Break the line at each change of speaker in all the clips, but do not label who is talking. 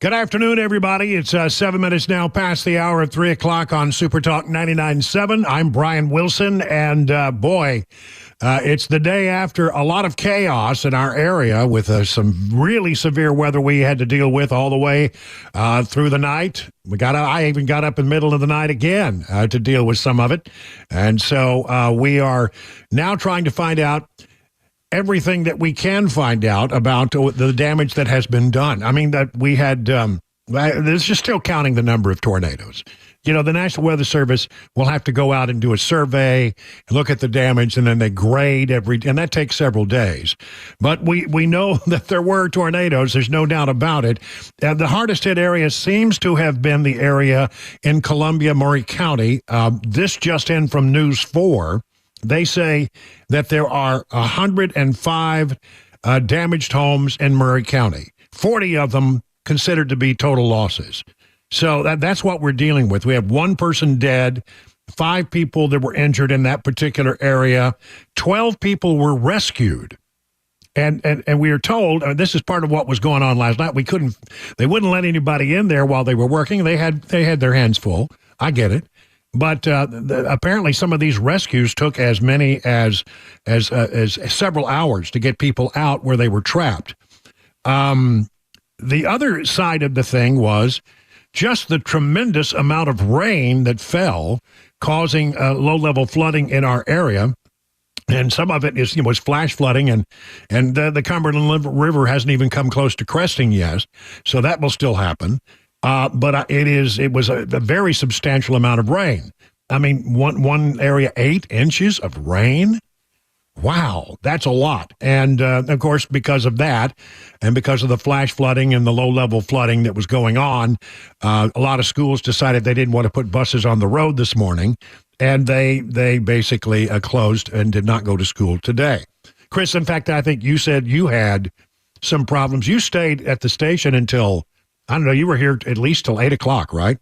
Good afternoon, everybody. It's 7 minutes now past the hour of 3 o'clock on Super Talk 99.7. I'm Brian Wilson, and it's the day after a lot of chaos in our area with some really severe weather we had to deal with all the way through the night. I even got up in the middle of the night again to deal with some of it. And so we are now trying to find out everything that we can find out about the damage that has been done. I mean, that we had, this is just still counting the number of tornadoes. You know, the National Weather Service will have to go out and do a survey, look at the damage, and then they grade and that takes several days. But we know that there were tornadoes. There's no doubt about it. The hardest hit area seems to have been the area in Columbia, Maury County. This just in from News 4. They say that there are 105 damaged homes in Maury County, 40 of them considered to be total losses. So that's what we're dealing with. We have one person dead, 5 people that were injured in that particular area, 12 people were rescued. And we are told, this is part of what was going on last night, they wouldn't let anybody in there while they were working. They had their hands full. I get it. But apparently some of these rescues took as many as several hours to get people out where they were trapped. The other side of the thing was just the tremendous amount of rain that fell, causing low-level flooding in our area. And some of it was flash flooding, and the Cumberland River hasn't even come close to cresting yet, so that will still happen. But it was a very substantial amount of rain. I mean, one area, 8 inches of rain. Wow, that's a lot. And of course, because of that, and because of the flash flooding and the low-level flooding that was going on, a lot of schools decided they didn't want to put buses on the road this morning, and they basically closed and did not go to school today. Chris, in fact, I think you said you had some problems. You stayed at the station until, I don't know, you were here at least till 8 o'clock, right?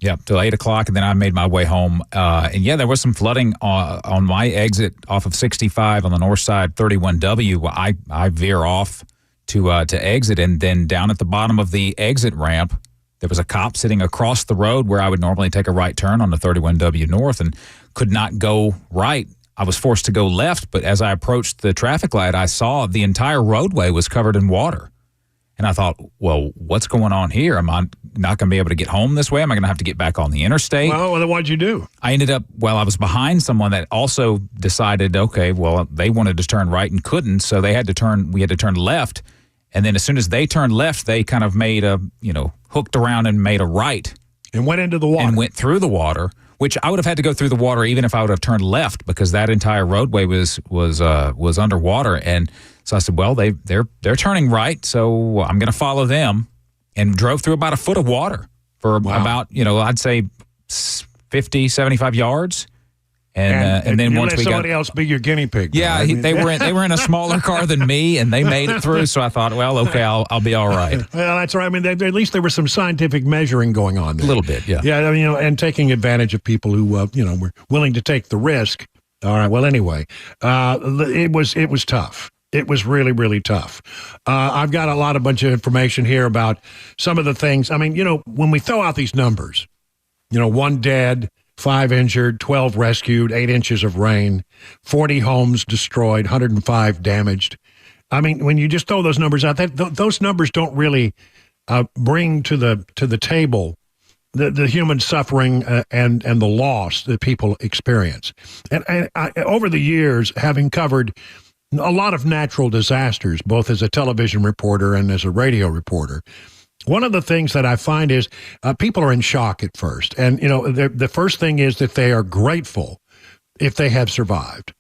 Yep, till 8 o'clock, and then I made my way home. And yeah, there was some flooding on my exit off of 65 on the north side, 31W. I veer off to exit, and then down at the bottom of the exit ramp, there was a cop sitting across the road where I would normally take a right turn on the 31W north and could not go right. I was forced to go left, but as I approached the traffic light, I saw the entire roadway was covered in water. And I thought, well, what's going on here? Am I not going to be able to get home this way? Am I going to have to get back on the interstate?
Well, then what'd you do?
I ended up, I was behind someone that also decided, okay, well, they wanted to turn right and couldn't, so we had to turn left. And then as soon as they turned left, they kind of made hooked around and made a right.
And went into the water.
And went through the water, which I would have had to go through the water even if I would have turned left, because that entire roadway was underwater. And so I said, well, they're turning right, so I'm going to follow them, and drove through about a foot of water for about, I'd say 50, 75 yards. And then once we got
somebody else be your guinea pig.
Yeah,
right?
they were in a smaller car than me, and they made it through. So I thought, well, okay, I'll be all right.
Well, that's right. I mean, at least there was some scientific measuring going on there.
A little bit, yeah.
Yeah, and taking advantage of people who were willing to take the risk. All right. Well, anyway, it was tough. It was really, really tough. I've got a bunch of information here about some of the things. I mean, when we throw out these numbers, 1 dead, 5 injured, 12 rescued, 8 inches of rain, 40 homes destroyed, 105 damaged. I mean, when you just throw those numbers out, those numbers don't really bring to the table the human suffering and the loss that people experience. And I, over the years, having covered a lot of natural disasters, both as a television reporter and as a radio reporter, one of the things that I find is people are in shock at first. And, the first thing is that they are grateful if they have survived.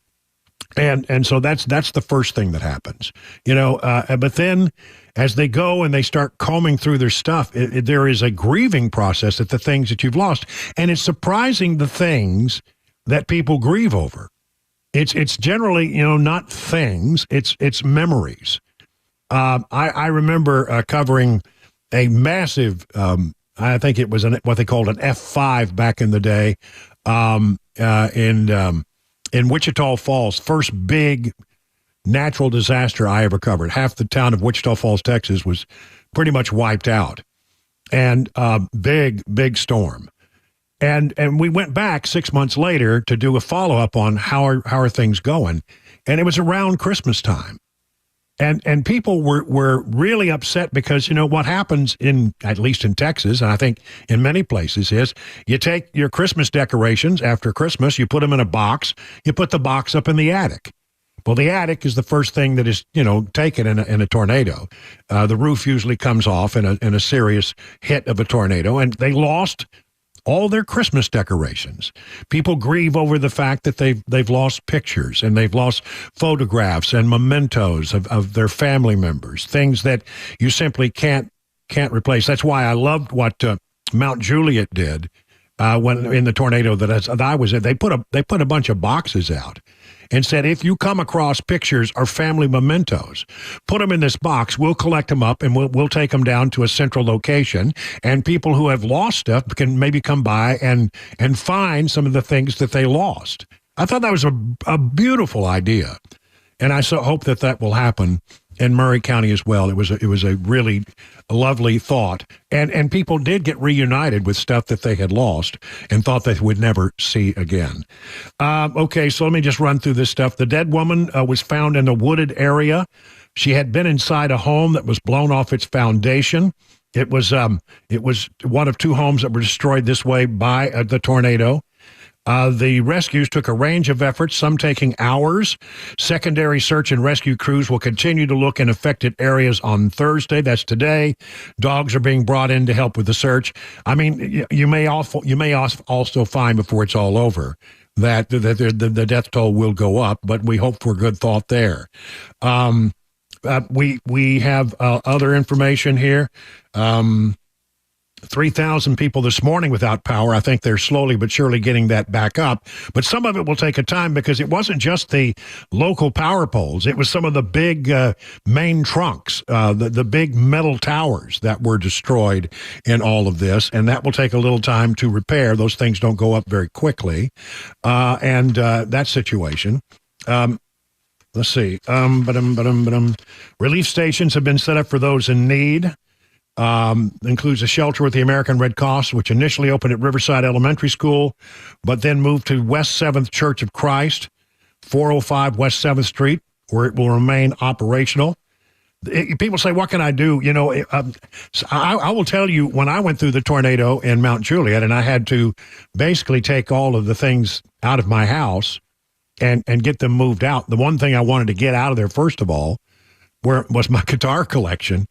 And so that's the first thing that happens, but then as they go and they start combing through their stuff, there is a grieving process at the things that you've lost. And it's surprising the things that people grieve over. It's generally, not things, it's memories. I remember covering a massive, I think it was what they called an F5 back in the day, in Wichita Falls, first big natural disaster I ever covered. Half the town of Wichita Falls, Texas was pretty much wiped out, and big storm. And we went back 6 months later to do a follow-up on how are things going. And it was around Christmas time. And people were really upset because, what happens at least in Texas, and I think in many places, is you take your Christmas decorations after Christmas, you put them in a box, you put the box up in the attic. Well, the attic is the first thing that is, taken in a tornado. The roof usually comes off in a serious hit of a tornado, and they lost all their Christmas decorations. People grieve over the fact that they've lost pictures and they've lost photographs and mementos of their family members, things that you simply can't replace. That's why I loved what Mount Juliet did when in the tornado that I was in. They put a bunch of boxes out and said, if you come across pictures or family mementos, put them in this box. We'll collect them up and we'll take them down to a central location. And people who have lost stuff can maybe come by and find some of the things that they lost. I thought that was a beautiful idea. And I so hope that will happen in Murray County as well. It was a really lovely thought. And people did get reunited with stuff that they had lost and thought they would never see again. Okay, so let me just run through this stuff. The dead woman was found in a wooded area. She had been inside a home that was blown off its foundation. It was one of two homes that were destroyed this way by the tornado. The rescues took a range of efforts, some taking hours. Secondary search and rescue crews will continue to look in affected areas on Thursday. That's today. Dogs are being brought in to help with the search. I mean, you may also find before it's all over that the death toll will go up, but we hope for good thought there. We have other information here. 3,000 people this morning without power. I think they're slowly but surely getting that back up. But some of it will take a time because it wasn't just the local power poles. It was some of the big main trunks, the big metal towers that were destroyed in all of this. And that will take a little time to repair. Those things don't go up very quickly. And that situation. Let's see. Relief stations have been set up for those in need. Includes a shelter with the American Red Cross, which initially opened at Riverside Elementary School, but then moved to West 7th Church of Christ, 405 West 7th Street, where it will remain operational. People say, what can I do? I will tell you, when I went through the tornado in Mount Juliet, and I had to basically take all of the things out of my house and get them moved out, the one thing I wanted to get out of there, first of all, where was my guitar collection.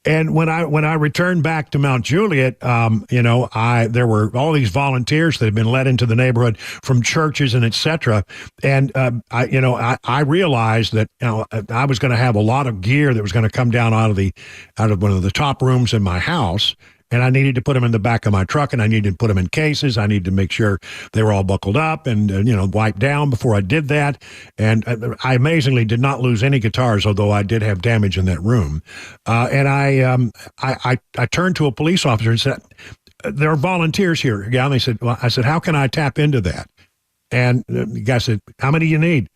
And when I returned back to Mount Juliet, there were all these volunteers that had been let into the neighborhood from churches and et cetera. And I realized that I was going to have a lot of gear that was going to come down out of one of the top rooms in my house. And I needed to put them in the back of my truck, and I needed to put them in cases. I needed to make sure they were all buckled up and, wiped down before I did that. And I amazingly did not lose any guitars, although I did have damage in that room. And I turned to a police officer and said, there are volunteers here. Yeah, and I said, how can I tap into that? And the guy said, how many do you need?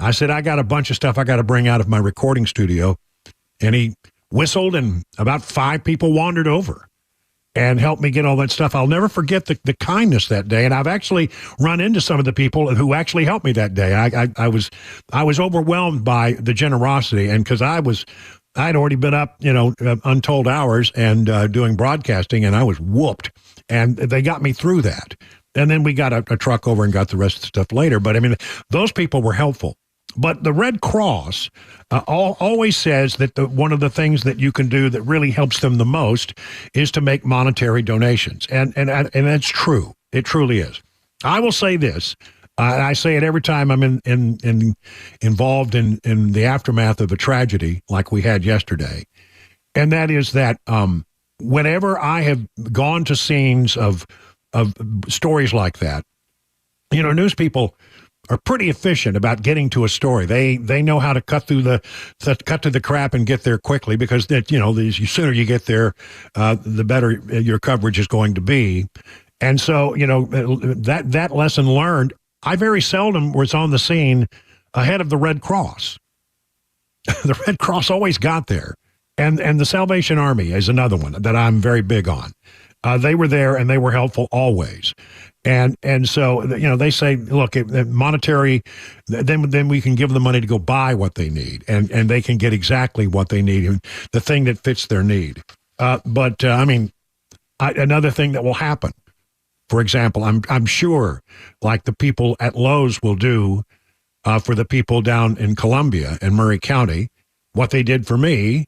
I said, I got a bunch of stuff I got to bring out of my recording studio. And he whistled, and about 5 people wandered over and helped me get all that stuff. I'll never forget the kindness that day. And I've actually run into some of the people who actually helped me that day. I was overwhelmed by the generosity, and because I'd already been up, untold hours and doing broadcasting, and I was whooped. And they got me through that. And then we got a truck over and got the rest of the stuff later. But I mean, those people were helpful. But the Red Cross always says that one of the things that you can do that really helps them the most is to make monetary donations. And that's true. It truly is. I will say this. I say it every time I'm involved in the aftermath of a tragedy like we had yesterday. And that is that whenever I have gone to scenes of stories like that, news people are pretty efficient about getting to a story. They know how to cut to the crap and get there quickly, because the sooner you get there, the better your coverage is going to be. And so, that lesson learned, I very seldom was on the scene ahead of the Red Cross. The Red Cross always got there. And the Salvation Army is another one that I'm very big on. They were there and they were helpful always. And so, they say, look, monetary, then we can give them the money to go buy what they need, and they can get exactly what they need, the thing that fits their need. Another thing that will happen, for example, I'm sure, like the people at Lowe's will do for the people down in Columbia and Murray County, what they did for me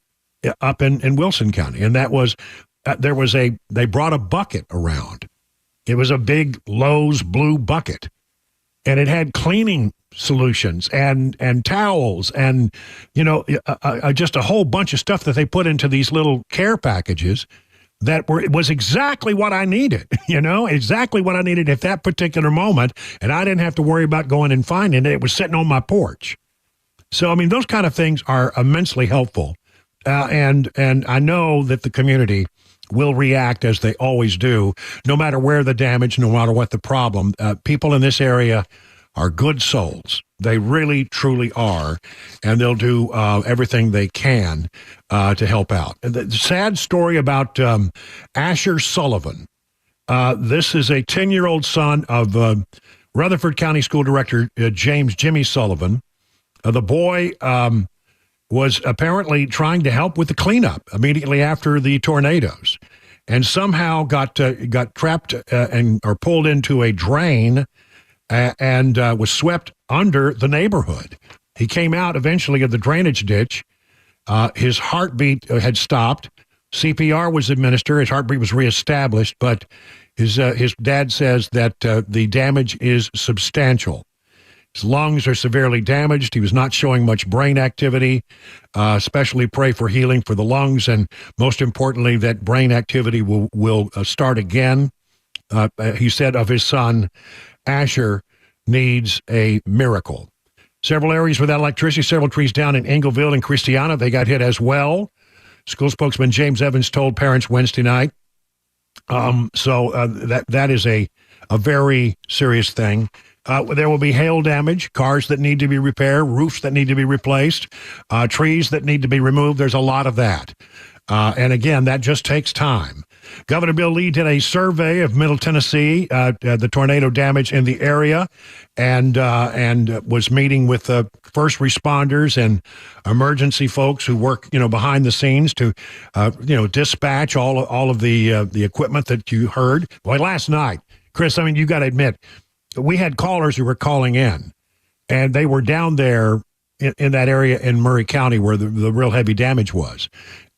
up in Wilson County, and that was they brought a bucket around. It was a big Lowe's blue bucket, and it had cleaning solutions and towels and, just a whole bunch of stuff that they put into these little care packages that was exactly what I needed, exactly what I needed at that particular moment. And I didn't have to worry about going and finding it. It was sitting on my porch. So, those kind of things are immensely helpful. And I know that the community will react as they always do, no matter where the damage, no matter what the problem. People in this area are good souls. They really, truly are, and they'll do everything they can to help out. The sad story about Asher Sullivan. This is a 10-year-old son of Rutherford County School Director James Jimmy Sullivan. The boy was apparently trying to help with the cleanup immediately after the tornadoes, and somehow got trapped or pulled into a drain and was swept under the neighborhood. He came out eventually of the drainage ditch. His heartbeat had stopped. CPR was administered. His heartbeat was reestablished, but his dad says that the damage is substantial. His lungs are severely damaged. He was not showing much brain activity. Especially pray for healing for the lungs, and most importantly, that brain activity will start again. He said of his son, Asher needs a miracle. Several areas without electricity, several trees down in Engleville and Christiana. They got hit as well. School spokesman James Evans told parents Wednesday night. That is a very serious thing. There will be hail damage, cars that need to be repaired, roofs that need to be replaced, trees that need to be removed. There's a lot of that. And again, that just takes time. Governor Bill Lee did a survey of Middle Tennessee, the tornado damage in the area, and was meeting with first responders and emergency folks who work, behind the scenes to, dispatch all of the equipment that you heard. Boy, last night, Chris, you got to admit, we had callers who were calling in, and they were down there in that area in Murray County where the real heavy damage was.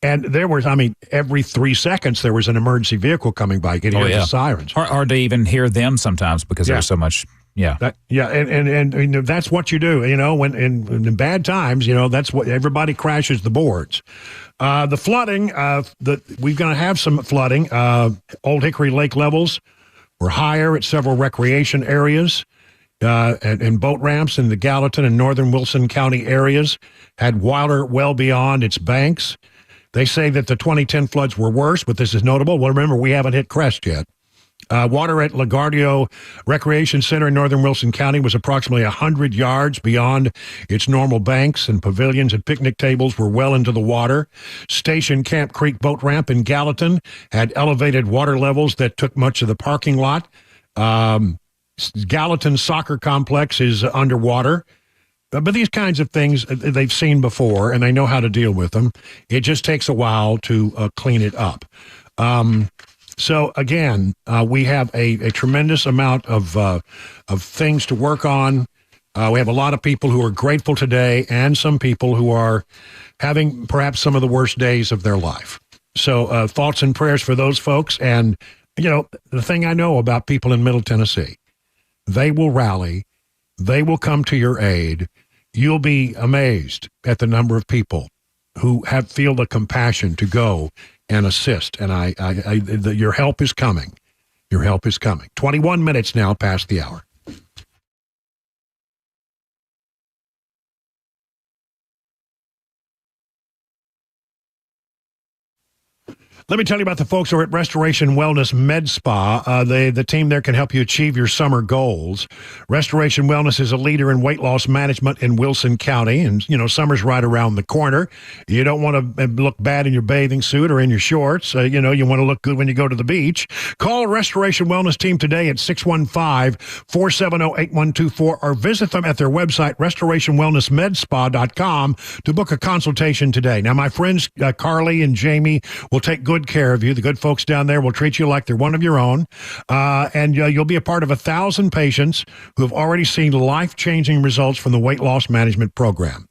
And there was, every 3 seconds there was an emergency vehicle coming by. You could hear the sirens.
Hard to even hear them sometimes because there's so much. Yeah.
And that's what you do, when in bad times, that's what everybody crashes the boards. The flooding, we're going to have some flooding. Old Hickory Lake levels were higher at several recreation areas, and boat ramps in the Gallatin and northern Wilson County areas had water well beyond its banks. They say that the 2010 floods were worse, but this is notable. Well, remember, we haven't hit crest yet. Water at LaGuardia Recreation Center in northern Wilson County was approximately 100 yards beyond its normal banks, and pavilions and picnic tables were well into the water. Station Camp Creek boat ramp in Gallatin had elevated water levels that took much of the parking lot. Gallatin Soccer Complex is underwater. But these kinds of things they've seen before, and they know how to deal with them. It just takes a while to clean it up. So again, we have a tremendous amount of things to work on. We have a lot of people who are grateful today, and some people who are having perhaps some of the worst days of their life. So thoughts and prayers for those folks. And the thing I know about people in Middle Tennessee, they will rally. They will come to your aid. You'll be amazed at the number of people who feel the compassion to go and assist. And your help is coming. Your help is coming. 21 minutes now past the hour. Let me tell you about the folks who are at Restoration Wellness Med Spa. The team there can help you achieve your summer goals. Restoration Wellness is a leader in weight loss management in Wilson County, and summer's right around the corner. You don't want to look bad in your bathing suit or in your shorts. You want to look good when you go to the beach. Call Restoration Wellness team today at 615-470-8124 or visit them at their website, restorationwellnessmedspa.com, to book a consultation today. Now, my friends Carly and Jamie will take good care of you. The good folks down there will treat you like they're one of your own. And you'll be a part of 1,000 patients who have already seen life-changing results from the weight loss management program.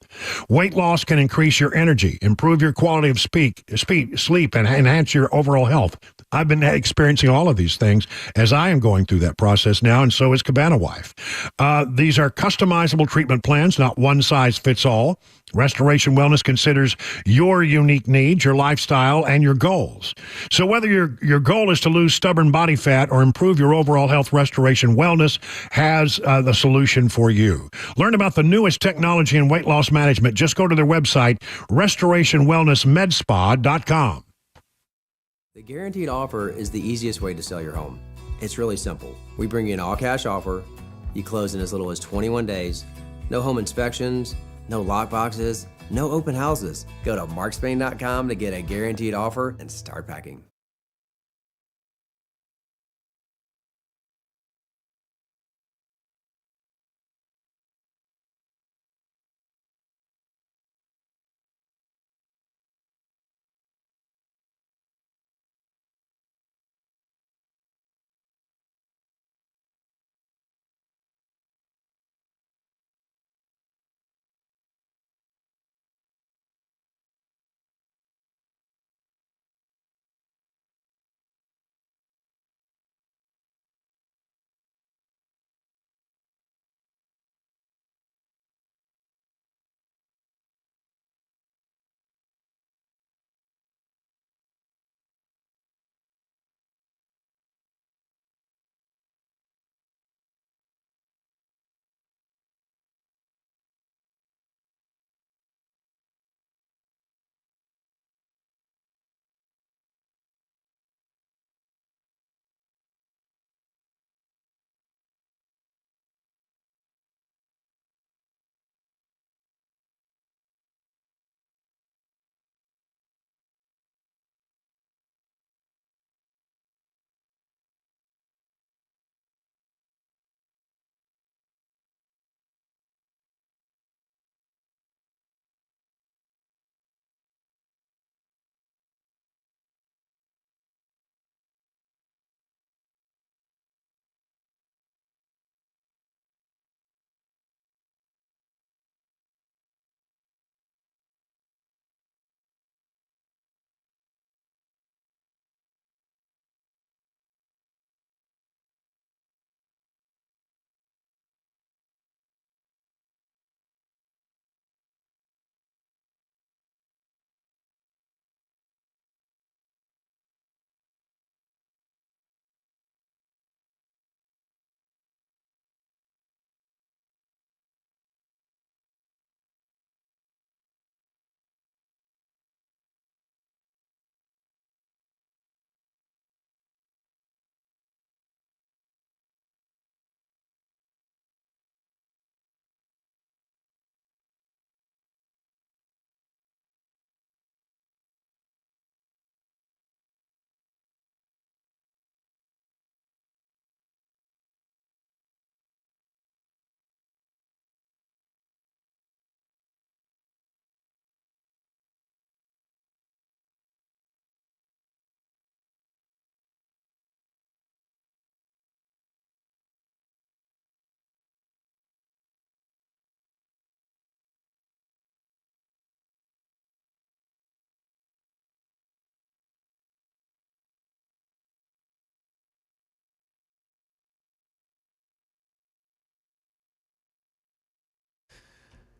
Weight loss can increase your energy, improve your quality of sleep, and enhance your overall health. I've been experiencing all of these things as I am going through that process now, and so is Cabana Wife. These are customizable treatment plans, not one size fits all. Restoration Wellness considers your unique needs, your lifestyle, and your goals. So whether your goal is to lose stubborn body fat or improve your overall health, Restoration Wellness has the solution for you. Learn about the newest technology in weight loss management. Just go to their website, restorationwellnessmedspa.com.
The guaranteed offer is the easiest way to sell your home. It's really simple. We bring you an all-cash offer. You close in as little as 21 days. No home inspections, no lock boxes, no open houses. Go to markspain.com to get a guaranteed offer and start packing.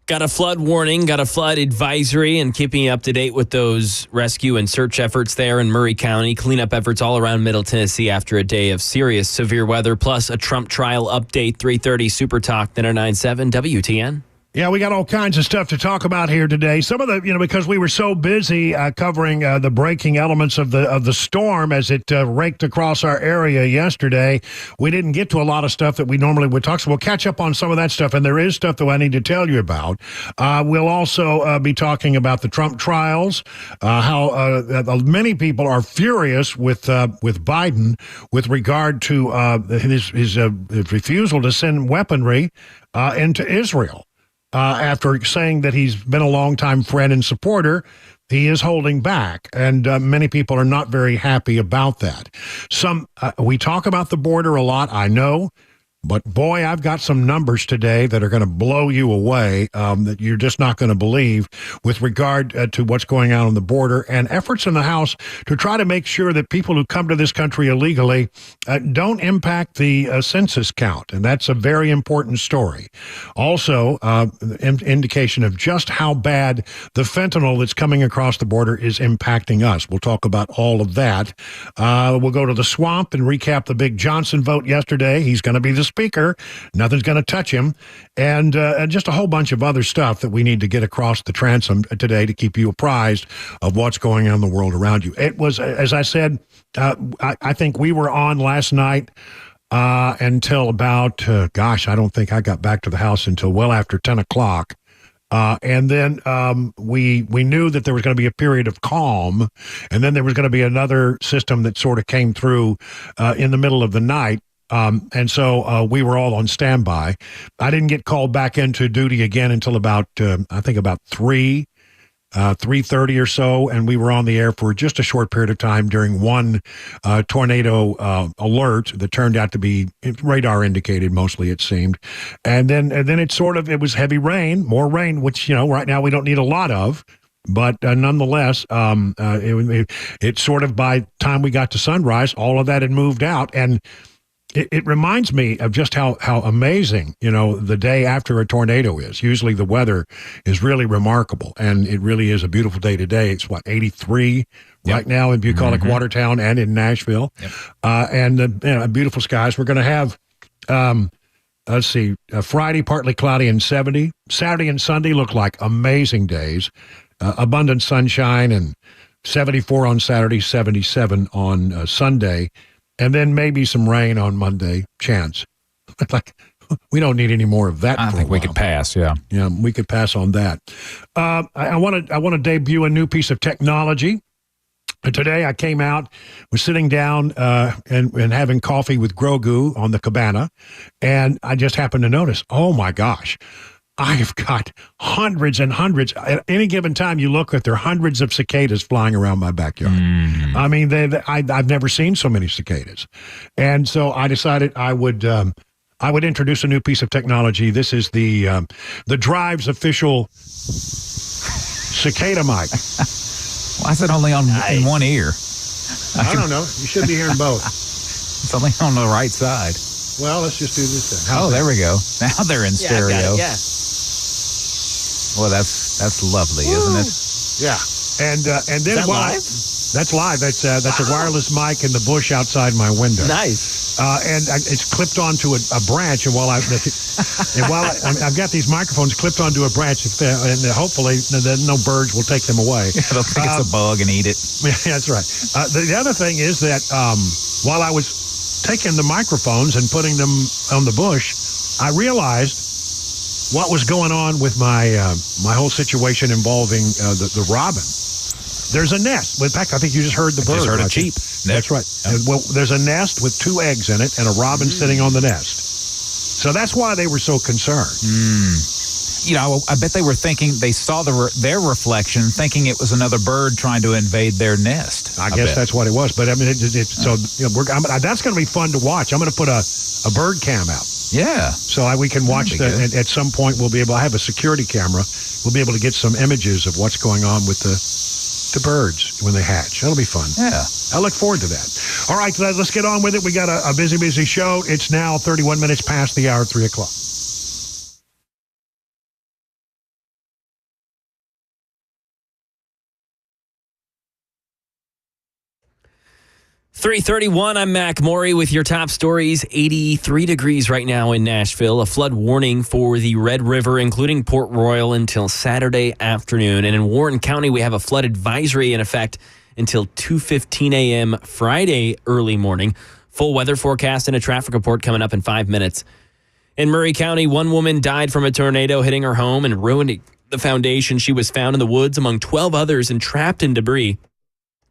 Got a flood warning, got a flood advisory, and keeping you up to date with those rescue and search efforts there in Murray County. Cleanup efforts all around Middle Tennessee after a day of serious severe weather, plus a Trump trial update. 3:30 Super Talk 99.7 WTN.
Yeah, we got all kinds of stuff to talk about here today. Some of the, because we were so busy covering the breaking elements of the storm as it raked across our area yesterday, we didn't get to a lot of stuff that we normally would talk. So we'll catch up on some of that stuff, and there is stuff that I need to tell you about. We'll also be talking about the Trump trials, how many people are furious with Biden with regard to his refusal to send weaponry into Israel. After saying that he's been a longtime friend and supporter, he is holding back, and many people are not very happy about that. We talk about the border a lot, I know, but boy, I've got some numbers today that are going to blow you away, that you're just not going to believe with regard to what's going on the border, and efforts in the House to try to make sure that people who come to this country illegally don't impact the census count. And that's a very important story. Also, indication of just how bad the fentanyl that's coming across the border is impacting us. We'll talk about all of that. We'll go to the swamp and recap the big Johnson vote yesterday. He's going to be the speaker. Nothing's going to touch him. And just a whole bunch of other stuff that we need to get across the transom today to keep you apprised of what's going on in the world around you. It was, as I said, I think we were on last night until about, I don't think I got back to the house until well after 10 o'clock. And then we knew that there was going to be a period of calm, and then there was going to be another system that sort of came through in the middle of the night. And so we were all on standby. I didn't get called back into duty again until about, I think about 3:30 or so, and we were on the air for just a short period of time during one tornado alert that turned out to be radar indicated, mostly it seemed. And then it was heavy rain, more rain, which, right now we don't need a lot of. But nonetheless, it sort of, by the time we got to sunrise, all of that had moved out. And it reminds me of just how amazing, the day after a tornado is. Usually the weather is really remarkable, and it really is a beautiful day today. It's 83 right now in bucolic Watertown and in Nashville. And beautiful skies. We're going to have, Friday partly cloudy and 70. Saturday and Sunday look like amazing days. Abundant sunshine and 74 on Saturday, 77 on Sunday. And then maybe some rain on Monday, chance. We don't need any more of that.
I think we could pass, yeah.
Yeah, we could pass on that. I want to debut a new piece of technology. Today I came out, was sitting down and having coffee with Grogu on the cabana, and I just happened to notice, oh my gosh, I've got hundreds and hundreds. At any given time you look at, there are hundreds of cicadas flying around my backyard. I mean, I've never seen so many cicadas. And so I decided I would introduce a new piece of technology. This is the Drive's official cicada mic.
Why is it only on in one ear?
I don't know. You should be hearing both.
It's only on the right side.
Well, let's just do this then.
There we go. Now they're in stereo.
Yeah.
Well, that's lovely, isn't it?
Yeah, and then
live?
That's live. That's a wireless mic in the bush outside my window.
Nice.
And it's clipped onto a branch. And while I've got these microphones clipped onto a branch, and hopefully no birds will take them away.
They'll think it's a bug and eat it.
Yeah, that's right. The other thing is that while I was taking the microphones and putting them on the bush, I realized what was going on with my whole situation involving the robin. There's a nest. In fact, I think you just heard the bird.
Just heard a cheep.
That's right. Yep. Well, there's a nest with 2 eggs in it and a robin sitting on the nest. So that's why they were so concerned.
I bet they were thinking, they saw their reflection, thinking it was another bird trying to invade their nest.
I guess that's what it was. But I mean, that's going to be fun to watch. I'm going to put a bird cam out.
Yeah.
So we can watch that. At some point, we'll be able. I have a security camera. We'll be able to get some images of what's going on with the birds when they hatch. That'll be fun.
Yeah.
I look forward to that. All right, let's get on with it. We got a busy show. It's now 31 minutes past the hour, 3 o'clock.
3:31, I'm Mac Maury with your top stories. 83 degrees right now in Nashville. A flood warning for the Red River, including Port Royal, until Saturday afternoon. And in Warren County, we have a flood advisory in effect until 2:15 a.m. Friday early morning. Full weather forecast and a traffic report coming up in 5 minutes. In Murray County, one woman died from a tornado hitting her home and ruining the foundation. She was found in the woods among 12 others and trapped in debris.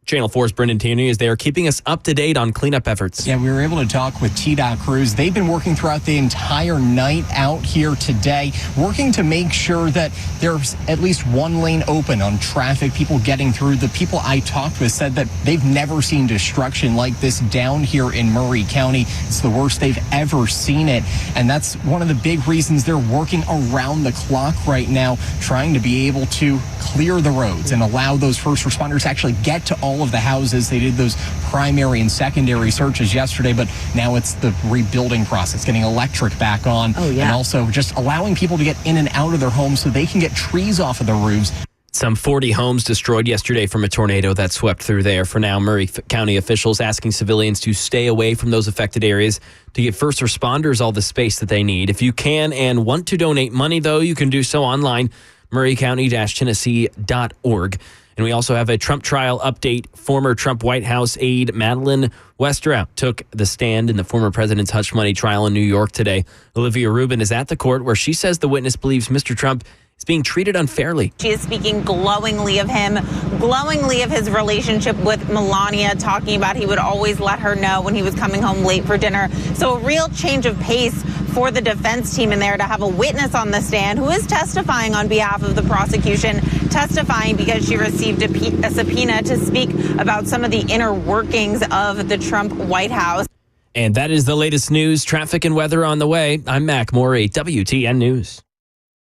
Channel 4's Brendan Tierney is there keeping us up to date on cleanup efforts.
Yeah, we were able to talk with TDOT crews. They've been working throughout the entire night out here today, working to make sure that there's at least one lane open on traffic, people getting through. The people I talked with said that they've never seen destruction like this down here in Murray County. It's the worst they've ever seen it. And that's one of the big reasons they're working around the clock right now, trying to be able to clear the roads and allow those first responders to actually get to all of the houses. They did those primary and secondary searches yesterday, but now it's the rebuilding process, getting electric back on. Oh, yeah. And also just allowing people to get in and out of their homes so they can get trees off of the roofs.
Some 40 homes destroyed yesterday from a tornado that swept through there. For now, Murray County officials asking civilians to stay away from those affected areas to give first responders all the space that they need. If you can and want to donate money, though, you can do so online, murraycounty-tennessee.org. And we also have a Trump trial update. Former Trump White House aide Madeleine Westerhout took the stand in the former president's hush money trial in New York today. Olivia Rubin is at the court where she says the witness believes Mr. Trump is being treated unfairly.
She is speaking glowingly of him, glowingly of his relationship with Melania, talking about he would always let her know when he was coming home late for dinner. So a real change of pace for the defense team in there to have a witness on the stand who is testifying on behalf of the prosecution, testifying because she received a subpoena to speak about some of the inner workings of the Trump White House.
And that is the latest news, traffic and weather on the way. I'm Mac Maury, WTN News.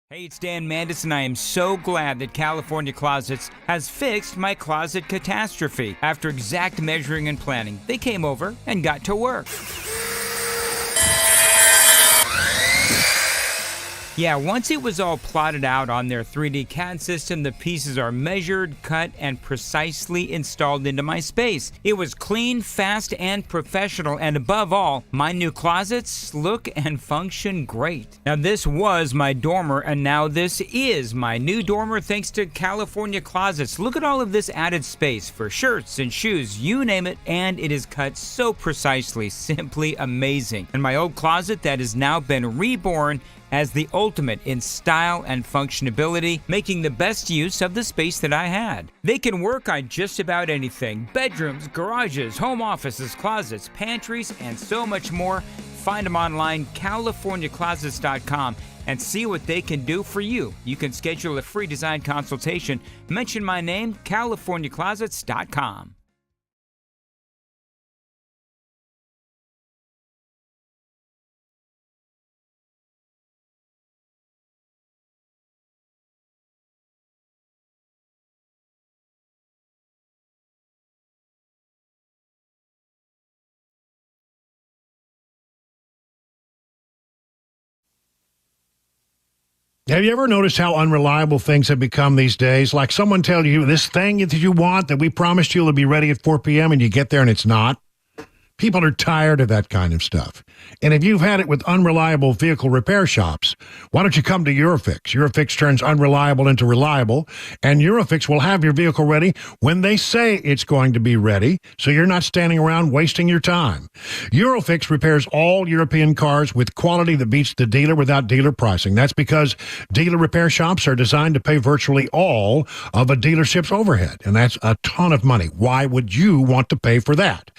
Hey, it's Dan Mandis, and I am so glad that California Closets has fixed my closet catastrophe. After exact measuring and planning, they came over and got to work. Yeah, once it was all plotted out on their 3D CAD system, the pieces are measured, cut, and precisely installed into my space. It was clean, fast, and professional, and above all, my new closets look and function great. Now, this was my dormer, and now this is my new dormer thanks to California Closets. Look at all of this added space for shirts and shoes, you name it, and it is cut so precisely, simply amazing. And my old closet that has now been reborn as the ultimate in style and functionability, making the best use of the space that I had. They can work on just about anything: bedrooms, garages, home offices, closets, pantries, and so much more. Find them online, CaliforniaClosets.com, and see what they can do for you. You can schedule a free design consultation. Mention my name, CaliforniaClosets.com.
Have you ever noticed how unreliable things have become these days? Like someone tell you this thing that you want that we promised you will be ready at 4 p.m. and you get there and it's not. People are tired of that kind of stuff. And if you've had it with unreliable vehicle repair shops, why don't you come to URFIX? URFIX turns unreliable into reliable, and URFIX will have your vehicle ready when they say it's going to be ready, so you're not standing around wasting your time. URFIX repairs all European cars with quality that beats the dealer without dealer pricing. That's because dealer repair shops are designed to pay virtually all of a dealership's overhead, and that's a ton of money. Why would you want to pay for that?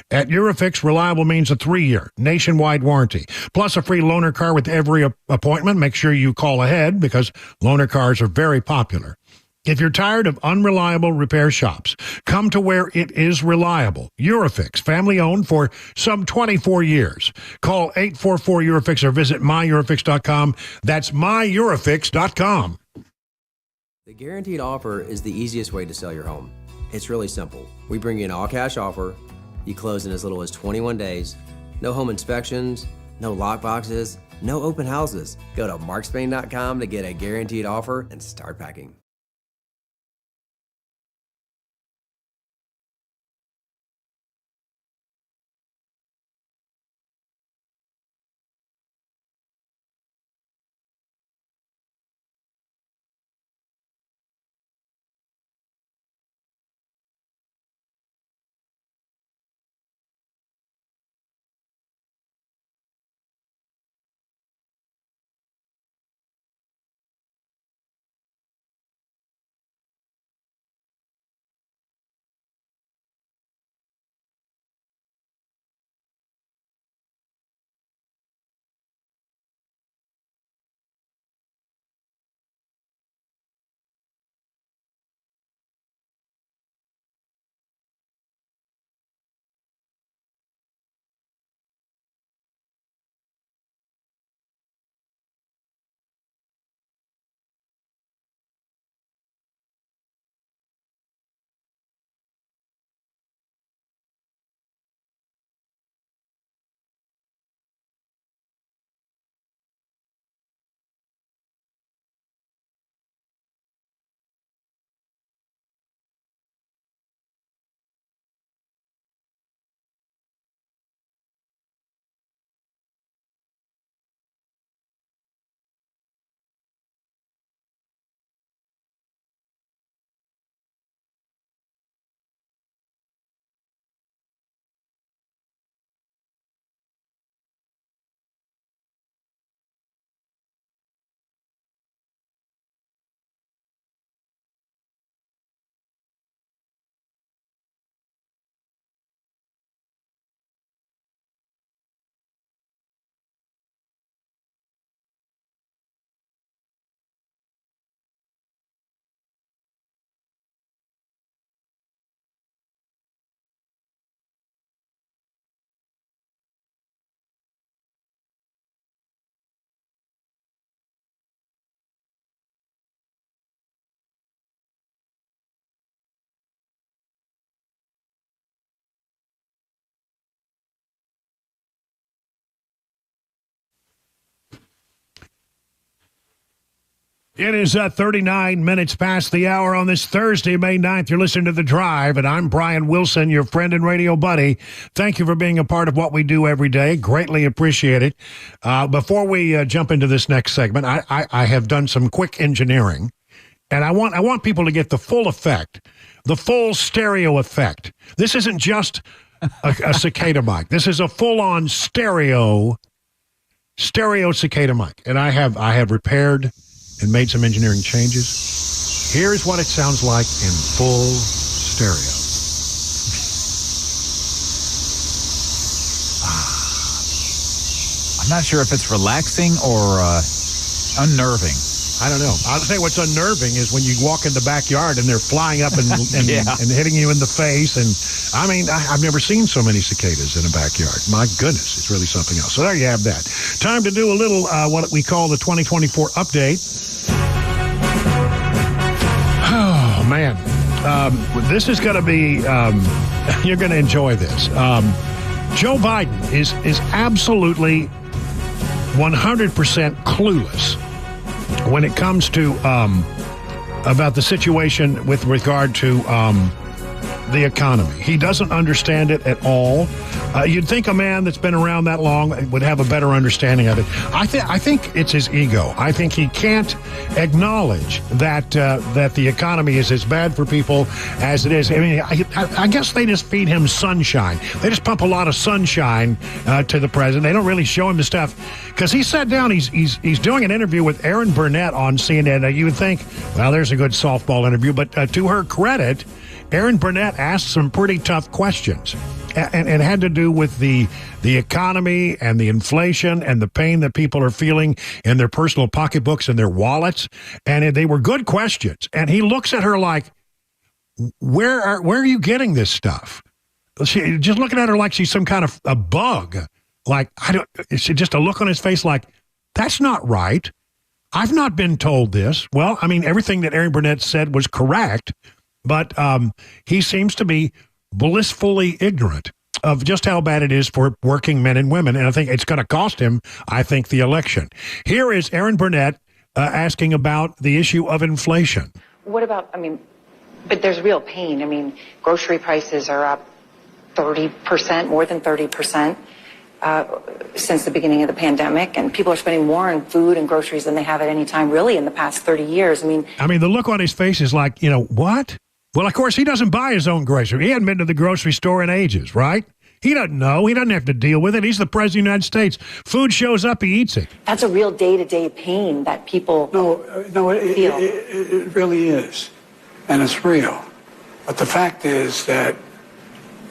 At URFIX, reliable means a 3-year nationwide warranty, plus a free loaner car with every appointment. Make sure you call ahead because loaner cars are very popular. If you're tired of unreliable repair shops, come to where it is reliable. URFIX, family owned for some 24 years. Call 844-URFIX or visit myurfix.com. That's myurfix.com.
The guaranteed offer is the easiest way to sell your home. It's really simple. We bring you an all-cash offer. You close in as little as 21 days. No home inspections, no lockboxes, no open houses. Go to markspain.com to get a guaranteed offer and start packing.
It is 39 minutes past the hour on this Thursday, May 9th. You're listening to The Drive, and I'm Brian Wilson, your friend and radio buddy. Thank you for being a part of what we do every day. Greatly appreciate it. Before we jump into this next segment, I have done some quick engineering, and I want people to get the full effect, the full stereo effect. This isn't just a cicada mic. This is a full-on stereo cicada mic, and I have repaired and made some engineering changes. Here's what it sounds like in full stereo.
I'm not sure if it's relaxing or unnerving.
I don't know. I'll say what's unnerving is when you walk in the backyard and they're flying up and hitting you in the face. And I mean, I've never seen so many cicadas in a backyard. My goodness, it's really something else. So there you have that. Time to do a little what we call the 2024 update. Oh, man. This is going to be, you're going to enjoy this. Joe Biden is absolutely 100% clueless when it comes to about the situation with regard to the economy. He doesn't understand it at all. You'd think a man that's been around that long would have a better understanding of it. I think it's his ego. I think he can't acknowledge that the economy is as bad for people as it is. I mean, I guess they just feed him sunshine. They just pump a lot of sunshine to the president. They don't really show him the stuff. Because he sat down, he's doing an interview with Erin Burnett on CNN. Now, you would think, well, there's a good softball interview. But to her credit, Erin Burnett asked some pretty tough questions. And it had to do with the economy and the inflation and the pain that people are feeling in their personal pocketbooks and their wallets. And they were good questions. And he looks at her like, where are you getting this stuff? Just looking at her like she's some kind of a bug. Like, it's just a look on his face like, that's not right. I've not been told this. Well, I mean, everything that Erin Burnett said was correct, but he seems to be blissfully ignorant of just how bad it is for working men and women. And I think it's going to cost him, the election. Here is Erin Burnett asking about the issue of inflation.
What about, but there's real pain. I mean, grocery prices are up 30%, more than 30%. Since the beginning of the pandemic, and people are spending more on food and groceries than they have at any time really in the past 30 years. I mean, the
look on his face is like, what? Well, of course, he doesn't buy his own grocery. He hadn't been to the grocery store in ages, right? He doesn't know. He doesn't have to deal with it. He's the president of the United States. Food shows up, he eats it.
That's a real day-to-day pain that people
feel.
It
really is, and it's real. But the fact is that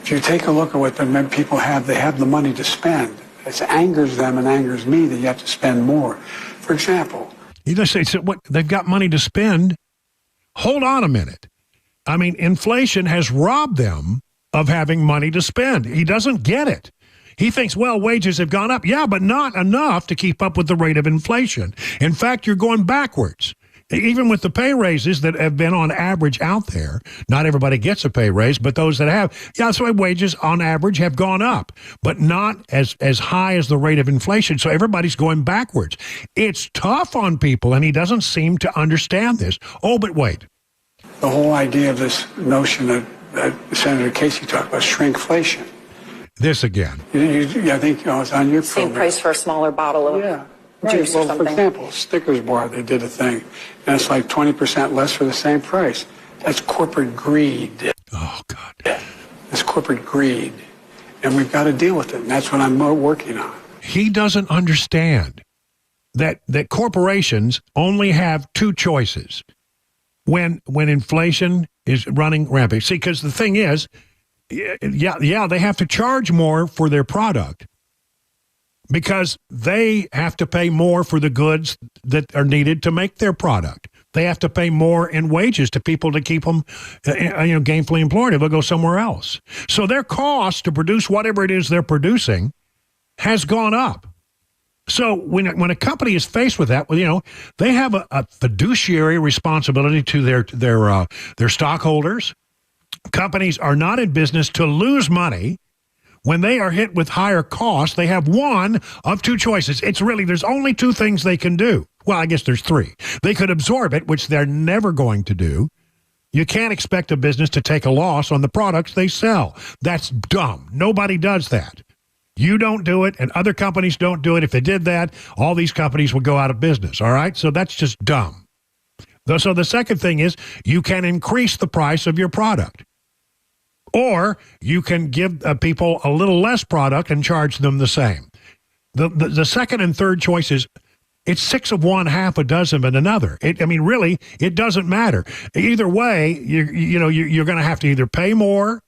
if you take a look at what the people have, they have the money to spend. It angers them and angers me that you have to spend more. For example,
you just say, what? They've got money to spend. Hold on a minute. Inflation has robbed them of having money to spend. He doesn't get it. He thinks, well, wages have gone up. Yeah, but not enough to keep up with the rate of inflation. In fact, you're going backwards. Even with the pay raises that have been on average out there, not everybody gets a pay raise, but those that have, that's why wages on average have gone up, but not as high as the rate of inflation. So everybody's going backwards. It's tough on people, and he doesn't seem to understand this. Oh, but wait.
The whole idea of this notion that Senator Casey talked about, shrinkflation.
This again.
I think it's on your program.
Same price for a smaller bottle of juice or something.
For example, Snickers bar, they did a thing, and it's like 20% less for the same price. That's corporate greed.
Oh, God.
It's corporate greed, and we've got to deal with it, and that's what I'm working on.
He doesn't understand that corporations only have two choices when inflation is running rampant. See, because the thing is, they have to charge more for their product, because they have to pay more for the goods that are needed to make their product. They have to pay more in wages to people to keep them gainfully employed, or they'll go somewhere else. So their cost to produce whatever it is they're producing has gone up. So when a company is faced with that, they have a fiduciary responsibility to their stockholders. Companies are not in business to lose money. When they are hit with higher costs, they have one of two choices. There's only two things they can do. Well, I guess there's three. They could absorb it, which they're never going to do. You can't expect a business to take a loss on the products they sell. That's dumb. Nobody does that. You don't do it, and other companies don't do it. If they did that, all these companies would go out of business, all right? So that's just dumb. So the second thing is you can increase the price of your product. Or you can give people a little less product and charge them the same. The second and third choices, it's 6 of one, half a dozen of another. Really, it doesn't matter. Either way, you're going to have to either pay more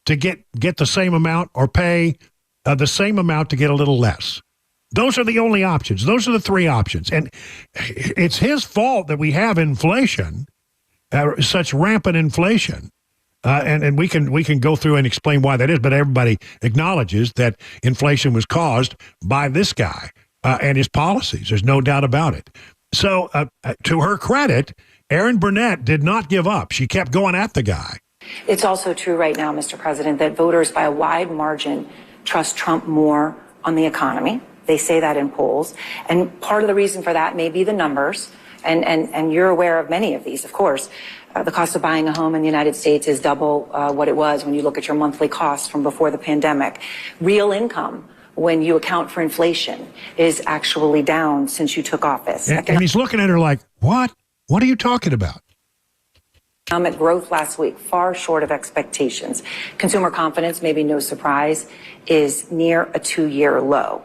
to get the same amount or pay the same amount to get a little less. Those are the only options. Those are the three options. And it's his fault that we have inflation, such rampant inflation. And we can go through and explain why that is, but everybody acknowledges that inflation was caused by this guy and his policies. There's no doubt about it. So to her credit, Erin Burnett did not give up. She kept going at the guy.
It's also true right now, Mr. President, that voters by a wide margin trust Trump more on the economy. They say that in polls. And part of the reason for that may be the numbers. And you're aware of many of these, of course. The cost of buying a home in the United States is double what it was when you look at your monthly costs from before the pandemic. Real income, when you account for inflation, is actually down since you took office.
And he's looking at her like, what? What are you talking about?
Economic growth last week, far short of expectations. Consumer confidence, maybe no surprise, is near a 2-year low.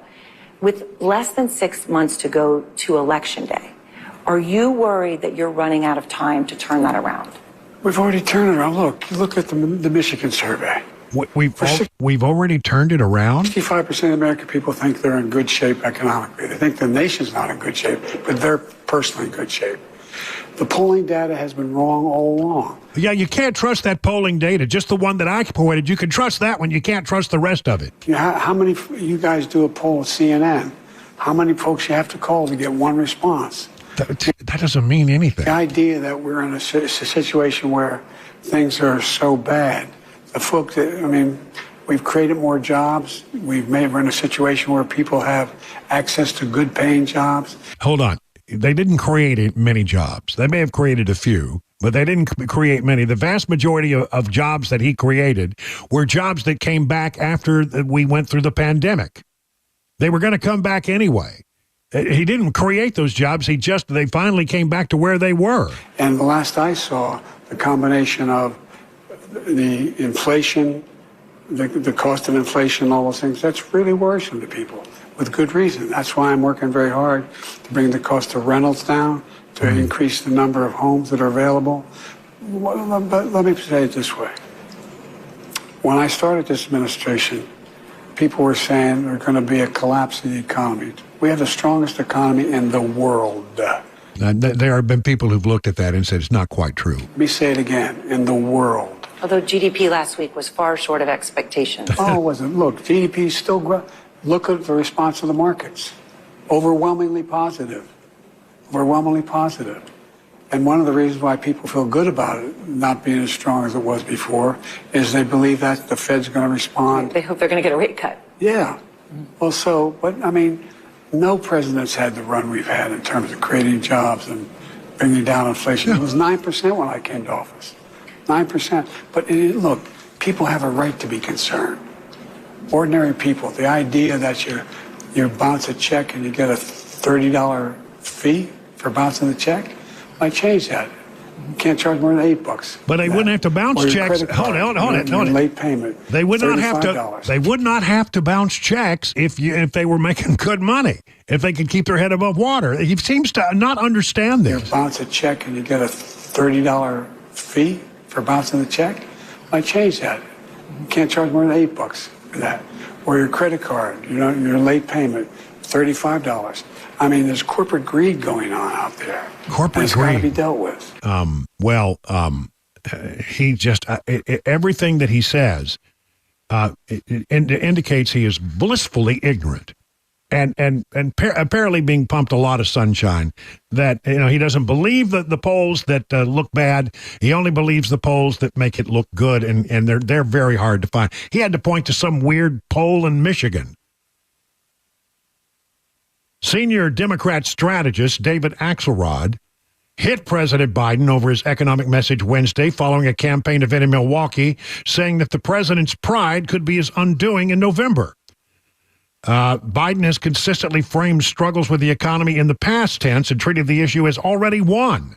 With less than 6 months to go to Election Day, are you worried that you're running out of time to turn that around?
We've already turned it around. Look at the Michigan survey.
We've already turned it around?
65% of American people think they're in good shape economically. They think the nation's not in good shape, but they're personally in good shape. The polling data has been wrong all along.
Yeah, you can't trust that polling data. Just the one that I pointed. You can trust that one. You can't trust the rest of it.
How many you guys do a poll at CNN? How many folks you have to call to get one response?
That doesn't mean anything.
The idea that we're in a situation where things are so bad, the folks that, we've created more jobs. We're in a situation where people have access to good paying jobs.
Hold on. They didn't create many jobs. They may have created a few, but they didn't create many. The vast majority of jobs that he created were jobs that came back after we went through the pandemic. They were going to come back anyway. He didn't create those jobs. They finally came back to where they were.
And the last I saw, the combination of the inflation, the cost of inflation, all those things, that's really worrisome to people with good reason. That's why I'm working very hard to bring the cost of rentals down, to increase the number of homes that are available. But let me say it this way. When I started this administration, people were saying there's going to be a collapse in the economy. We have the strongest economy in the world.
There have been people who've looked at that and said it's not quite true.
Let me say it again, in the world.
Although GDP last week was far short of expectations.
Oh, it wasn't. Look, GDP is still growing. Look at the response of the markets. Overwhelmingly positive. Overwhelmingly positive. And one of the reasons why people feel good about it not being as strong as it was before is they believe that the Fed's going to respond.
They hope they're going to get a rate cut.
Yeah. Well, no president's had the run we've had in terms of creating jobs and bringing down inflation. It was 9% when I came to office. 9%. But look, people have a right to be concerned. Ordinary people. The idea that you bounce a check and you get a $30 fee for bouncing the check, I change that. You can't charge more than $8.
But they wouldn't have to bounce checks. Hold on.
Late payment.
They would not have to. They would not have to bounce checks if they were making good money. If they could keep their head above water. He seems to not understand this.
You bounce a check and you get a $30 fee for bouncing the check. I change that. You can't charge more than $8 for that. Or your credit card. Your late payment, $35. There's corporate greed going on out there.
Corporate
greed. It's got to be dealt with.
He just, everything that he says it indicates he is blissfully ignorant and apparently being pumped a lot of sunshine that, he doesn't believe the polls that look bad. He only believes the polls that make it look good. And they're very hard to find. He had to point to some weird poll in Michigan. Senior Democrat strategist David Axelrod hit President Biden over his economic message Wednesday following a campaign event in Milwaukee, saying that the president's pride could be his undoing in November. Biden has consistently framed struggles with the economy in the past tense and treated the issue as already won.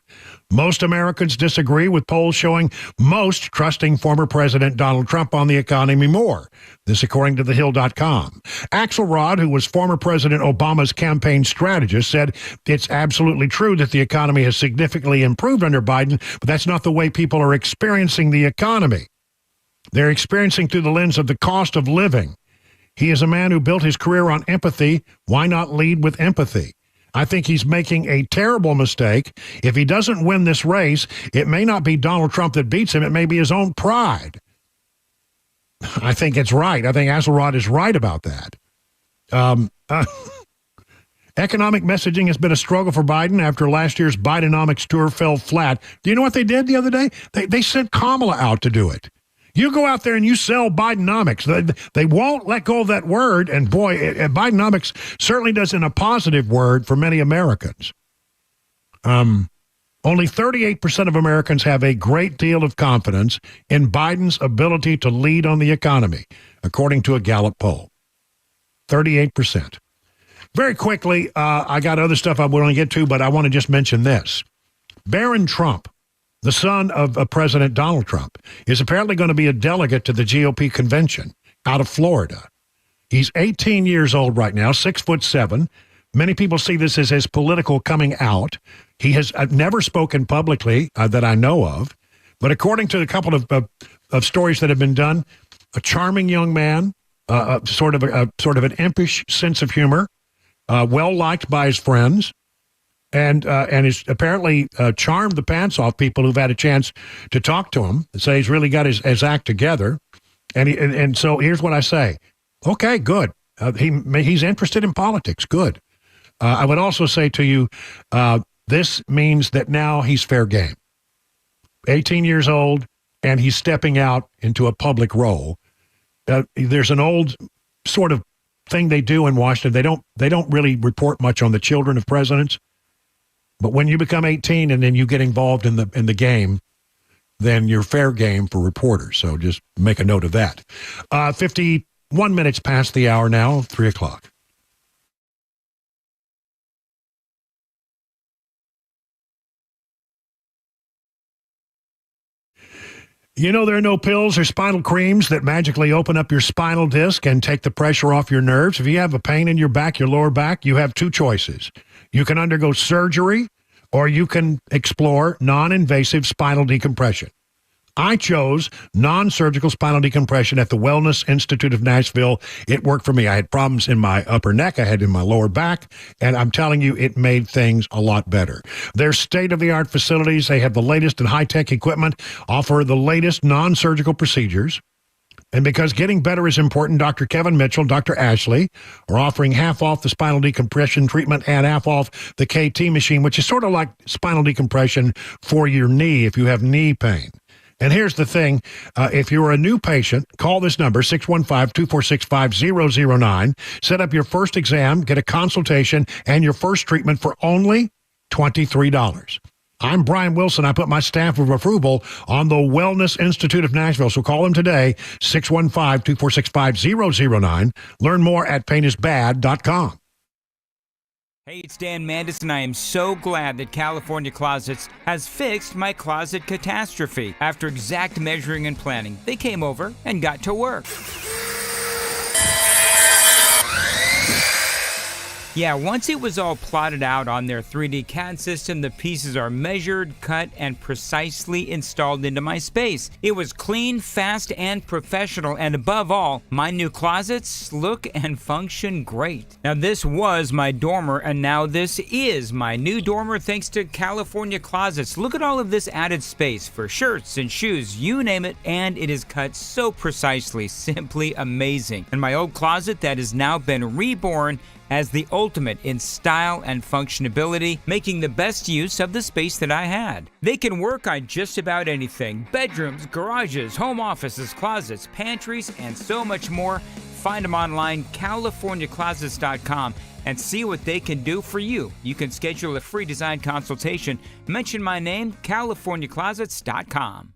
Most Americans disagree, with polls showing most trusting former President Donald Trump on the economy more. This according to TheHill.com. Axelrod, who was former President Obama's campaign strategist, said it's absolutely true that the economy has significantly improved under Biden, but that's not the way people are experiencing the economy. They're experiencing through the lens of the cost of living. He is a man who built his career on empathy. Why not lead with empathy? I think he's making a terrible mistake. If he doesn't win this race, it may not be Donald Trump that beats him. It may be his own pride. I think it's right. I think Axelrod is right about that. Economic messaging has been a struggle for Biden after last year's Bidenomics tour fell flat. Do you know what they did the other day? They sent Kamala out to do it. You go out there and you sell Bidenomics. They won't let go of that word. And boy, Bidenomics certainly doesn't a positive word for many Americans. Only 38% of Americans have a great deal of confidence in Biden's ability to lead on the economy, according to a Gallup poll. 38%. Very quickly, I got other stuff I want to get to, but I want to just mention this. Barron Trump, the son of President Donald Trump, is apparently going to be a delegate to the GOP convention out of Florida. He's 18 years old right now, 6'7". Many people see this as his political coming out. He has never spoken publicly that I know of, but according to a couple of stories that have been done, a charming young man, sort of an impish sense of humor, well liked by his friends. And has apparently charmed the pants off people who've had a chance to talk to him and say he's really got his act together. And so here's what I say. Okay, good. He's interested in politics. Good. I would also say to you, this means that now he's fair game. 18 years old, and he's stepping out into a public role. There's an old sort of thing they do in Washington. They don't really report much on the children of presidents. But when you become 18 and then you get involved in the game, then you're fair game for reporters. So just make a note of that. 51 minutes past the hour now, 3 o'clock. You know, there are no pills or spinal creams that magically open up your spinal disc and take the pressure off your nerves. If you have a pain in your back, your lower back, you have two choices. You can undergo surgery, or you can explore non-invasive spinal decompression. I chose non-surgical spinal decompression at the Wellness Institute of Nashville. It worked for me. I had problems in my upper neck. I had in my lower back. And I'm telling you, it made things a lot better. They're state-of-the-art facilities. They have the latest and high-tech equipment, offer the latest non-surgical procedures. And because getting better is important, Dr. Kevin Mitchell, Dr. Ashley are offering half off the spinal decompression treatment and half off the KT machine, which is sort of like spinal decompression for your knee if you have knee pain. And here's the thing. If you're a new patient, call this number, 615-246-5009. Set up your first exam, get a consultation, and your first treatment for only $23. I'm Brian Wilson. I put my staff of approval on the Wellness Institute of Nashville. So call them today, 615-246-5009. Learn more at painisbad.com.
Hey, it's Dan Mandis, and I am so glad that California Closets has fixed my closet catastrophe. After exact measuring and planning, they came over and got to work. Yeah, once it was all plotted out on their 3D CAD system, the pieces are measured, cut, and precisely installed into my space. It was clean, fast, and professional, and above all, my new closets look and function great. Now, this was my dormer, and now this is my new dormer thanks to California Closets. Look at all of this added space for shirts and shoes, you name it, and it is cut so precisely, simply amazing. And my old closet that has now been reborn as the ultimate in style and functionability, making the best use of the space that I had. They can work on just about anything: bedrooms, garages, home offices, closets, pantries, and so much more. find them online, CaliforniaClosets.com, and see what they can do for you. You can schedule a free design consultation. Mention my name, CaliforniaClosets.com.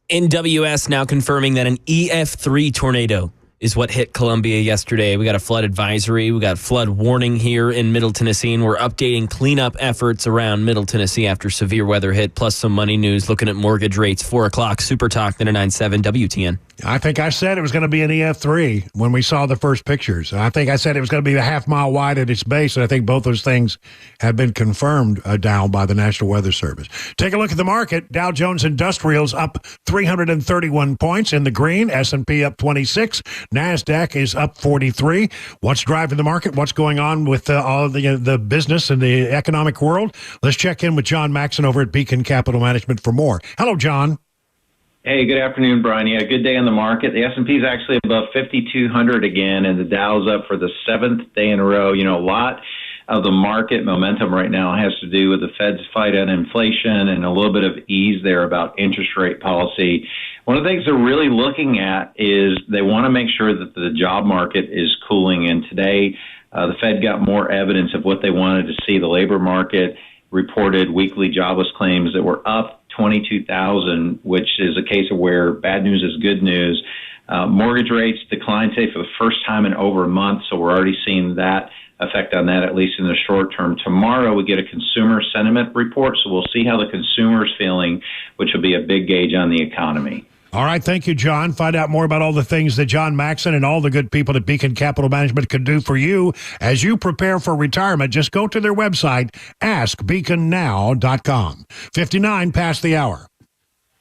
NWS now confirming that an EF3 tornado is what hit Columbia yesterday. We got a flood advisory. We got flood warning here in Middle Tennessee, and we're updating cleanup efforts around Middle Tennessee after severe weather hit, plus some money news, looking at mortgage rates. 4 o'clock, Super Talk 99.7 WTN.
I think I said it was going to be an EF3 when we saw the first pictures. I think I said it was going to be a half-mile wide at its base, and I think both those things have been confirmed now by the National Weather Service. Take a look at the market. Dow Jones Industrials up 331 points in the green. S&P up 26. NASDAQ is up 43. What's driving the market? What's going on with all the business and the economic world? Let's check in with John Maxon over at Beacon Capital Management for more. Hello, John.
Hey, good afternoon, Brian. Yeah, good day on the market. The S&P is actually above 5,200 again, and the Dow's up for the 7th day in a row. You know, a lot of the market momentum right now has to do with the Fed's fight on inflation and a little bit of ease there about interest rate policy. One of the things they're really looking at is they want to make sure that the job market is cooling. And today, The Fed got more evidence of what they wanted to see. The labor market reported weekly jobless claims that were up 22,000, which is a case of where bad news is good news. Mortgage rates declined, say, for the first time in over a month, so we're already seeing that effect on that, at least in the short term. Tomorrow we get a consumer sentiment report, so we'll see how the consumer's feeling, which will be a big gauge on the economy.
All right. Thank you, John. Find out more about all the things that John Maxon and all the good people at Beacon Capital Management can do for you as you prepare for retirement. Just go to their website, askbeaconnow.com. 59 past the hour.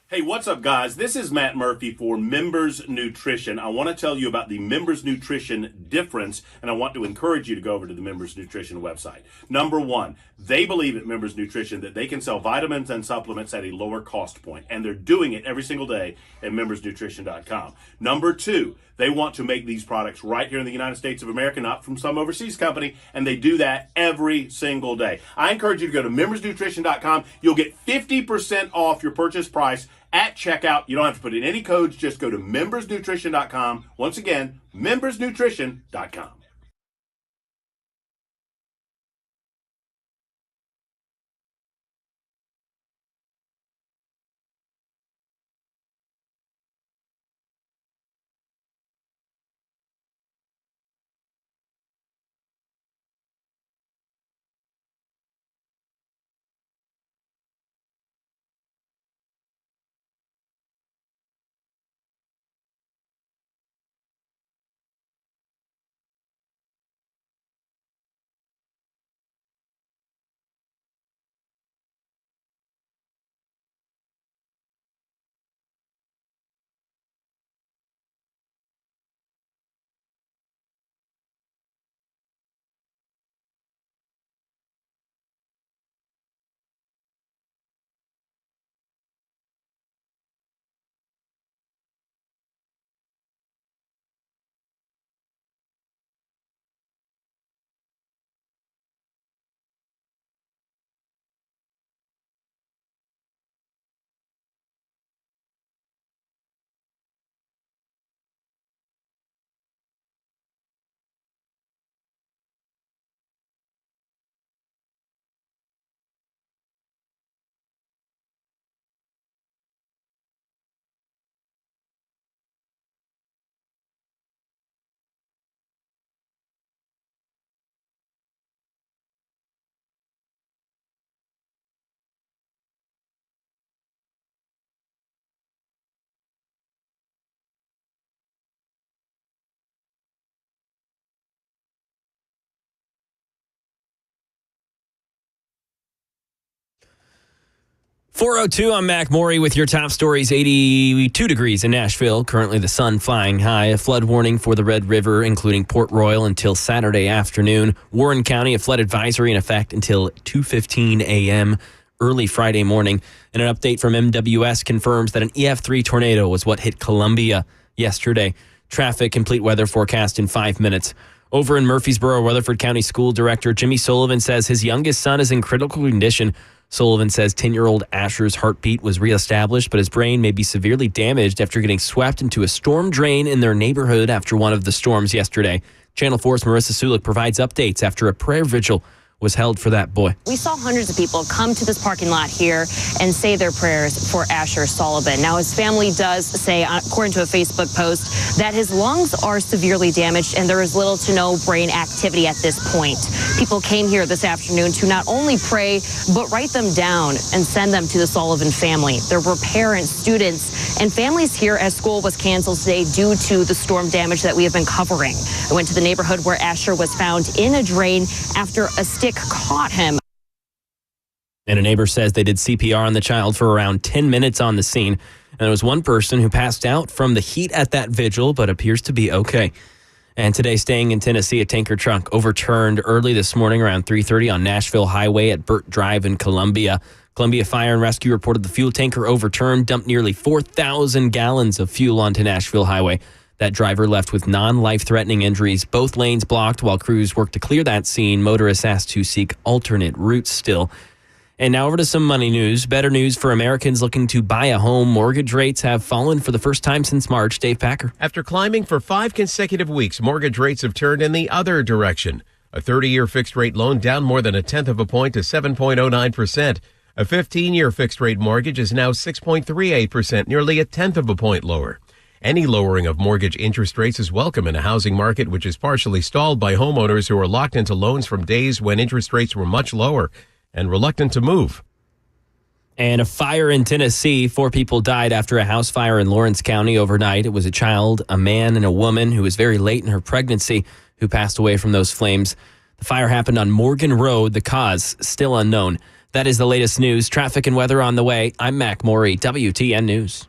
Hey, what's up, guys? This is Matt Murphy for Members Nutrition. I want to tell you about the Members Nutrition difference, and I want to encourage you to go over to the Members Nutrition website. Number one, they believe at Members Nutrition that they can sell vitamins and supplements at a lower cost point, and they're doing it every single day at membersnutrition.com. Number two, they want to make these products right here in the United States of America, not from some overseas company, and they do that every single day. I encourage you to go to membersnutrition.com. You'll get 50% off your purchase price at checkout. You don't have to put in any codes. Just go to membersnutrition.com. Once again, membersnutrition.com.
.402, I'm Mac Maury with your top stories. 82 degrees in Nashville. Currently the sun flying high. A flood warning for the Red River, including Port Royal, until Saturday afternoon. Warren County, a flood advisory in effect until 2:15 a.m. early Friday morning. And an update from MWS confirms that an EF3 tornado was what hit Columbia yesterday. Traffic, complete weather forecast in 5 minutes. Over in Murfreesboro, Rutherford County School Director Jimmy Sullivan says his youngest son is in critical condition. Sullivan says 10-year-old Asher's heartbeat was reestablished, but his brain may be severely damaged after getting swept into a storm drain in their neighborhood after one of the storms yesterday. Channel 4's Marissa Sulik provides updates after a prayer vigil was held for that boy.
We saw hundreds of people come to this parking lot here and say their prayers for Asher Sullivan. Now, his family does say, according to a Facebook post, that his lungs are severely damaged and there is little to no brain activity at this point. People came here this afternoon to not only pray, but write them down and send them to the Sullivan family. There were parents, students, and families here as school was canceled today due to the storm damage that we have been covering. I went to the neighborhood where Asher was found in a drain after a stick caught him.
And a neighbor says they did CPR on the child for around 10 minutes on the scene. And there was one person who passed out from the heat at that vigil, but appears to be okay. And today, staying in Tennessee, a tanker truck overturned early this morning around 3:30 on Nashville Highway at Burt Drive in Columbia. Columbia Fire and Rescue reported the fuel tanker overturned, dumped nearly 4,000 gallons of fuel onto Nashville Highway. That driver left with non-life-threatening injuries. Both lanes blocked while crews worked to clear that scene. Motorists asked to seek alternate routes still. And now over to some money news. Better news for Americans looking to buy a home. Mortgage rates have fallen for the first time since March. Dave Packer.
After climbing for 5 consecutive weeks, mortgage rates have turned in the other direction. A 30-year fixed-rate loan down more than 1/10 of a point to 7.09%. A 15-year fixed-rate mortgage is now 6.38%, nearly 1/10 of a point lower. Any lowering of mortgage interest rates is welcome in a housing market which is partially stalled by homeowners who are locked into loans from days when interest rates were much lower and reluctant to move.
And a fire in Tennessee. 4 people died after a house fire in Lawrence County overnight. It was a child, a man, and a woman who was very late in her pregnancy who passed away from those flames. The fire happened on Morgan Road. The cause still unknown. That is the latest news. Traffic and weather on the way. I'm Mac Morey, WTN News.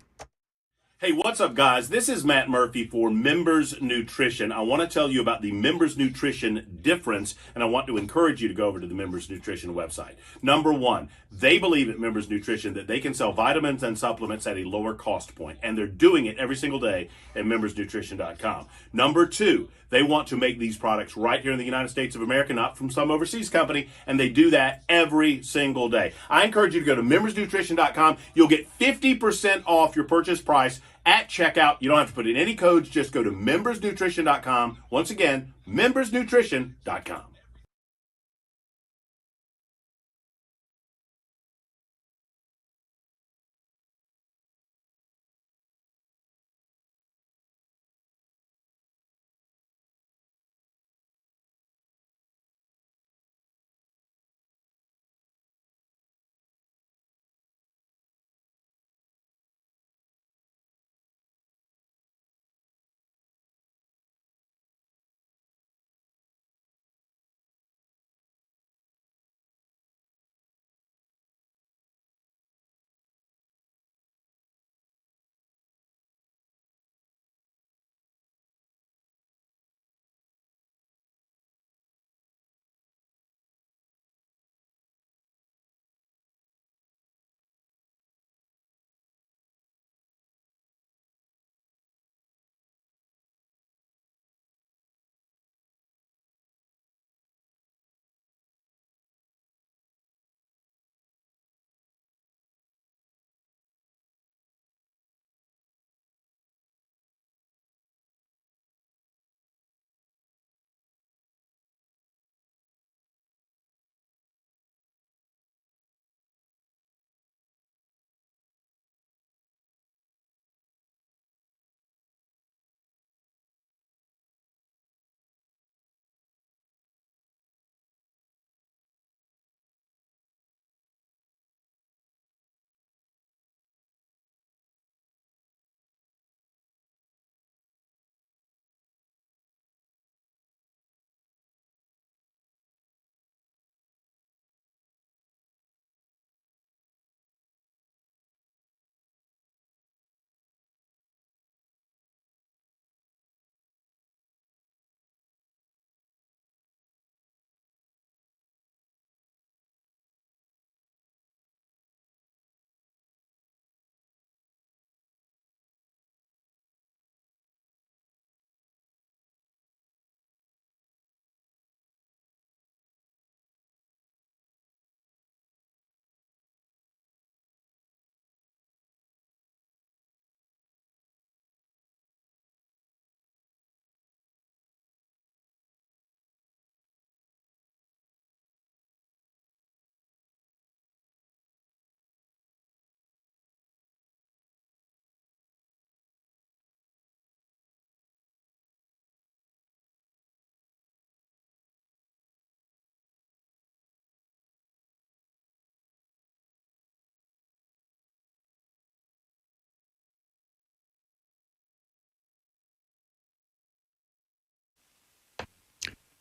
Hey, what's up, guys? This is Matt Murphy for Members Nutrition. I want to tell you about the Members Nutrition difference, and I want to encourage you to go over to the Members Nutrition website. Number one, they believe at Members Nutrition that they can sell vitamins and supplements at a lower cost point, and they're doing it every single day at membersnutrition.com. Number two, they want to make these products right here in the United States of America, not from some overseas company, and they do that every single day. I encourage you to go to membersnutrition.com. You'll get 50% off your purchase price at checkout. You don't have to put in any codes. Just go to membersnutrition.com. Once again, membersnutrition.com.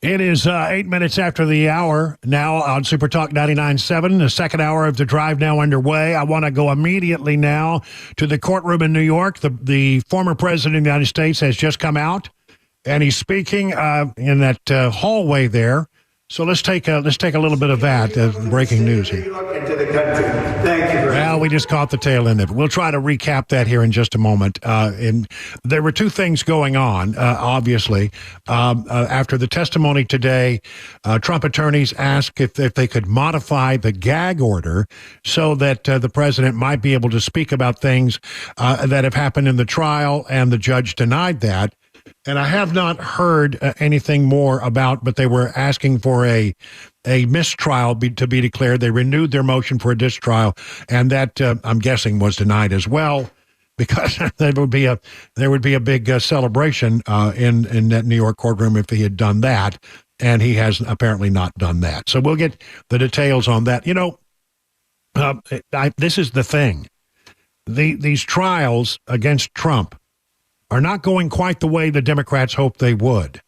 It is 8 minutes after the hour now on Super Talk 99.7. The second hour of the drive now underway. I want to go immediately now to the courtroom in New York. The former president of the United States has just come out, and he's speaking in that hallway there. So let's take a little bit of that breaking news here.
Into the country. Thank you.
Well, we just caught the tail end of it. We'll try to recap that here in just a moment. And there were two things going on, obviously. After the testimony today, Trump attorneys asked if they could modify the gag order so that the president might be able to speak about things that have happened in the trial, and the judge denied that. and I have not heard anything more about, but they were asking for a mistrial to be declared. They renewed their motion for a distrial, and that, I'm guessing, was denied as well, because there would be a big celebration in that New York courtroom if he had done that, and he has apparently not done that. So we'll get the details on that. This is the thing. These trials against Trump are not going quite the way the Democrats hoped they would.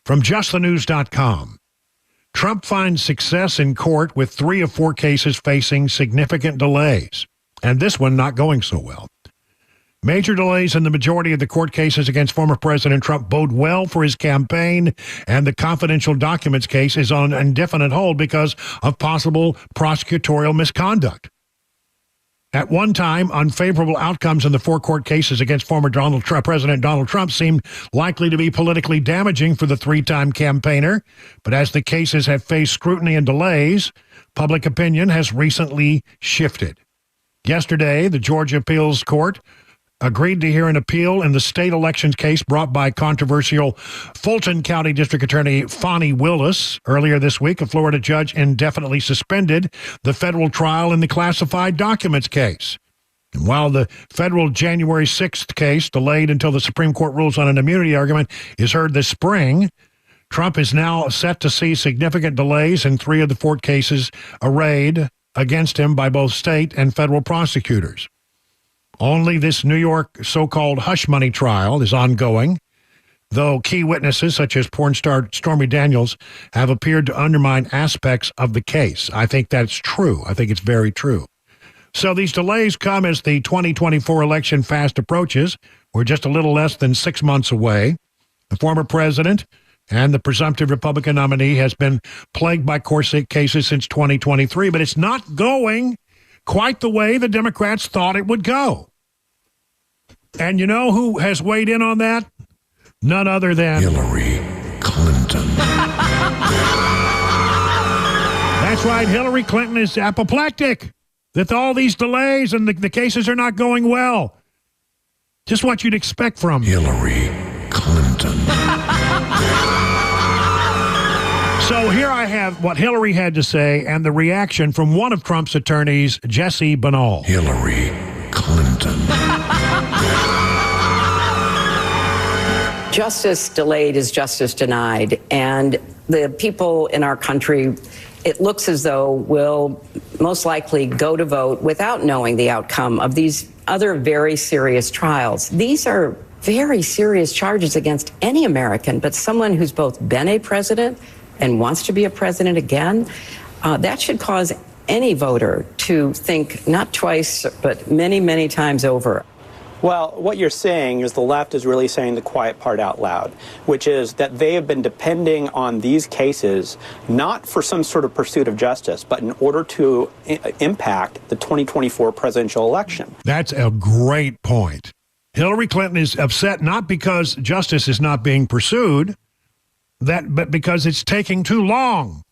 From justthenews.com, Trump finds success in court with 3 of 4 cases facing significant delays, and this one not going so well. Major delays in the majority of the court cases against former President Trump bode well for his campaign, and the confidential documents case is on indefinite hold because of possible prosecutorial misconduct. At one time, unfavorable outcomes in the 4 court cases against former President Donald Trump seemed likely to be politically damaging for the 3-time campaigner, but as the cases have faced scrutiny and delays, public opinion has recently shifted. Yesterday, the Georgia Appeals Court agreed to hear an appeal in the state elections case brought by controversial Fulton County District Attorney Fani Willis. Earlier this week, a Florida judge indefinitely suspended the federal trial in the classified documents case. And while the federal January 6th case, delayed until the Supreme Court rules on an immunity argument, is heard this spring, Trump is now set to see significant delays in 3 of the 4 cases arrayed against him by both state and federal prosecutors. Only this New York so-called hush money trial is ongoing, though key witnesses such as porn star Stormy Daniels have appeared to undermine aspects of the case. I think that's true. I think it's very true. So these delays come as the 2024 election fast approaches. We're just a little less than 6 months away. The former president and the presumptive Republican nominee has been plagued by court cases since 2023, but it's not going quite the way the Democrats thought it would go. And you know who has weighed in on that? None other than
Hillary Clinton.
That's right. Hillary Clinton is apoplectic that all these delays and the cases are not going well. Just what you'd expect from
Hillary Clinton.
So here I have what Hillary had to say and the reaction from one of Trump's attorneys, Jesse Banal.
Hillary Clinton.
Justice delayed is justice denied. And the people in our country, it looks as though, will most likely go to vote without knowing the outcome of these other very serious trials. These are very serious charges against any American, but someone who's both been a president and wants to be a president again, that should cause any voter to think not twice, but many, many times over.
Well, what you're saying is the left is really saying the quiet part out loud, which is that they have been depending on these cases not for some sort of pursuit of justice, but in order to impact the 2024 presidential election.
That's a great point. Hillary Clinton is upset not because justice is not being pursued, but because it's taking too long.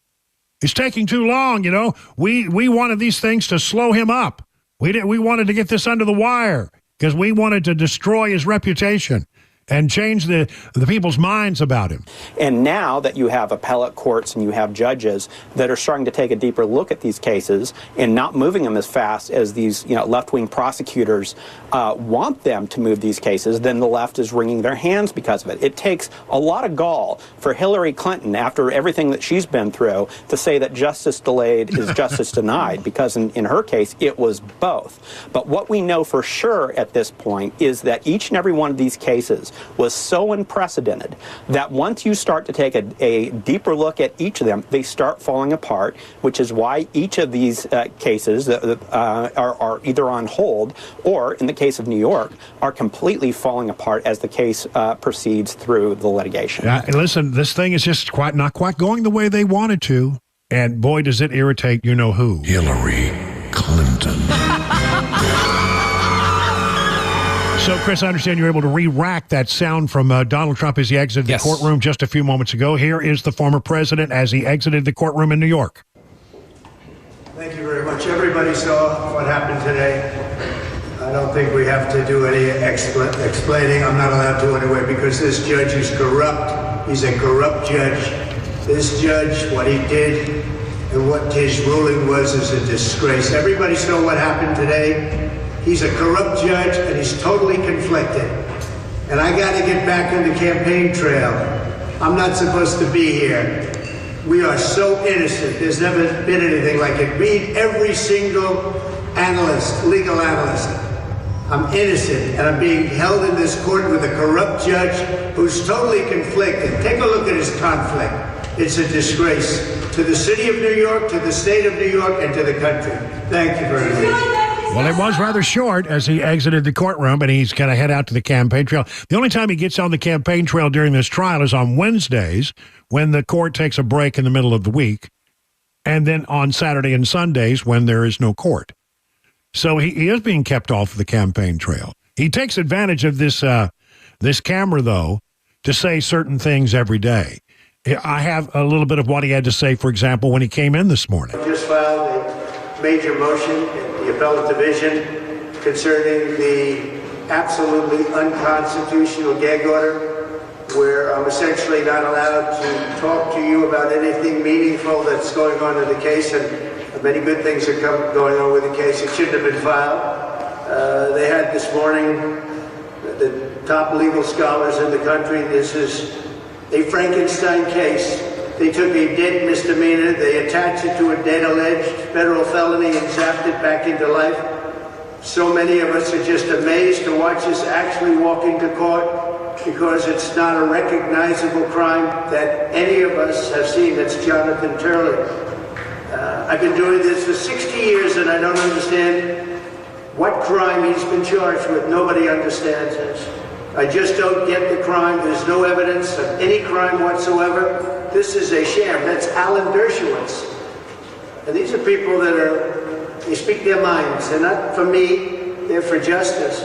It's taking too long, you know. We wanted these things to slow him up. We wanted to get this under the wire because we wanted to destroy his reputation and change the people's minds about him.
And now that you have appellate courts and you have judges that are starting to take a deeper look at these cases and not moving them as fast as these left-wing prosecutors want them to move these cases, then the left is wringing their hands because of it. It takes a lot of gall for Hillary Clinton, after everything that she's been through, to say that justice delayed is justice denied, because in her case, it was both. But what we know for sure at this point is that each and every one of these cases was so unprecedented that once you start to take a deeper look at each of them, they start falling apart, which is why each of these cases are either on hold or, in the case of New York, are completely falling apart as the case proceeds through the litigation.
Listen, this thing is just not quite going the way they wanted to, and boy, does it irritate you-know-who.
Hillary Clinton.
So, Chris, I understand you're able to re-rack that sound from Donald Trump as he exited the courtroom just a few moments ago. Here is the former president as he exited the courtroom in New York.
Thank you very much. Everybody saw what happened today. I don't think we have to do any explaining. I'm not allowed to anyway, because this judge is corrupt. He's a corrupt judge. This judge, what he did and what his ruling was is a disgrace. Everybody saw what happened today. He's a corrupt judge and he's totally conflicted. And I got to get back on the campaign trail. I'm not supposed to be here. We are so innocent. There's never been anything like it. Read every single analyst, legal analyst. I'm innocent, and I'm being held in this court with a corrupt judge who's totally conflicted. Take a look at his conflict. It's a disgrace to the city of New York, to the state of New York, and to the country. Thank you very much.
Well, it was rather short as he exited the courtroom, and he's going to head out to the campaign trail. The only time he gets on the campaign trail during this trial is on Wednesdays, when the court takes a break in the middle of the week, and then on Saturday and Sundays when there is no court. So he is being kept off the campaign trail. He takes advantage of this camera, though, to say certain things every day. I have a little bit of what he had to say, for example, when he came in this morning.
I just filed a major motion in the appellate division concerning the absolutely unconstitutional gag order, where I'm essentially not allowed to talk to you about anything meaningful that's going on in the case, and many good things are going on with the case. It shouldn't have been filed. They had this morning the top legal scholars in the country. This is a Frankenstein case. They took a dead misdemeanor, they attached it to a dead alleged federal felony and zapped it back into life. So many of us are just amazed to watch this actually walk into court, because it's not a recognizable crime that any of us have seen. That's Jonathan Turley. I've been doing this for 60 years and I don't understand what crime he's been charged with. Nobody understands this. I just don't get the crime. There's no evidence of any crime whatsoever. This is a sham. That's Alan Dershowitz. And these are people that they speak their minds. They're not for me, they're for justice.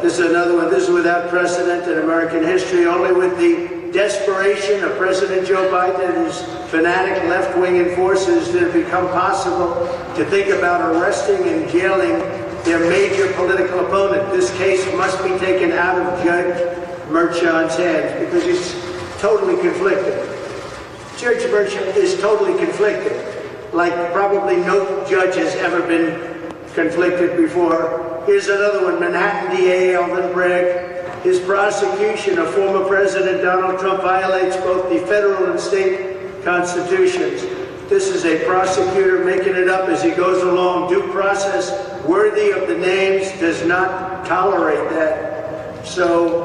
This is another one. This is without precedent in American history, only with the desperation of President Joe Biden and his fanatic left-wing enforcers did it become possible to think about arresting and jailing their major political opponent. This case must be taken out of Judge Merchan's hands because he's totally conflicted. Judge Merchan is totally conflicted, like probably no judge has ever been conflicted before. Here's another one, Manhattan DA Alvin Bragg. His prosecution of former President Donald Trump violates both the federal and state constitutions. This is a prosecutor making it up as he goes along. Due process worthy of the names does not tolerate that. So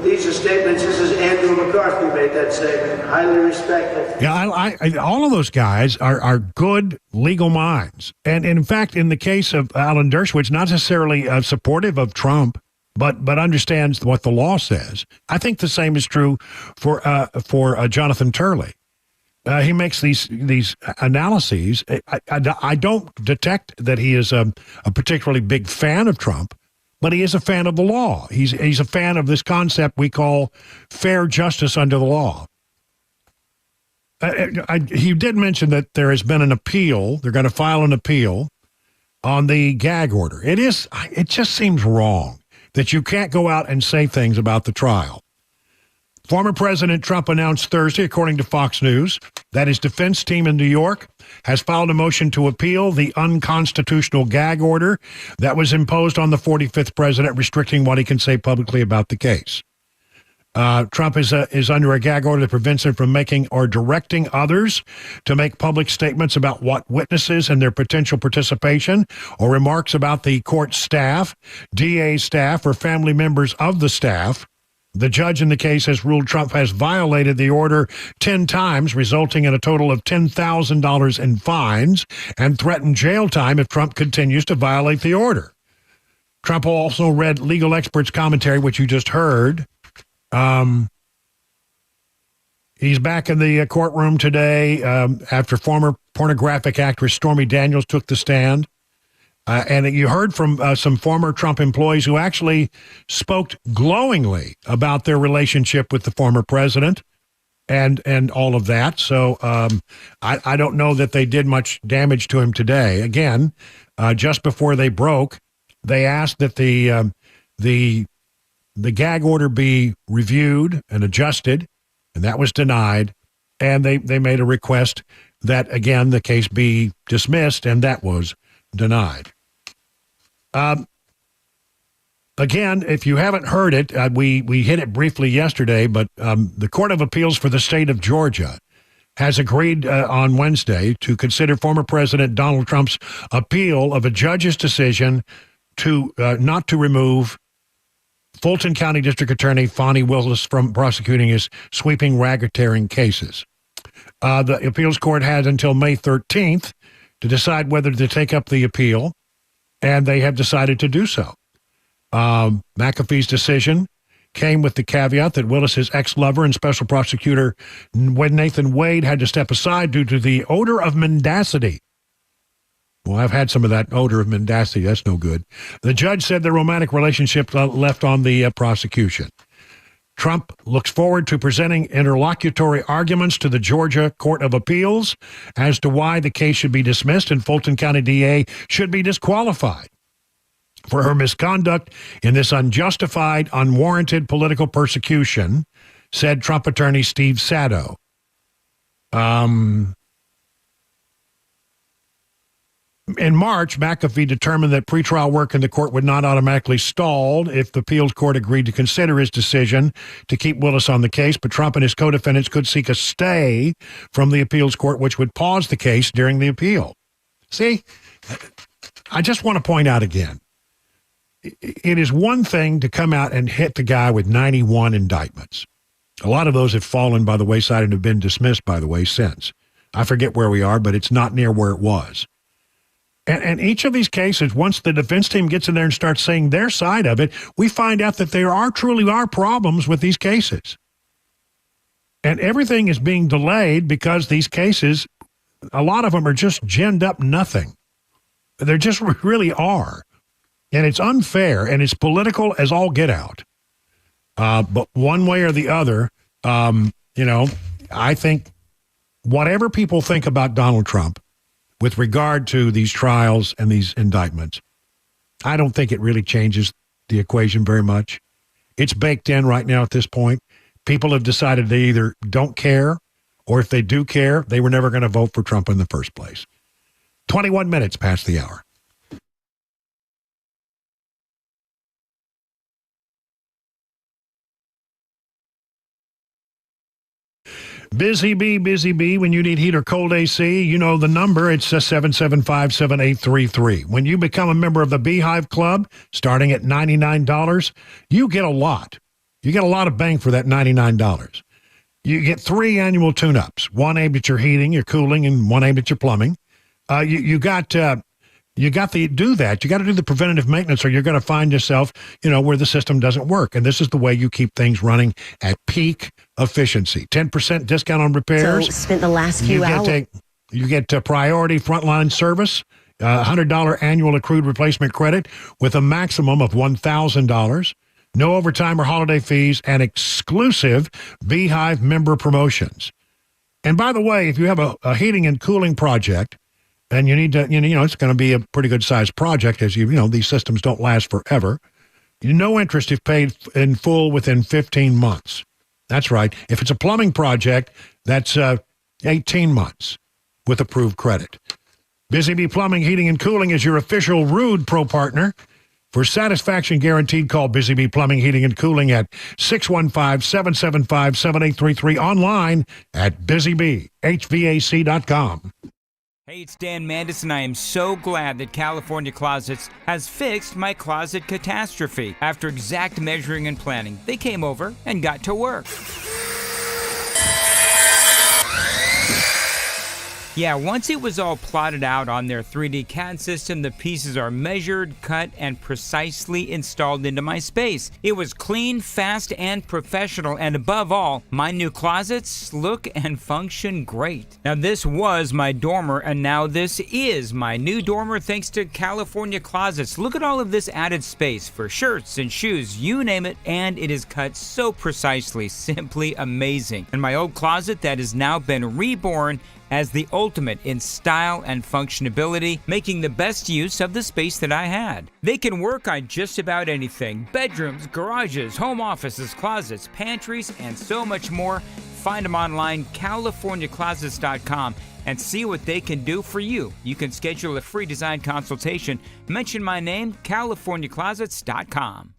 these are statements. This is Andrew McCarthy made that statement. Highly respected.
Yeah, I all of those guys are good legal minds. And in fact, in the case of Alan Dershowitz, not necessarily supportive of Trump, but understands what the law says. I think the same is true for Jonathan Turley. He makes these analyses. I don't detect that he is a particularly big fan of Trump, but he is a fan of the law. He's a fan of this concept we call fair justice under the law. He did mention that there has been an appeal. They're going to file an appeal on the gag order. It just seems wrong that you can't go out and say things about the trial. Former President Trump announced Thursday, according to Fox News, that his defense team in New York has filed a motion to appeal the unconstitutional gag order that was imposed on the 45th president, restricting what he can say publicly about the case. Trump is under a gag order that prevents him from making or directing others to make public statements about what witnesses and their potential participation, or remarks about the court staff, DA staff, or family members of the staff. The judge in the case has ruled Trump has violated the order 10 times, resulting in a total of $10,000 in fines, and threatened jail time if Trump continues to violate the order. Trump also read legal experts' commentary, which you just heard. He's back in the courtroom today after former pornographic actress Stormy Daniels took the stand. And you heard from some former Trump employees who actually spoke glowingly about their relationship with the former president and all of that. So I don't know that they did much damage to him today. Again, just before they broke, They asked that the gag order be reviewed and adjusted, and that was denied. And they made a request that, again, the case be dismissed, and that was denied. Again, if you haven't heard it, we hit it briefly yesterday, but the Court of Appeals for the state of Georgia has agreed on Wednesday to consider former President Donald Trump's appeal of a judge's decision to not to remove Fulton County District Attorney Fonnie Willis from prosecuting his sweeping racketeering cases. The appeals court has until May 13th to decide whether to take up the appeal, and they have decided to do so. McAfee's decision came with the caveat that Willis's ex-lover and special prosecutor Nathan Wade had to step aside due to the odor of mendacity. Well, I've had some of that odor of mendacity. That's no good. The judge said the romantic relationship left on the prosecution. Trump looks forward to presenting interlocutory arguments to the Georgia Court of Appeals as to why the case should be dismissed and Fulton County DA should be disqualified for her misconduct in this unjustified, unwarranted political persecution, said Trump attorney Steve Sato. In March, McAfee determined that pretrial work in the court would not automatically stall if the appeals court agreed to consider his decision to keep Willis on the case, but Trump and his co-defendants could seek a stay from the appeals court, which would pause the case during the appeal. See, I just want to point out again, it is one thing to come out and hit the guy with 91 indictments. A lot of those have fallen by the wayside and have been dismissed, by the way, since. I forget where we are, but it's not near where it was. And each of these cases, once the defense team gets in there and starts saying their side of it, we find out that there truly are problems with these cases. And everything is being delayed because these cases, a lot of them are just ginned up nothing. They just really are. And it's unfair, and it's political as all get out. But one way or the other, I think whatever people think about Donald Trump with regard to these trials and these indictments, I don't think it really changes the equation very much. It's baked in right now at this point. People have decided they either don't care, or if they do care, they were never going to vote for Trump in the first place. 21 minutes past the hour. Busy Bee, when you need heat or cold AC, you know the number. It's 775-7833. When you become a member of the Beehive Club, starting at $99, you get a lot. You get a lot of bang for that $99. You get 3 annual tune-ups, one aimed at your heating, your cooling, and one aimed at your plumbing. You got to do that. You got to do the preventative maintenance, or you're going to find yourself, where the system doesn't work. And this is the way you keep things running at peak efficiency. 10% discount on repairs.
So spent the last few hours.
You get priority frontline service, $100 annual accrued replacement credit with a maximum of $1,000. No overtime or holiday fees, and exclusive Beehive member promotions. And by the way, if you have a heating and cooling project, and you need to, it's going to be a pretty good sized project, as these systems don't last forever. No interest if paid in full within 15 months. That's right. If it's a plumbing project, that's 18 months with approved credit. Busy Bee Plumbing, Heating, and Cooling is your official Rude Pro partner. For satisfaction guaranteed, call Busy Bee Plumbing, Heating, and Cooling at 615-775-7833, online at busybehvac.com.
Hey, it's Dan Mandis, and I am so glad that California Closets has fixed my closet catastrophe. After exact measuring and planning, they came over and got to work. Yeah, once it was all plotted out on their 3D CAD system, the pieces are measured, cut, and precisely installed into my space. It was clean, fast, and professional, and above all, my new closets look and function great. Now, this was my dormer, and now this is my new dormer thanks to California Closets. Look at all of this added space for shirts and shoes, you name it, and it is cut so precisely, simply amazing. And my old closet that has now been reborn as the ultimate in style and functionability, making the best use of the space that I had. They can work on just about anything: bedrooms, garages, home offices, closets, pantries, and so much more. Find them online, CaliforniaClosets.com, and see what they can do for you. You can schedule a free design consultation. Mention my name, CaliforniaClosets.com.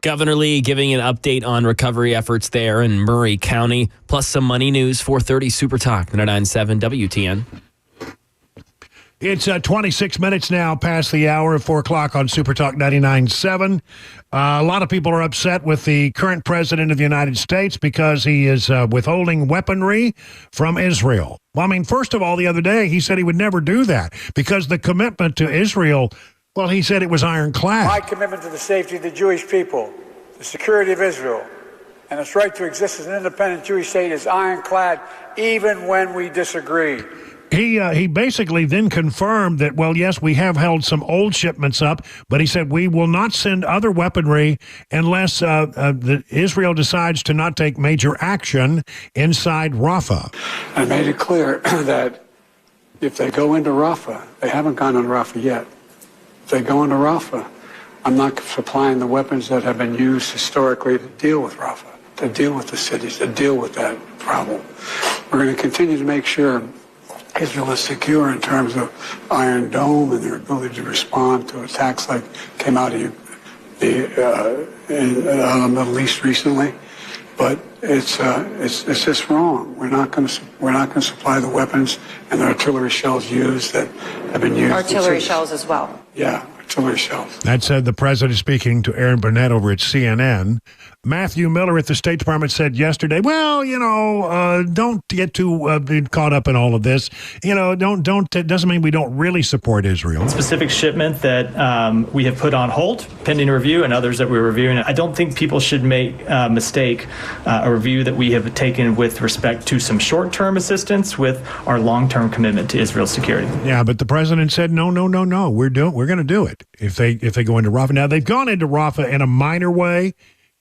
Governor Lee giving an update on recovery efforts there in Murray County, plus some money news. 4:30 Super Talk 99.7 WTN.
It's 26 minutes now past the hour of 4 o'clock on Super Talk 99.7. A lot of people are upset with the current president of the United States because he is withholding weaponry from Israel. Well, I mean, first of all, the other day he said he would never do that because the commitment to Israel, well, he said it was ironclad.
My commitment to the safety of the Jewish people, the security of Israel, and its right to exist as an independent Jewish state is ironclad even when we disagree.
He basically then confirmed that, well, yes, we have held some old shipments up, but he said we will not send other weaponry unless Israel decides to not take major action inside Rafah.
I made it clear that if they go into Rafah, they haven't gone into Rafah yet. If they go into Rafah, I'm not supplying the weapons that have been used historically to deal with Rafah, to deal with the cities, to deal with that problem. We're going to continue to make sure Israel is secure in terms of Iron Dome and their ability to respond to attacks like came out of the Middle East recently. But it's just wrong. We're not going to supply the weapons and the artillery shells used that have been used.
Artillery shells as well.
Yeah, artillery shells.
That said, the president speaking to Aaron Burnett over at CNN. Matthew Miller at the State Department said yesterday, well, don't get too caught up in all of this. It doesn't mean we don't really support Israel.
Specific shipment that we have put on hold pending review and others that we're reviewing. I don't think people should make a mistake, a review that we have taken with respect to some short-term assistance with our long-term commitment to Israel's security.
Yeah, but the president said, no, we're going to do it if they go into Rafah. Now, they've gone into Rafah in a minor way,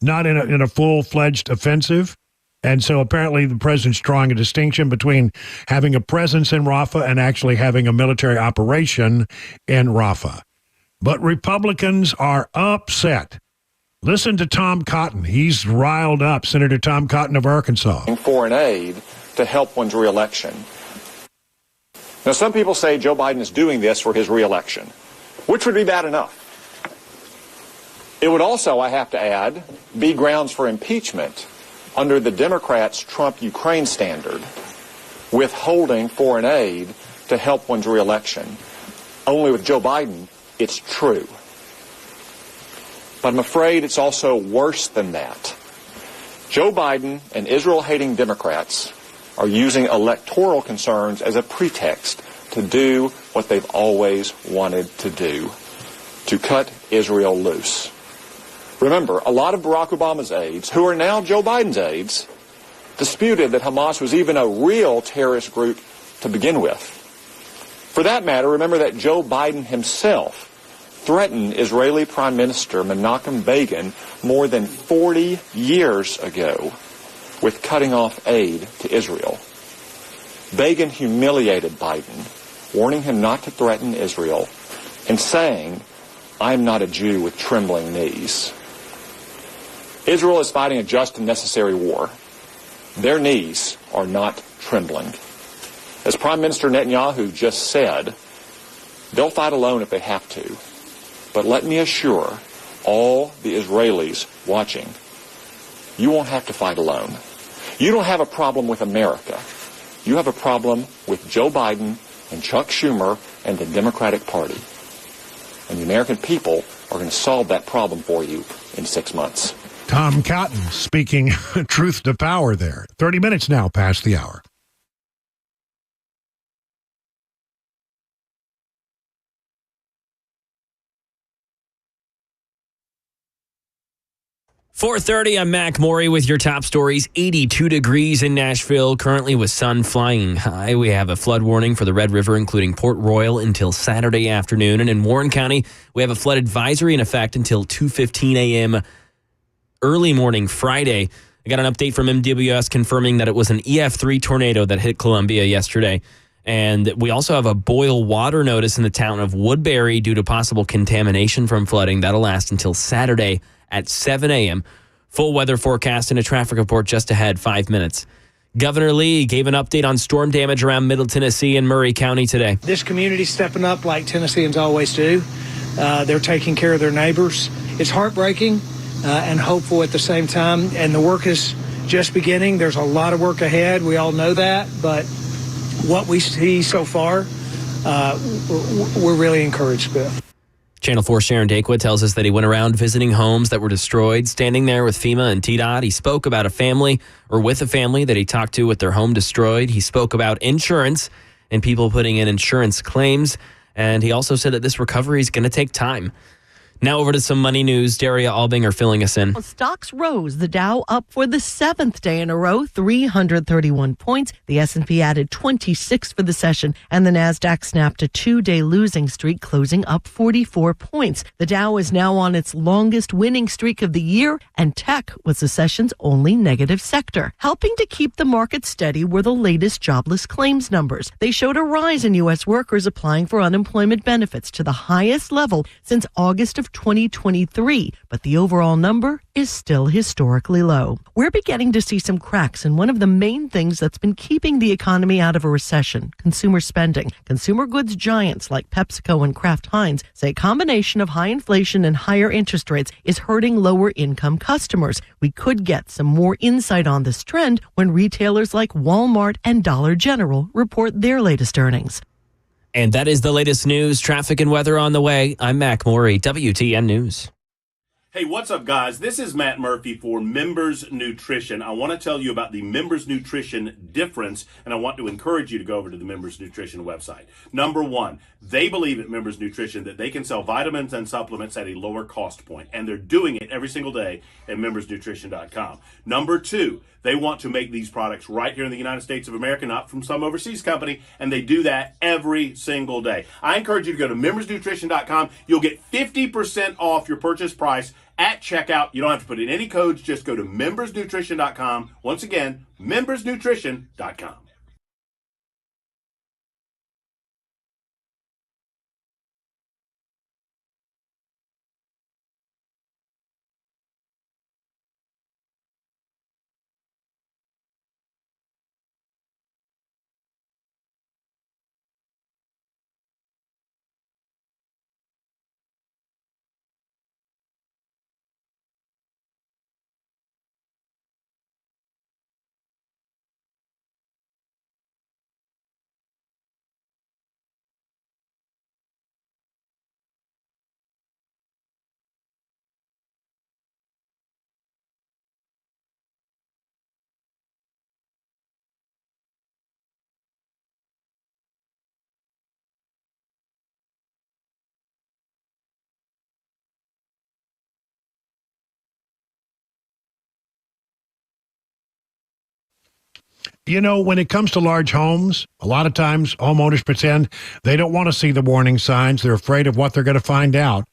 not in a full-fledged offensive. And so apparently the president's drawing a distinction between having a presence in Rafah and actually having a military operation in Rafah. But Republicans are upset. Listen to Tom Cotton. He's riled up, Senator Tom Cotton of Arkansas.
Foreign aid to help one's reelection. Now, some people say Joe Biden is doing this for his reelection, which would be bad enough. It would also, I have to add, be grounds for impeachment under the Democrats' Trump-Ukraine standard, withholding foreign aid to help one's reelection. Only with Joe Biden, it's true. But I'm afraid it's also worse than that. Joe Biden and Israel-hating Democrats are using electoral concerns as a pretext to do what they've always wanted to do, to cut Israel loose. Remember, a lot of Barack Obama's aides, who are now Joe Biden's aides, disputed that Hamas was even a real terrorist group to begin with. For that matter, remember that Joe Biden himself threatened Israeli Prime Minister Menachem Begin more than 40 years ago with cutting off aid to Israel. Begin humiliated Biden, warning him not to threaten Israel and saying, "I'm not a Jew with trembling knees." Israel is fighting a just and necessary war. Their knees are not trembling. As Prime Minister Netanyahu just said, they'll fight alone if they have to. But let me assure all the Israelis watching, you won't have to fight alone. You don't have a problem with America. You have a problem with Joe Biden and Chuck Schumer and the Democratic Party. And the American people are going to solve that problem for you in 6 months.
Tom Cotton speaking truth to power there. 30 minutes now past the hour.
.430, I'm Mac Maury with your top stories. 82 degrees in Nashville, currently with sun flying high. We have a flood warning for the Red River, including Port Royal, until Saturday afternoon. And in Warren County, we have a flood advisory in effect until 2:15 a.m. early morning Friday. I got an update from MWS confirming that it was an EF3 tornado that hit Columbia yesterday. And we also have a boil water notice in the town of Woodbury due to possible contamination from flooding. That'll last until Saturday at 7 a.m. Full weather forecast and a traffic report just ahead, 5 minutes. Governor Lee gave an update on storm damage around Middle Tennessee and Murray County today.
This community's stepping up like Tennesseans always do. They're taking care of their neighbors. It's heartbreaking and hopeful at the same time, and the work is just beginning. There's a lot of work ahead. We all know that, but what we see so far, we're really encouraged with.
Channel 4 Sharon Dakewood tells us that he went around visiting homes that were destroyed, standing there with FEMA and TDOT. He spoke about a family that he talked to with their home destroyed. He spoke about insurance and people putting in insurance claims. And he also said that this recovery is going to take time. Now over to some money news. Daria Albinger filling us in.
Stocks rose. The Dow up for the seventh day in a row, 331 points. The S&P added 26 for the session, and the Nasdaq snapped a two-day losing streak, closing up 44 points. The Dow is now on its longest winning streak of the year, and tech was the session's only negative sector. Helping to keep the market steady were the latest jobless claims numbers. They showed a rise in U.S. workers applying for unemployment benefits to the highest level since August of 2023, but the overall number is still historically low. We're beginning to see some cracks in one of the main things that's been keeping the economy out of a recession, consumer spending. Consumer goods giants like PepsiCo and Kraft Heinz say a combination of high inflation and higher interest rates is hurting lower income customers. We could get some more insight on this trend when retailers like Walmart and Dollar General report their latest earnings.
And that is the latest news, traffic, and weather on the way. I'm Mac Maury, WTN News.
Hey, what's up, guys? This is Matt Murphy for Members Nutrition. I want to tell you about the Members Nutrition difference, and I want to encourage you to go over to the Members Nutrition website. Number one, they believe at Members Nutrition that they can sell vitamins and supplements at a lower cost point, and they're doing it every single day at membersnutrition.com. Number two, they want to make these products right here in the United States of America, not from some overseas company, and they do that every single day. I encourage you to go to membersnutrition.com. You'll get 50% off your purchase price at checkout. You don't have to put in any codes. Just go to membersnutrition.com. Once again, membersnutrition.com.
You know, when it comes to large homes, a lot of times homeowners pretend they don't want to see the warning signs. They're afraid of what they're going to find out.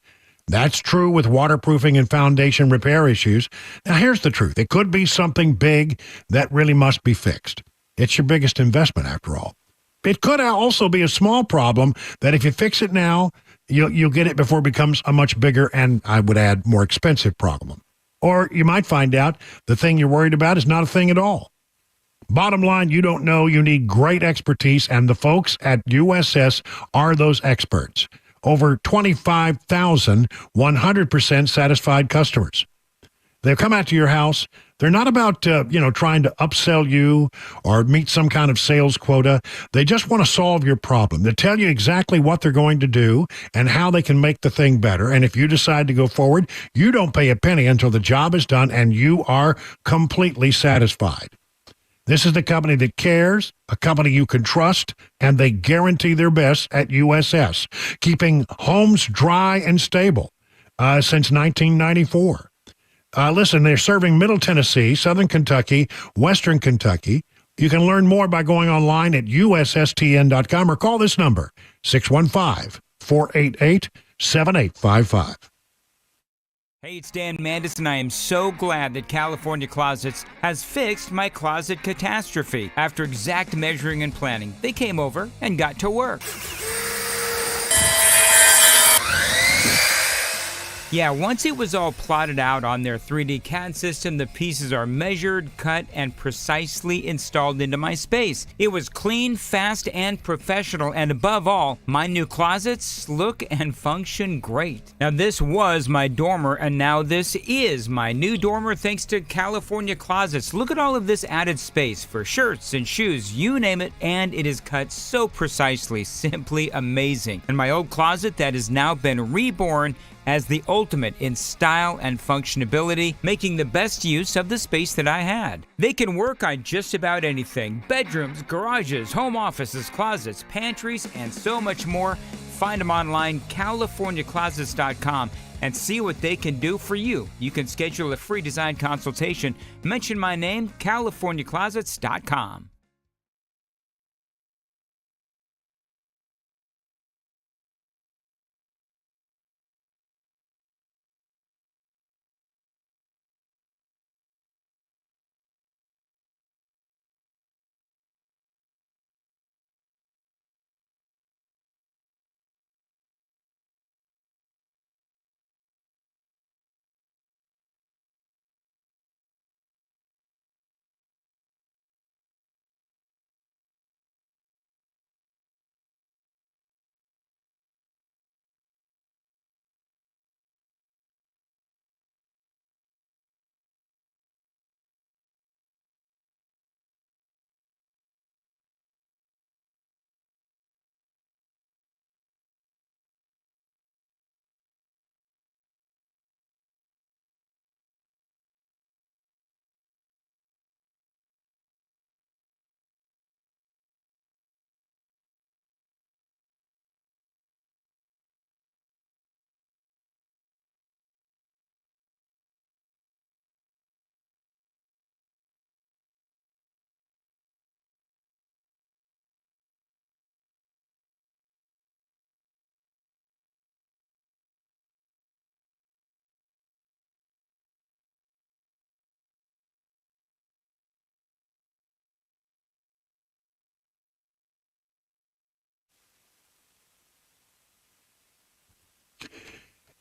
That's true with waterproofing and foundation repair issues. Now, here's the truth. It could be something big that really must be fixed. It's your biggest investment, after all. It could also be a small problem that if you fix it now, you'll get it before it becomes a much bigger and, I would add, more expensive problem. Or you might find out the thing you're worried about is not a thing at all. Bottom line, you don't know. You need great expertise, and the folks at USS are those experts. Over 25,000 100% satisfied customers. They'll come out to your house. They're not about, trying to upsell you or meet some kind of sales quota. They just want to solve your problem. They tell you exactly what they're going to do and how they can make the thing better. And if you decide to go forward, you don't pay a penny until the job is done and you are completely satisfied. This is the company that cares, a company you can trust, and they guarantee their best at USS, keeping homes dry and stable since 1994. Listen, they're serving Middle Tennessee, Southern Kentucky, Western Kentucky. You can learn more by going online at ussstn.com or call this number, 615-488-7855.
Hey, it's Dan Mandis, and I am so glad that California Closets has fixed my closet catastrophe. After exact measuring and planning, they came over and got to work. Yeah, once it was all plotted out on their 3D CAD system, the pieces are measured, cut, and precisely installed into my space. It was clean, fast, and professional, and above all, my new closets look and function great. Now, this was my dormer, and now this is my new dormer thanks to California Closets. Look at all of this added space for shirts and shoes, you name it, and it is cut so precisely, simply amazing. And my old closet that has now been reborn as the ultimate in style and functionability, making the best use of the space that I had. They can work on just about anything: bedrooms, garages, home offices, closets, pantries, and so much more. Find them online, CaliforniaClosets.com, and see what they can do for you. You can schedule a free design consultation. Mention my name, CaliforniaClosets.com.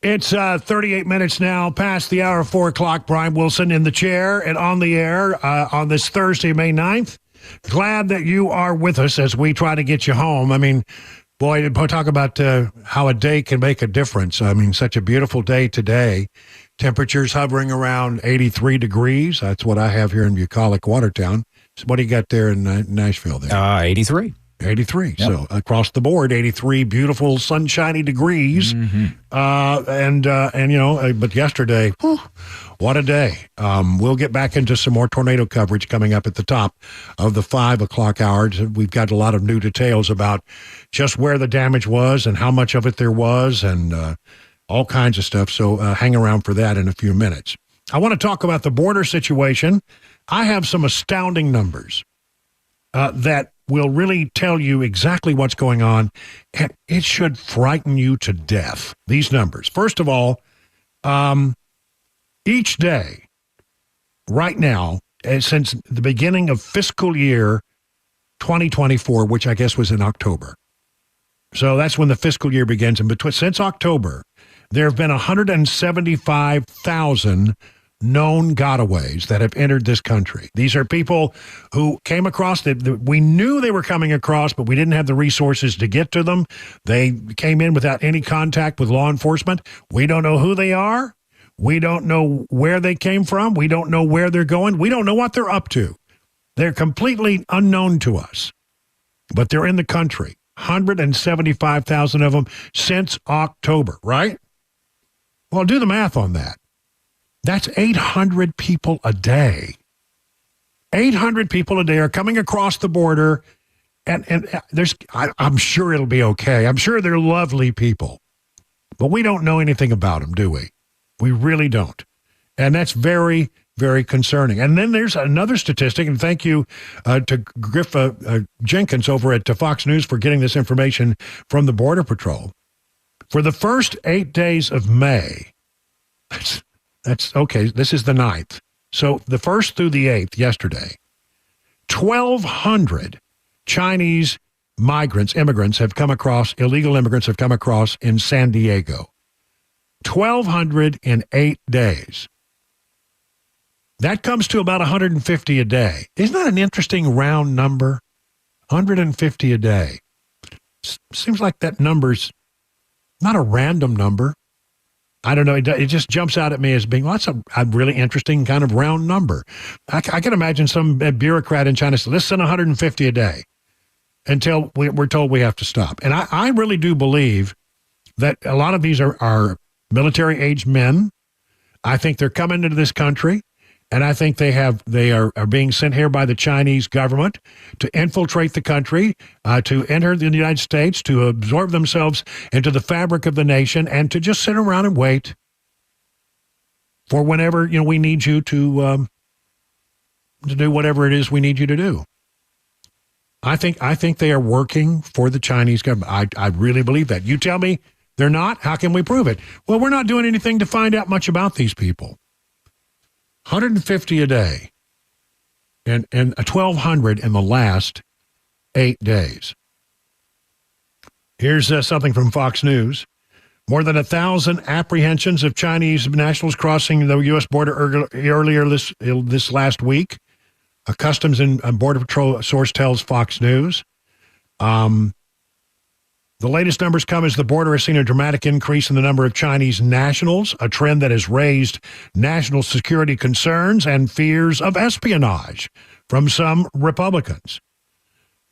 It's 38 minutes now past the hour of 4 o'clock. Brian Wilson in the chair and on the air on this Thursday, May 9th. Glad that you are with us as we try to get you home. I mean, boy, talk about how a day can make a difference. I mean, such a beautiful day today. Temperatures hovering around 83 degrees. That's what I have here in bucolic, Watertown. So what do you got there in Nashville there?
83.
83. Yep. So across the board, 83 beautiful sunshiny degrees. Mm-hmm. But yesterday, whew, what a day. We'll get back into some more tornado coverage coming up at the top of the 5 o'clock hour. We've got a lot of new details about just where the damage was and how much of it there was and all kinds of stuff. So hang around for that in a few minutes. I want to talk about the border situation. I have some astounding numbers. that will really tell you exactly what's going on, and it should frighten you to death. These numbers. First of all, each day, right now, since the beginning of fiscal year 2024, which I guess was in October. So that's when the fiscal year begins. And since October, there have been 175,000 known gotaways that have entered this country. These are people who came across we knew they were coming across, but we didn't have the resources to get to them. They came in without any contact with law enforcement. We don't know who they are. We don't know where they came from. We don't know where they're going. We don't know what they're up to. They're completely unknown to us, but they're in the country. 175,000 of them since October, right? Well, do the math on that. That's 800 people a day. 800 people a day are coming across the border, and I'm sure it'll be okay. I'm sure they're lovely people, but we don't know anything about them, do we? We really don't. And that's very, very concerning. And then there's another statistic, and thank you to Griff Jenkins over at Fox News for getting this information from the Border Patrol. For the first 8 days of May, that's okay, this is the 9th. So the 1st through the 8th, yesterday, 1,200 Chinese immigrants have come across, illegal immigrants have come across in San Diego. 1,200 in 8 days. That comes to about 150 a day. Isn't that an interesting round number? 150 a day. Seems like that number's not a random number. I don't know. It just jumps out at me as being, well, that's a really interesting kind of round number. I can imagine some bureaucrat in China said, let's send 150 a day until we're told we have to stop. And I really do believe that a lot of these are military-aged men. I think they're coming into this country, and I think they are being sent here by the Chinese government to infiltrate the country, to enter the United States, to absorb themselves into the fabric of the nation, and to just sit around and wait for whenever we need you to do whatever it is we need you to do. I think they are working for the Chinese government. I really believe that. You tell me they're not? How can we prove it? Well, we're not doing anything to find out much about these people. 150 a day and 1,200 in the last 8 days. Here's something from Fox News. More than 1,000 apprehensions of Chinese nationals crossing the U.S. border earlier this last week. A Customs and Border Patrol source tells Fox News. The latest numbers come as the border has seen a dramatic increase in the number of Chinese nationals, a trend that has raised national security concerns and fears of espionage from some Republicans.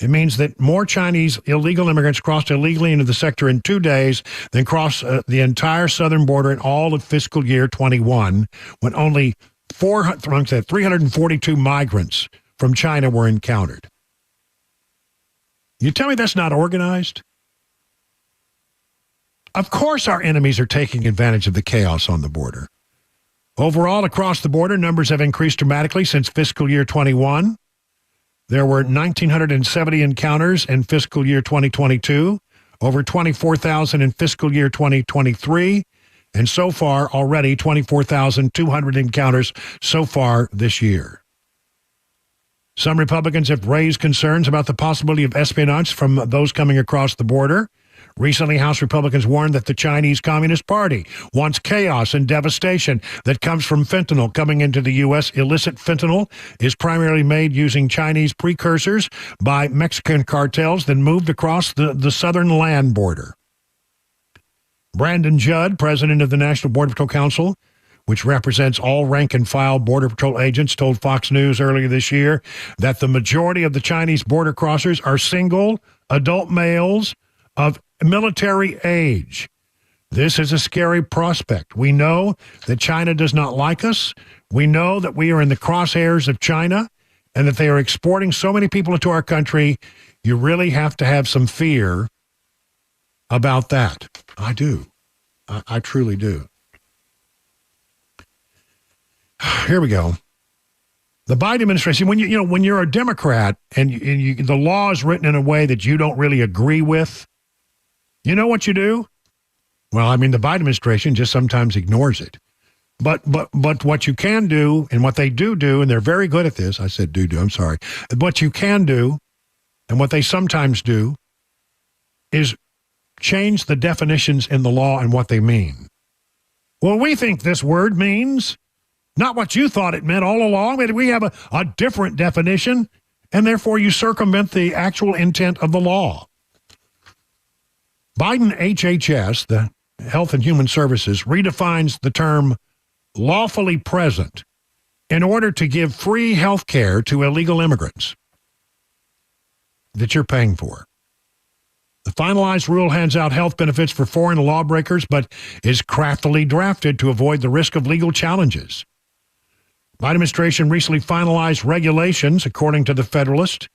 It means that more Chinese illegal immigrants crossed illegally into the sector in 2 days than crossed the entire southern border in all of fiscal year 21, when only 342 migrants from China were encountered. You tell me that's not organized? Of course our enemies are taking advantage of the chaos on the border. Overall, across the border, numbers have increased dramatically since fiscal year 21. There were 1,970 encounters in fiscal year 2022, over 24,000 in fiscal year 2023, and so far already 24,200 encounters so far this year. Some Republicans have raised concerns about the possibility of espionage from those coming across the border. Recently, House Republicans warned that the Chinese Communist Party wants chaos and devastation that comes from fentanyl coming into the U.S. Illicit fentanyl is primarily made using Chinese precursors by Mexican cartels, then moved across the southern land border. Brandon Judd, president of the National Border Patrol Council, which represents all rank-and-file Border Patrol agents, told Fox News earlier this year that the majority of the Chinese border crossers are single, adult males of military age. This is a scary prospect. We know that China does not like us. We know that we are in the crosshairs of China and that they are exporting so many people into our country. You really have to have some fear about that. I do. I truly do. Here we go. The Biden administration, when when you're a Democrat and the law is written in a way that you don't really agree with, you know what you do? Well, I mean, the Biden administration just sometimes ignores it. But what you can do, and what they do, and they're very good at this. I said do, I'm sorry. What you can do, and what they sometimes do, is change the definitions in the law and what they mean. Well, we think this word means not what you thought it meant all along, but we have a different definition, and therefore you circumvent the actual intent of the law. Biden HHS, the Health and Human Services, redefines the term lawfully present in order to give free health care to illegal immigrants that you're paying for. The finalized rule hands out health benefits for foreign lawbreakers, but is craftily drafted to avoid the risk of legal challenges. Biden administration recently finalized regulations, according to the Federalist,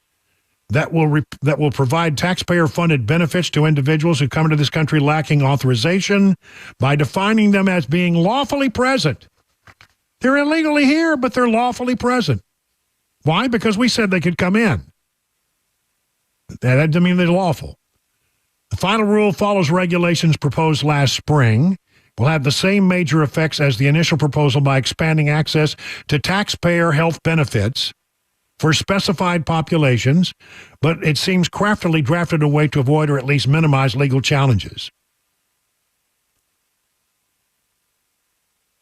that will provide taxpayer-funded benefits to individuals who come into this country lacking authorization by defining them as being lawfully present. They're illegally here, but they're lawfully present. Why? Because we said they could come in. That doesn't mean they're lawful. The final rule follows regulations proposed last spring. Will have the same major effects as the initial proposal by expanding access to taxpayer health benefits for specified populations, but it seems craftily drafted a way to avoid or at least minimize legal challenges.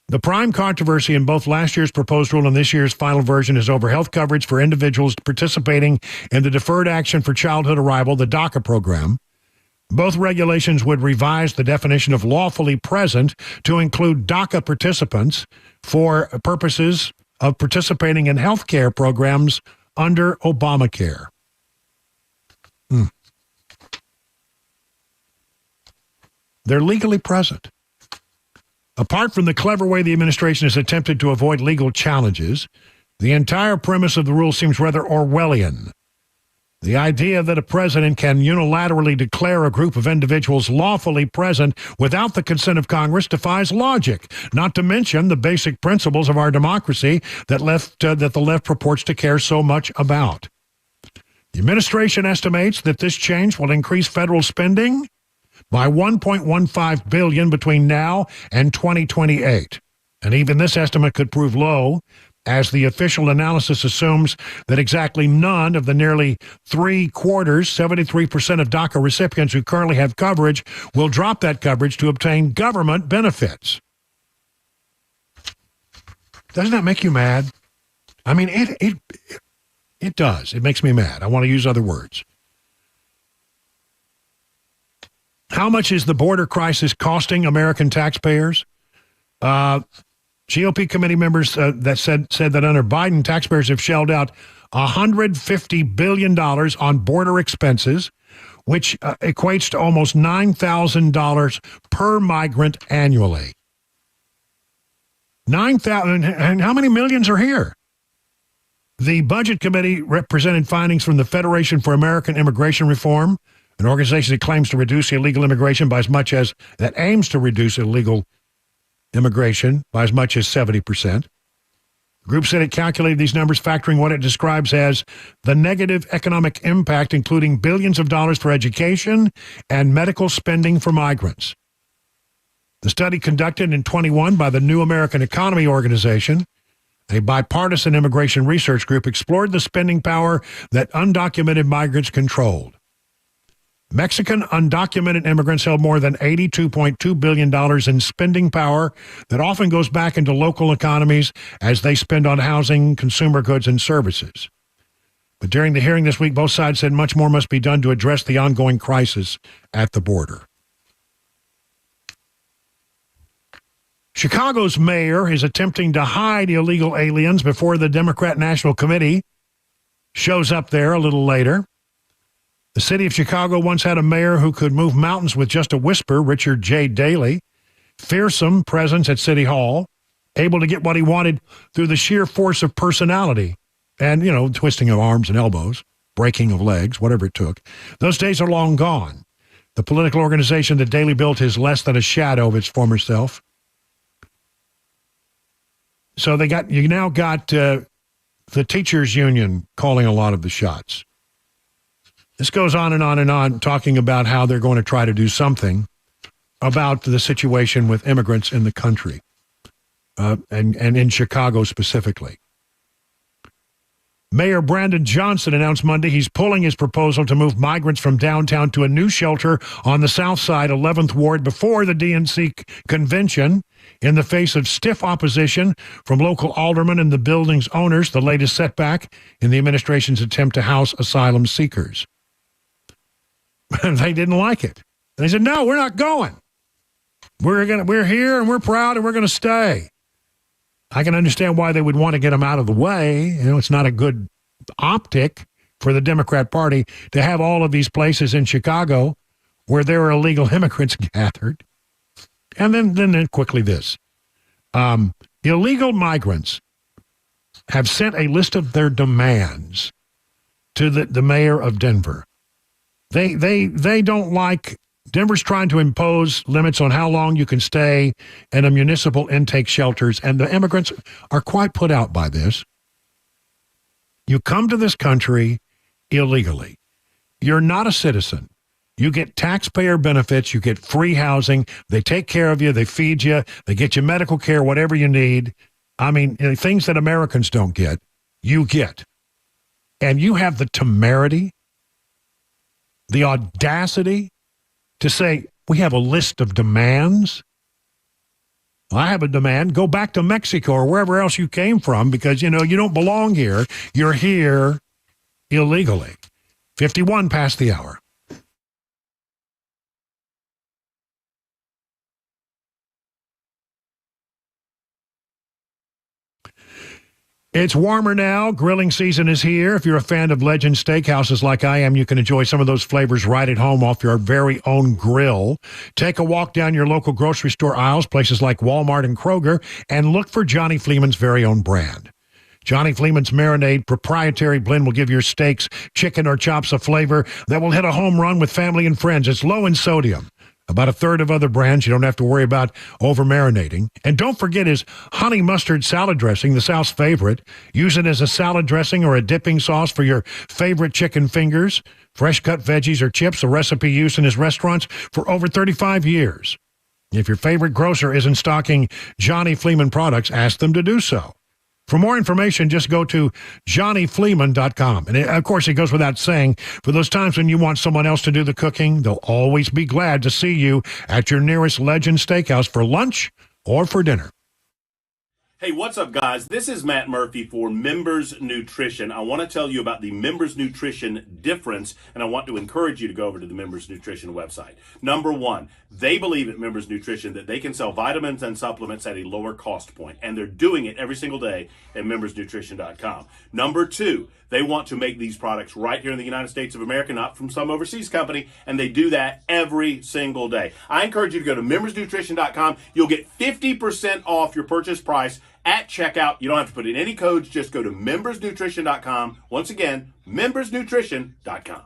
The prime controversy in both last year's proposed rule and this year's final version is over health coverage for individuals participating in the Deferred Action for Childhood Arrival, the DACA program. Both regulations would revise the definition of lawfully present to include DACA participants for purposes of participating in health care programs under Obamacare. They're legally present. Apart from the clever way the administration has attempted to avoid legal challenges, the entire premise of the rule seems rather Orwellian. The idea that a president can unilaterally declare a group of individuals lawfully present without the consent of Congress defies logic, not to mention the basic principles of our democracy that the left purports to care so much about. The administration estimates that this change will increase federal spending by $1.15 billion between now and 2028. And even this estimate could prove low, as the official analysis assumes that exactly none of the nearly 73% of DACA recipients who currently have coverage will drop that coverage to obtain government benefits. Doesn't that make you mad? I mean, it does. It makes me mad. I want to use other words. How much is the border crisis costing American taxpayers? GOP committee members that said that under Biden, taxpayers have shelled out $150 billion on border expenses, which equates to almost $9,000 per migrant annually. 9,000, and how many millions are here? The Budget Committee represented findings from the Federation for American Immigration Reform, an organization that claims to reduce illegal immigration by as much as, that aims to reduce illegal immigration by as much as 70%. The group said it calculated these numbers factoring what it describes as the negative economic impact, including billions of dollars for education and medical spending for migrants. The study conducted in 21 by the New American Economy Organization, a bipartisan immigration research group, explored the spending power that undocumented migrants controlled. Mexican undocumented immigrants held more than $82.2 billion in spending power that often goes back into local economies as they spend on housing, consumer goods, and services. But during the hearing this week, both sides said much more must be done to address the ongoing crisis at the border. Chicago's mayor is attempting to hide illegal aliens before the Democrat National Committee shows up there a little later. The city of Chicago once had a mayor who could move mountains with just a whisper, Richard J. Daley. Fearsome presence at City Hall, able to get what he wanted through the sheer force of personality and, twisting of arms and elbows, breaking of legs, whatever it took. Those days are long gone. The political organization that Daley built is less than a shadow of its former self. So you now got the teachers union calling a lot of the shots. This goes on and on and on, talking about how they're going to try to do something about the situation with immigrants in the country, and in Chicago specifically. Mayor Brandon Johnson announced Monday he's pulling his proposal to move migrants from downtown to a new shelter on the South Side 11th Ward before the DNC convention in the face of stiff opposition from local aldermen and the building's owners, the latest setback in the administration's attempt to house asylum seekers. They didn't like it. They said, no, we're not going. We're here and we're proud and we're going to stay. I can understand why they would want to get them out of the way. You know, it's not a good optic for the Democrat Party to have all of these places in Chicago where there are illegal immigrants gathered. And then quickly this. Illegal migrants have sent a list of their demands to the mayor of Denver. They don't like, Denver's trying to impose limits on how long you can stay in a municipal intake shelters, and the immigrants are quite put out by this. You come to this country illegally. You're not a citizen. You get taxpayer benefits. You get free housing. They take care of you. They feed you. They get you medical care, whatever you need. I mean, things that Americans don't get, you get. And you have the temerity, the audacity to say, we have a list of demands. I have a demand. Go back to Mexico or wherever else you came from because, you know, you don't belong here. You're here illegally. 51 past the hour. It's warmer now. Grilling season is here. If you're a fan of Legend Steakhouses like I am, you can enjoy some of those flavors right at home off your very own grill. Take a walk down your local grocery store aisles, places like Walmart and Kroger, and look for Johnny Fleeman's very own brand. Johnny Fleeman's Marinade proprietary blend will give your steaks, chicken, or chops a flavor that will hit a home run with family and friends. It's low in sodium. About a third of other brands, you don't have to worry about over-marinating. And don't forget his honey mustard salad dressing, the South's favorite. Use it as a salad dressing or a dipping sauce for your favorite chicken fingers, fresh-cut veggies or chips, a recipe used in his restaurants for over 35 years. If your favorite grocer isn't stocking Johnny Fleeman products, ask them to do so. For more information, just go to johnnyfleeman.com. And of course, it goes without saying, for those times when you want someone else to do the cooking, they'll always be glad to see you at your nearest Legend Steakhouse for lunch or for dinner.
Hey, what's up, guys? This is Matt Murphy for Members Nutrition. I want to tell you about the Members Nutrition difference, and I want to encourage you to go over to the Members Nutrition website. Number one, they believe at Members Nutrition that they can sell vitamins and supplements at a lower cost point, and they're doing it every single day at membersnutrition.com. Number two, they want to make these products right here in the United States of America, not from some overseas company, and they do that every single day. I encourage you to go to membersnutrition.com. You'll get 50% off your purchase price at checkout. You don't have to put in any codes. Just go to membersnutrition.com. Once again, membersnutrition.com.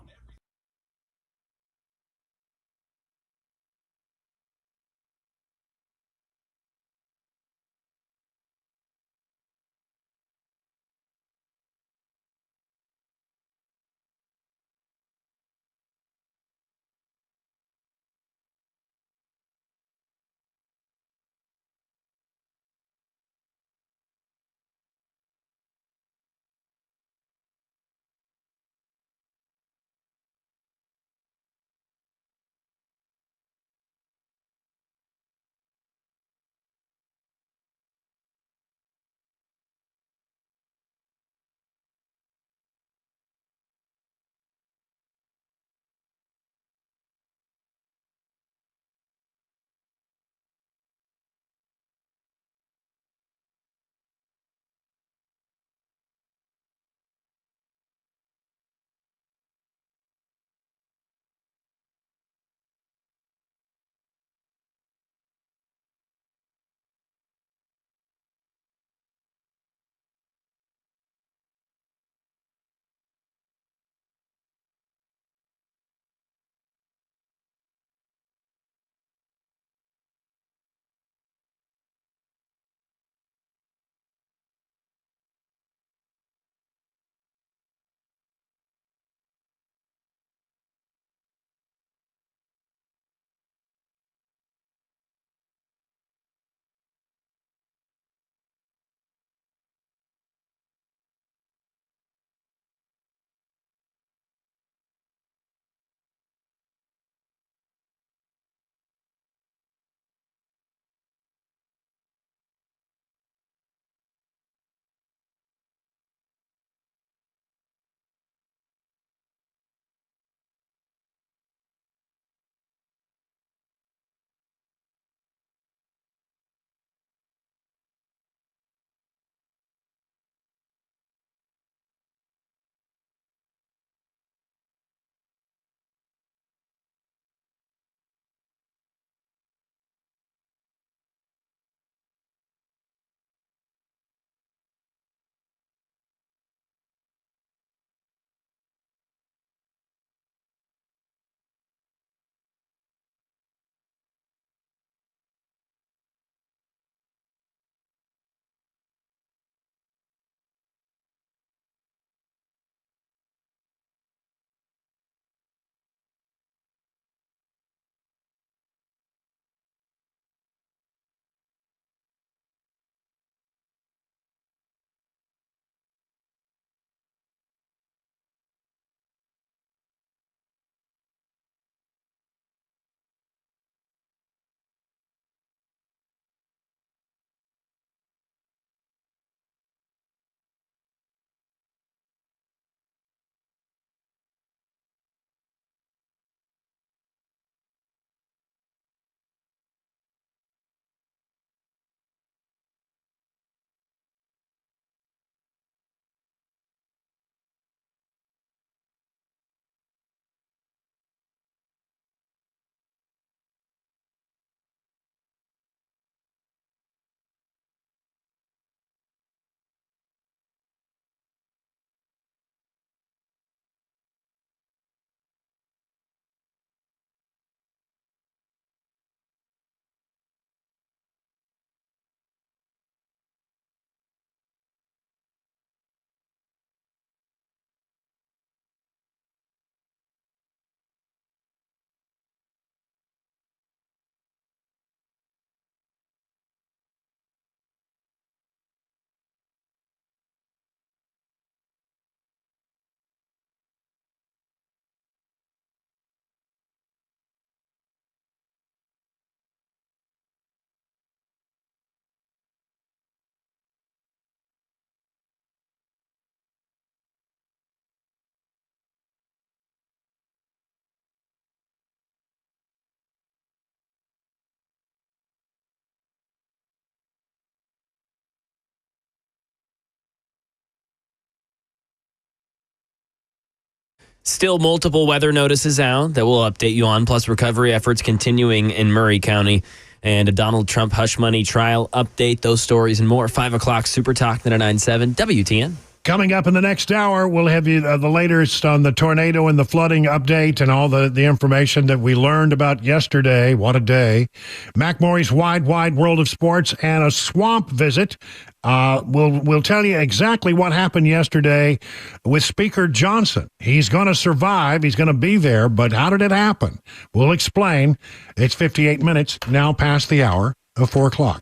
Still multiple weather notices out that we'll update you on, plus recovery efforts continuing in Murray County. And a Donald Trump hush money trial update. Those stories and more. 5 o'clock Super Talk 99.7 WTN.
Coming up in the next hour, we'll have you the latest on the tornado and the flooding update and all the information that we learned about yesterday. What a day. Mac Maury's wide world of sports and a swamp visit. We'll tell you exactly what happened yesterday with Speaker Johnson. He's going to survive. He's going to be there. But how did it happen? We'll explain. It's 58 minutes now past the hour of 4 o'clock.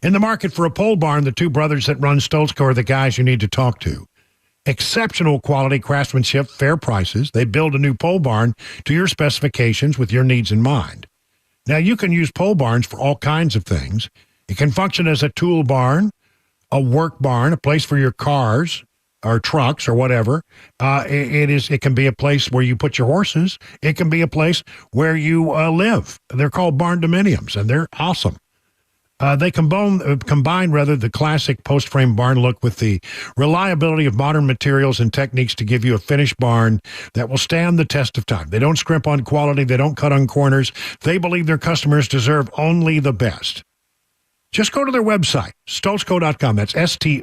In the market for a pole barn, the two brothers that run Stoltzko are the guys you need to talk to. Exceptional quality craftsmanship, fair prices. They build a new pole barn to your specifications with your needs in mind. Now, you can use pole barns for all kinds of things. It can function as a tool barn, a work barn, a place for your cars or trucks or whatever. It can be a place where you put your horses. It can be a place where you live. They're called barn dominiums, and they're awesome. They combine the classic post-frame barn look with the reliability of modern materials and techniques to give you a finished barn that will stand the test of time. They don't scrimp on quality. They don't cut on corners. They believe their customers deserve only the best. Just go to their website, Stoltzko.com. That's Stoltzco,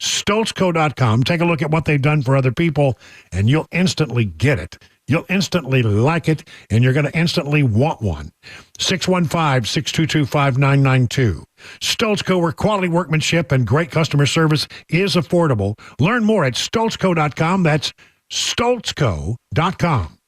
Stoltzko.com. Take a look at what they've done for other people, and you'll instantly get it. You'll instantly like it, and you're going to instantly want one. 615-622-5992. Stoltzko, where quality workmanship and great customer service is affordable. Learn more at Stoltzko.com. That's Stoltzko.com.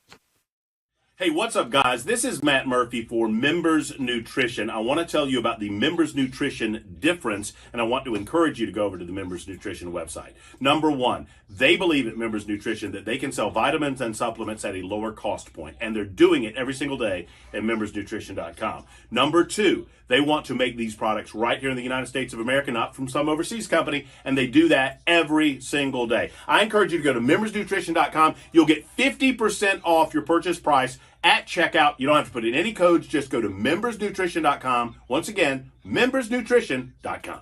Hey, what's up, guys? This is Matt Murphy for Members Nutrition. I want to tell you about the Members Nutrition difference, and I want to encourage you to go over to the Members Nutrition website. Number one, they believe at Members Nutrition that they can sell vitamins and supplements at a lower cost point, and they're doing it every single day at membersnutrition.com. Number two, they want to make these products right here in the United States of America, not from some overseas company, and they do that every single day. I encourage you to go to membersnutrition.com. You'll get 50% off your purchase price at checkout. You don't have to put in any codes. Just go to membersnutrition.com. Once again, membersnutrition.com.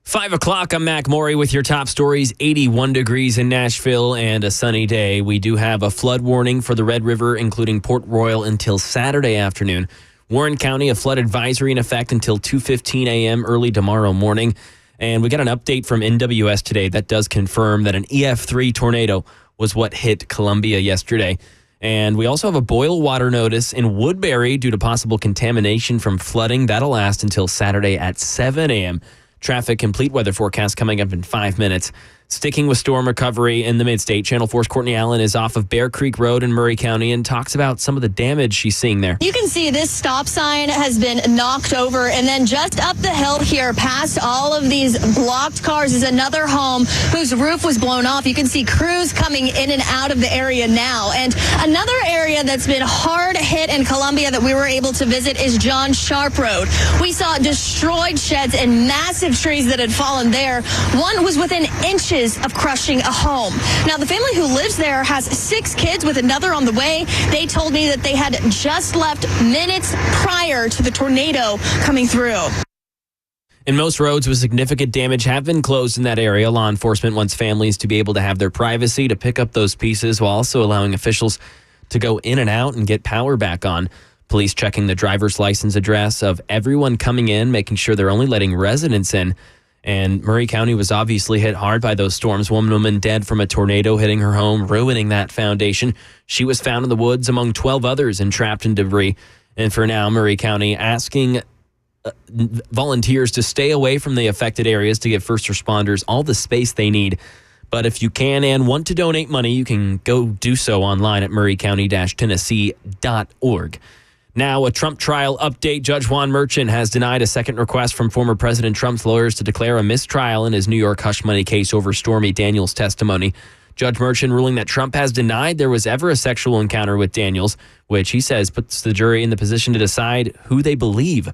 Five o'clock, I'm Mac Maury with your top stories. 81 degrees in Nashville and a sunny day. We do have a flood warning for the Red River, including Port Royal, until Saturday afternoon. Warren County, a flood advisory in effect until 2:15 a.m. early tomorrow morning. And we got an update from NWS today that does confirm that an EF3 tornado was what hit Columbia yesterday. And we also have a boil water notice in Woodbury due to possible contamination from flooding. That'll last until Saturday at 7 a.m. Traffic complete weather forecast coming up in 5 minutes. Sticking with storm recovery in the Mid-State, Channel 4's Courtney Allen is off of Bear Creek Road in Murray County and talks about some of the damage she's seeing there.
You can see this stop sign has been knocked over, and then just up the hill here, past all of these blocked cars, is another home whose roof was blown off. You can see crews coming in and out of the area now. And another area that's been hard hit in Columbia that we were able to visit is John Sharp Road. We saw destroyed sheds and massive trees that had fallen there. One was within inches of crushing a home. Now, the family who lives there has 6 kids with another on the way. They told me that they had just left minutes prior to the tornado coming through.
And most roads with significant damage have been closed in that area. Law enforcement wants families to be able to have their privacy to pick up those pieces while also allowing officials to go in and out and get power back on. Police checking the driver's license address of everyone coming in, making sure they're only letting residents in. And Murray County was obviously hit hard by those storms. One woman dead from a tornado hitting her home, ruining that foundation. She was found in the woods among 12 others and trapped in debris. And for now, Murray County asking volunteers to stay away from the affected areas to give first responders all the space they need. But if you can and want to donate money, you can go do so online at murraycounty-tennessee.org. Now, a Trump trial update. Judge Juan Merchant has denied a second request from former President Trump's lawyers to declare a mistrial in his New York hush money case over Stormy Daniels' testimony. Judge Merchant ruling that Trump has denied there was ever a sexual encounter with Daniels, which he says puts the jury in the position to decide who they believe.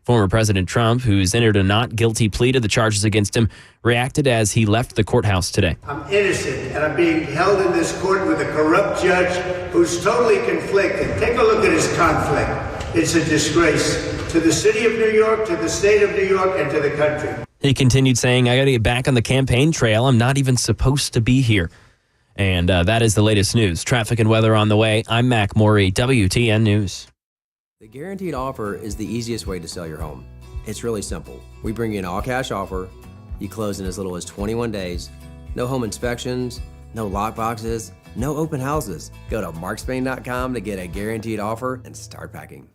Former President Trump, who's entered a not guilty plea to the charges against him, reacted as he left the courthouse today.
I'm innocent, and I'm being held in this court with a corrupt judge who's totally conflicted. Take a look at his conflict. It's a disgrace to the city of New York, to the state of New York, and to the country.
He continued saying, I got to get back on the campaign trail. I'm not even supposed to be here. And that is the latest news. Traffic and weather on the way. I'm Mac Morey, WTN News.
The Guaranteed Offer is the easiest way to sell your home. It's really simple. We bring you an all-cash offer. You close in as little as 21 days. No home inspections, no lockboxes, no open houses. Go to markspain.com to get a guaranteed offer and start packing.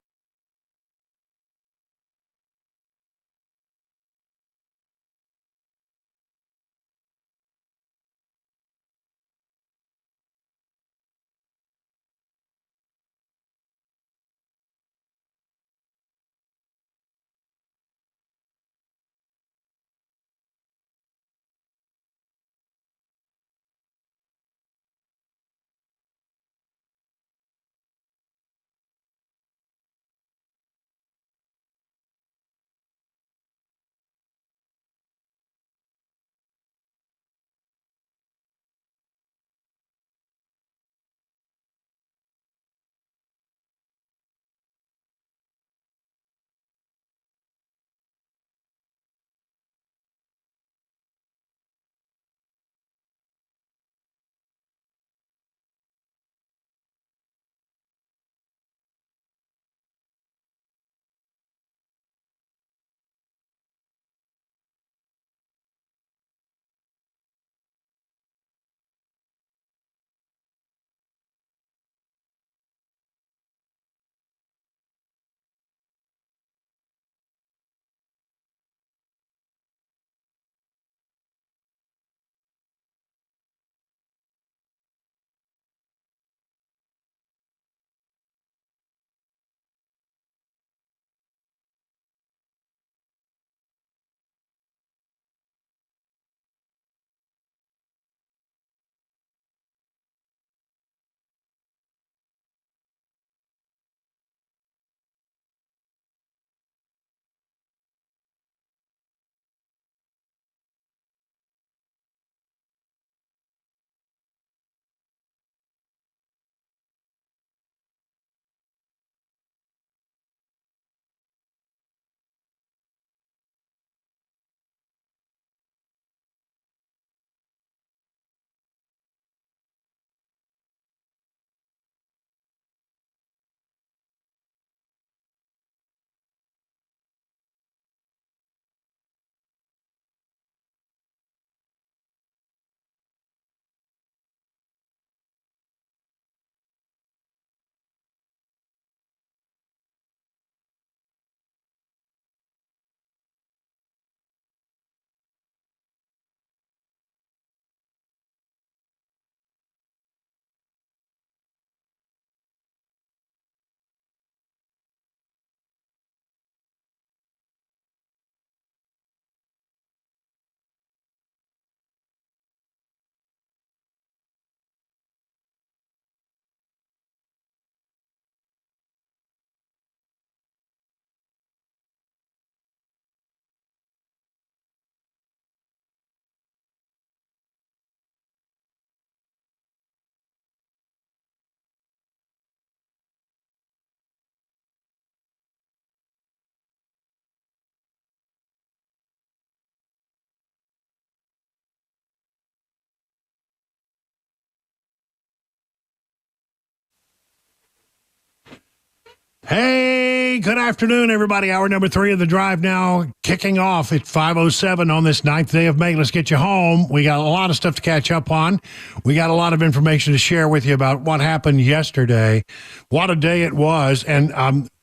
Hey, good afternoon, everybody. Hour number 3 of the drive now kicking off at 5:07 on this 9th day of May. Let's get you home. We got a lot of stuff to catch up on. We got a lot of information to share with you about what happened yesterday. What a day it was. And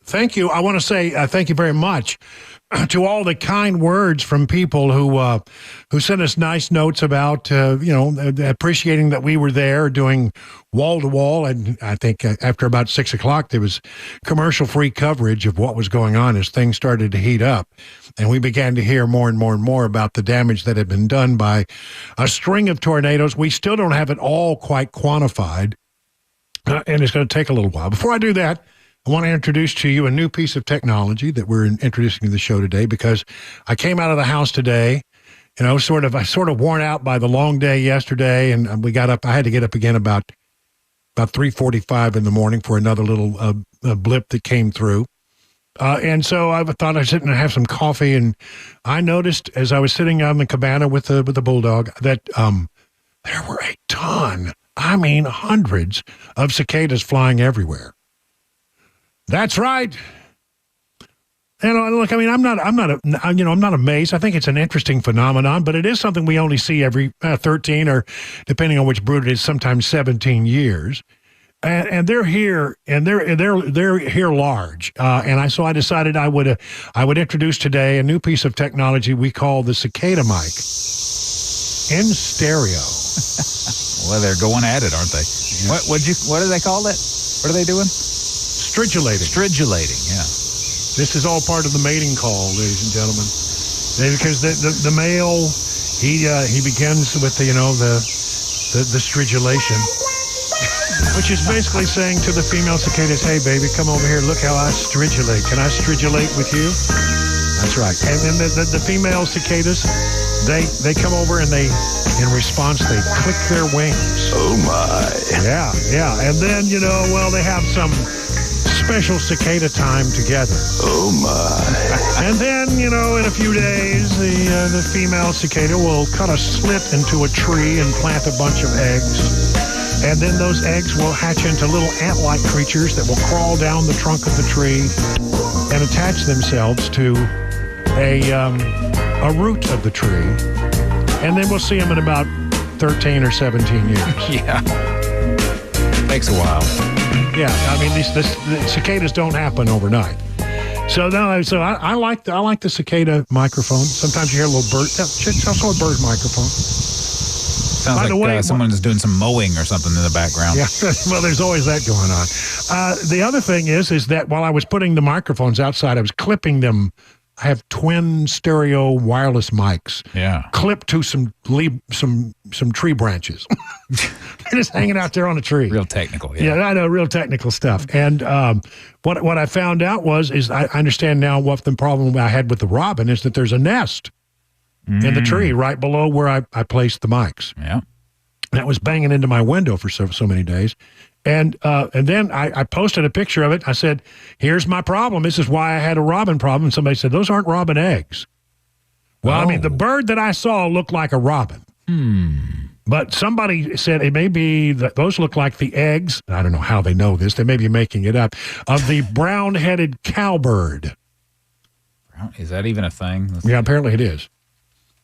thank you. I want to say thank you very much to all the kind words from people who sent us nice notes about, appreciating that we were there doing wall-to-wall. And I think after about 6 o'clock, there was commercial-free coverage of what was going on as things started to heat up. And we began to hear more and more and more about the damage that had been done by a string of tornadoes. We still don't have it all quite quantified, and it's going to take a little while. Before I do that, I want to introduce to you a new piece of technology that we're introducing to the show today, because I came out of the house today, sort of worn out by the long day yesterday, and we got up. I had to get up again about 3:45 in the morning for another little blip that came through. And so I thought I'd sit and have some coffee, and I noticed as I was sitting out in the cabana with the bulldog that there were a ton, hundreds of cicadas flying everywhere. That's right. And look, I'm not amazed. I think it's an interesting phenomenon, but it is something we only see every 13 or, depending on which brood it is, sometimes 17 years. And they're here, and they're here large. So I decided I would introduce today a new piece of technology we call the cicada mic in stereo.
Well, they're going at it, aren't they? Yeah. What do they call it? What are they doing?
Stridulating.
Stridulating, yeah.
This is all part of the mating call, ladies and gentlemen. Because the male, he begins with the stridulation, which is basically saying to the female cicadas, "Hey, baby, come over here. Look how I stridulate. Can I stridulate with you?" That's right. And then the female cicadas, they come over and in response, they click their wings.
Oh my.
Yeah. And then, they have some special cicada time together.
Oh my.
And then, in a few days, the female cicada will cut a slit into a tree and plant a bunch of eggs. And then those eggs will hatch into little ant-like creatures that will crawl down the trunk of the tree and attach themselves to a root of the tree. And then we'll see them in about 13 or 17 years.
Yeah. Takes a while.
Yeah, the cicadas don't happen overnight. So I like the cicada microphone. Sometimes you hear a little bird. It's also a bird microphone.
Sounds
By
like
the way,
someone's doing some mowing or something in the background.
Yeah, well, there's always that going on. The other thing is that while I was putting the microphones outside, I was clipping them. I have twin stereo wireless mics.
Yeah.
Clipped to some tree branches. They're just hanging out there on a tree.
Real technical. Yeah,
I know, real technical stuff. And what I found out is I understand now what the problem I had with the robin is that there's a nest in the tree right below where I placed the mics.
Yeah.
That was banging into my window for so many days. And then I posted a picture of it. I said, "Here's my problem. This is why I had a robin problem." And somebody said, "Those aren't robin eggs." Well, the bird that I saw looked like a robin. But somebody said it may be that those look like the eggs. I don't know how they know this. They may be making it up. Of the brown-headed cowbird.
Is that even a thing?
Yeah, apparently it is.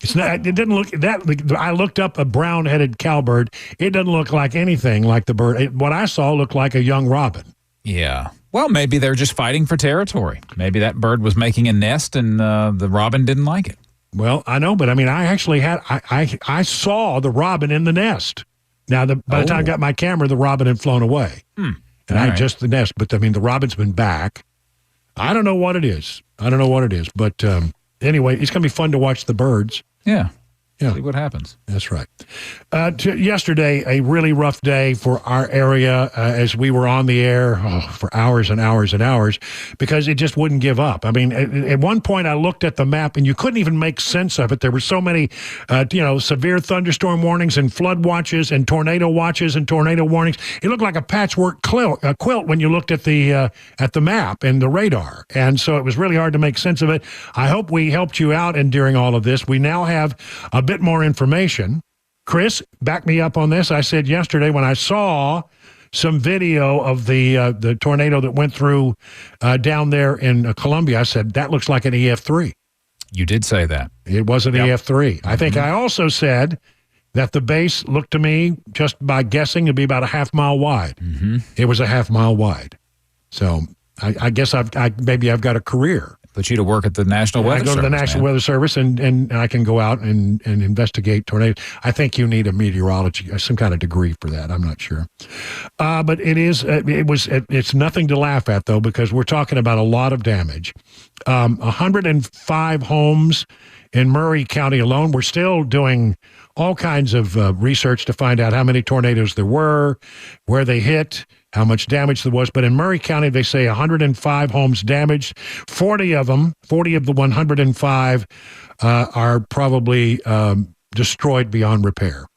It's not. It didn't look that. I looked up a brown-headed cowbird. It doesn't look like anything like the bird. What I saw looked like a young robin.
Yeah. Well, maybe they're just fighting for territory. Maybe that bird was making a nest, and the robin didn't like it.
Well, I know, but I actually had. I saw the robin in the nest. Now, by the time I got my camera, the robin had flown away, and I had just the nest. But the robin's been back. I don't know what it is. But anyway, it's going to be fun to watch the birds.
Yeah. See what happens.
That's right. Yesterday, a really rough day for our area as we were on the air for hours and hours and hours because it just wouldn't give up. At one point I looked at the map and you couldn't even make sense of it. There were so many, severe thunderstorm warnings and flood watches and tornado watches and tornado warnings. It looked like a patchwork quilt when you looked at the map and the radar. And so it was really hard to make sense of it. I hope we helped you out during all of this. We now have a bit more information. Chris, back me up on this. I said yesterday when I saw some video of the tornado that went through down there in Colombia, I said, that looks like an EF3.
You did say that.
It was an EF3. I think I also said that the base looked to me, just by guessing, to be about a half mile wide. It was a half mile wide. So I guess maybe I've got a career.
Put you to work at the National Weather Service.
I go to the National Weather Service and I can go out and investigate tornadoes. I think you need a meteorology, some kind of degree for that. I'm not sure. But it's nothing to laugh at, though, because we're talking about a lot of damage. 105 homes in Murray County alone. We're still doing all kinds of research to find out how many tornadoes there were, where they hit, how much damage there was. But in Murray County, they say 105 homes damaged. 40 of the 105 are probably destroyed beyond repair.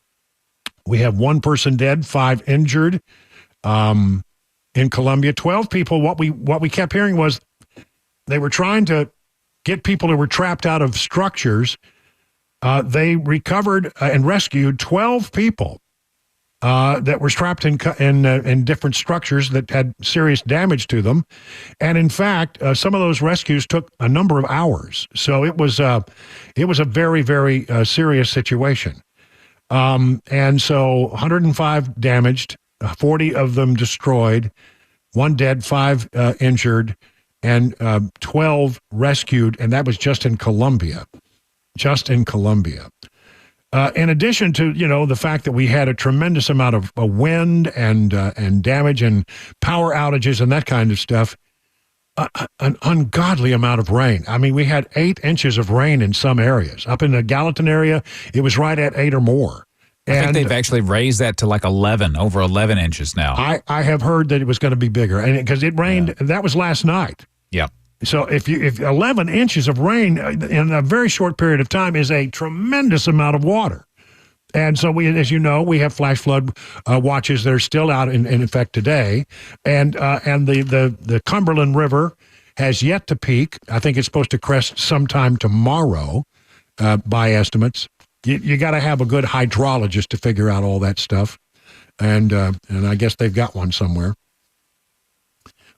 We have 1 person dead, 5 injured. In Columbia, 12 people. What we kept hearing was they were trying to get people who were trapped out of structures. They recovered and rescued 12 people that were trapped in different structures that had serious damage to them. And in fact, some of those rescues took a number of hours. So it was a very, very serious situation. And so 105 damaged, 40 of them destroyed, 1 dead, 5 injured, and 12 rescued, and that was just in Columbia. In addition to, the fact that we had a tremendous amount of wind and damage and power outages and that kind of stuff, an ungodly amount of rain. I mean, we had 8 inches of rain in some areas. Up in the Gallatin area, it was right at 8 or more.
I think they've actually raised that to like 11, over 11 inches now.
I have heard that it was going to be bigger, and because it rained, that was last night.
Yeah.
So if 11 inches of rain in a very short period of time is a tremendous amount of water. And so as you know, we have flash flood watches that are still out in effect today. And the Cumberland River has yet to peak. I think it's supposed to crest sometime tomorrow by estimates. You got to have a good hydrologist to figure out all that stuff. And I guess they've got one somewhere.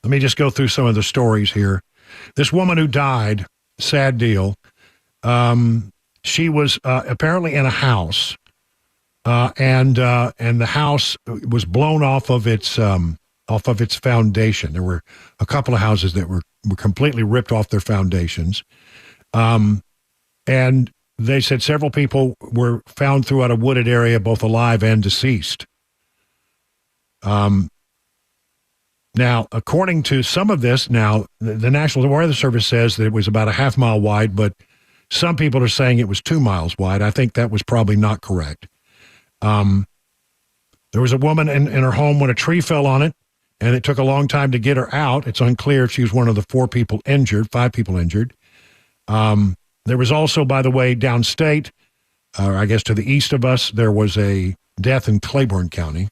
Let me just go through some of the stories here. This woman who died, sad deal. She was apparently in a house, and the house was blown off of its foundation. There were a couple of houses that were completely ripped off their foundations, and they said several people were found throughout a wooded area, both alive and deceased. Now, according to some of this, the National Weather Service says that it was about a half mile wide, but some people are saying it was 2 miles wide. I think that was probably not correct. There was a woman in her home when a tree fell on it, and it took a long time to get her out. It's unclear if she was one of the 5 people injured. There was also, by the way, downstate, or I guess to the east of us, there was a death in Claiborne County.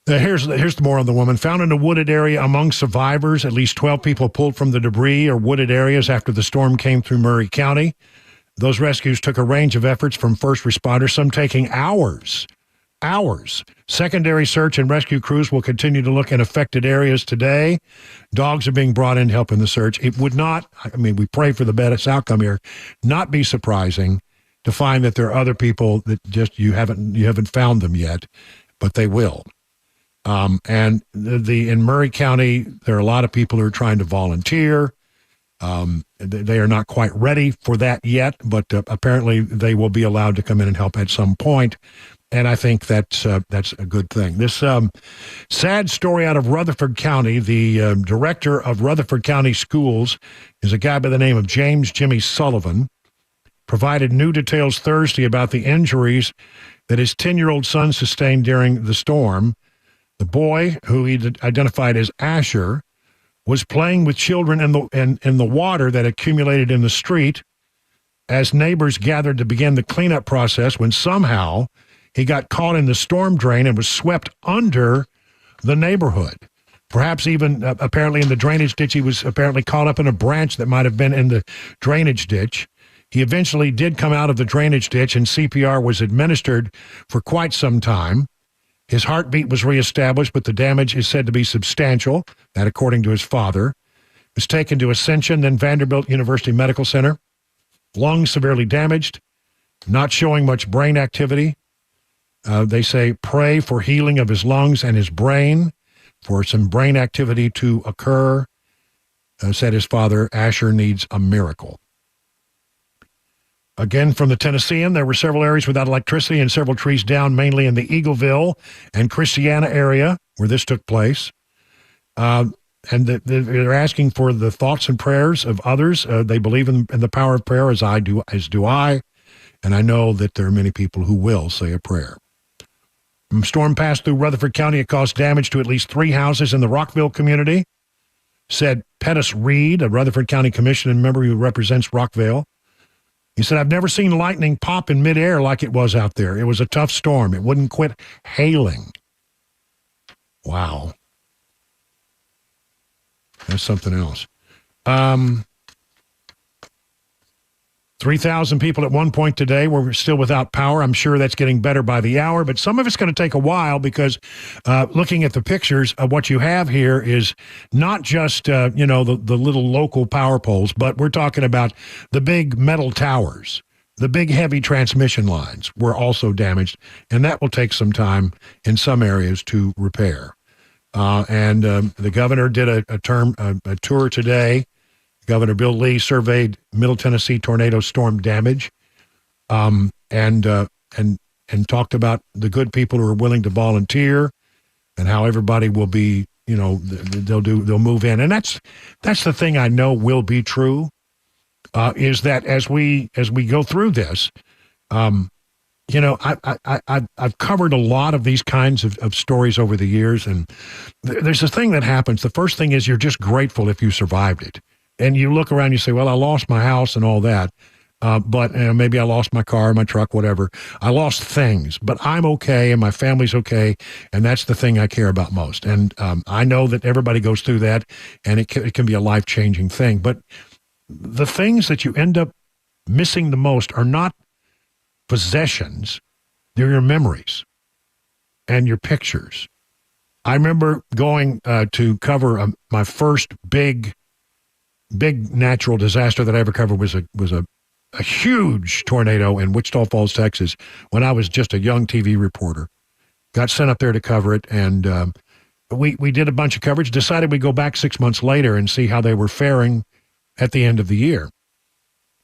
Here's more on the woman. Found in a wooded area among survivors, at least 12 people pulled from the debris or wooded areas after the storm came through Murray County. Those rescues took a range of efforts from first responders, some taking hours. Secondary search and rescue crews will continue to look in affected areas today. Dogs are being brought in to help in the search. It would not, we pray for the best outcome here, not be surprising to find that there are other people that just you haven't found them yet, but they will. And in Murray County, there are a lot of people who are trying to volunteer. They are not quite ready for that yet, but apparently they will be allowed to come in and help at some point. And I think that's a good thing. This sad story out of Rutherford County. The director of Rutherford County Schools is a guy by the name of James Jimmy Sullivan. Provided new details Thursday about the injuries that his 10-year-old son sustained during the storm. The boy, who he identified as Asher, was playing with children in the water that accumulated in the street as neighbors gathered to begin the cleanup process when somehow he got caught in the storm drain and was swept under the neighborhood. Perhaps even apparently in the drainage ditch. He was apparently caught up in a branch that might have been in the drainage ditch. He eventually did come out of the drainage ditch, and CPR was administered for quite some time. His heartbeat was reestablished, but the damage is said to be substantial, that according to his father. He was taken to Ascension, then Vanderbilt University Medical Center. Lungs severely damaged, not showing much brain activity. They say pray for healing of his lungs and his brain. for some brain activity to occur. Said his father, Asher needs a miracle. Again, from the Tennessean, there were several areas without electricity and several trees down, mainly in the Eagleville and Christiana area where this took place. And they're asking for the thoughts and prayers of others. They believe in the power of prayer, as do I. And I know that there are many people who will say a prayer. Storm passed through Rutherford County. It caused damage to at least 3 houses in the Rockville community, said Pettis Reed, a Rutherford County commissioner member who represents Rockville. He said, I've never seen lightning pop in midair like it was out there. It was a tough storm. It wouldn't quit hailing. Wow. That's something else. 3,000 people at one point today were still without power. I'm sure that's getting better by the hour, but some of it's going to take a while because looking at the pictures, what you have here is not just, the little local power poles, but we're talking about the big metal towers. The big heavy transmission lines were also damaged, and that will take some time in some areas to repair. And the governor did a tour today. Governor Bill Lee surveyed Middle Tennessee tornado storm damage, and talked about the good people who are willing to volunteer, and how everybody will be, they'll move in, and that's the thing I know will be true, is that as we go through this, I've covered a lot of these kinds of stories over the years, and there's a thing that happens. The first thing is you're just grateful if you survived it. And you look around, you say, well, I lost my house and all that, but maybe I lost my car, my truck, whatever. I lost things, but I'm okay and my family's okay, and that's the thing I care about most. And I know that everybody goes through that, and it can be a life-changing thing. But the things that you end up missing the most are not possessions. They're your memories and your pictures. I remember going to cover my first big natural disaster that I ever covered was a huge tornado in Wichita Falls, Texas, when I was just a young TV reporter. Got sent up there to cover it, and we did a bunch of coverage, decided we'd go back 6 months later and see how they were faring at the end of the year.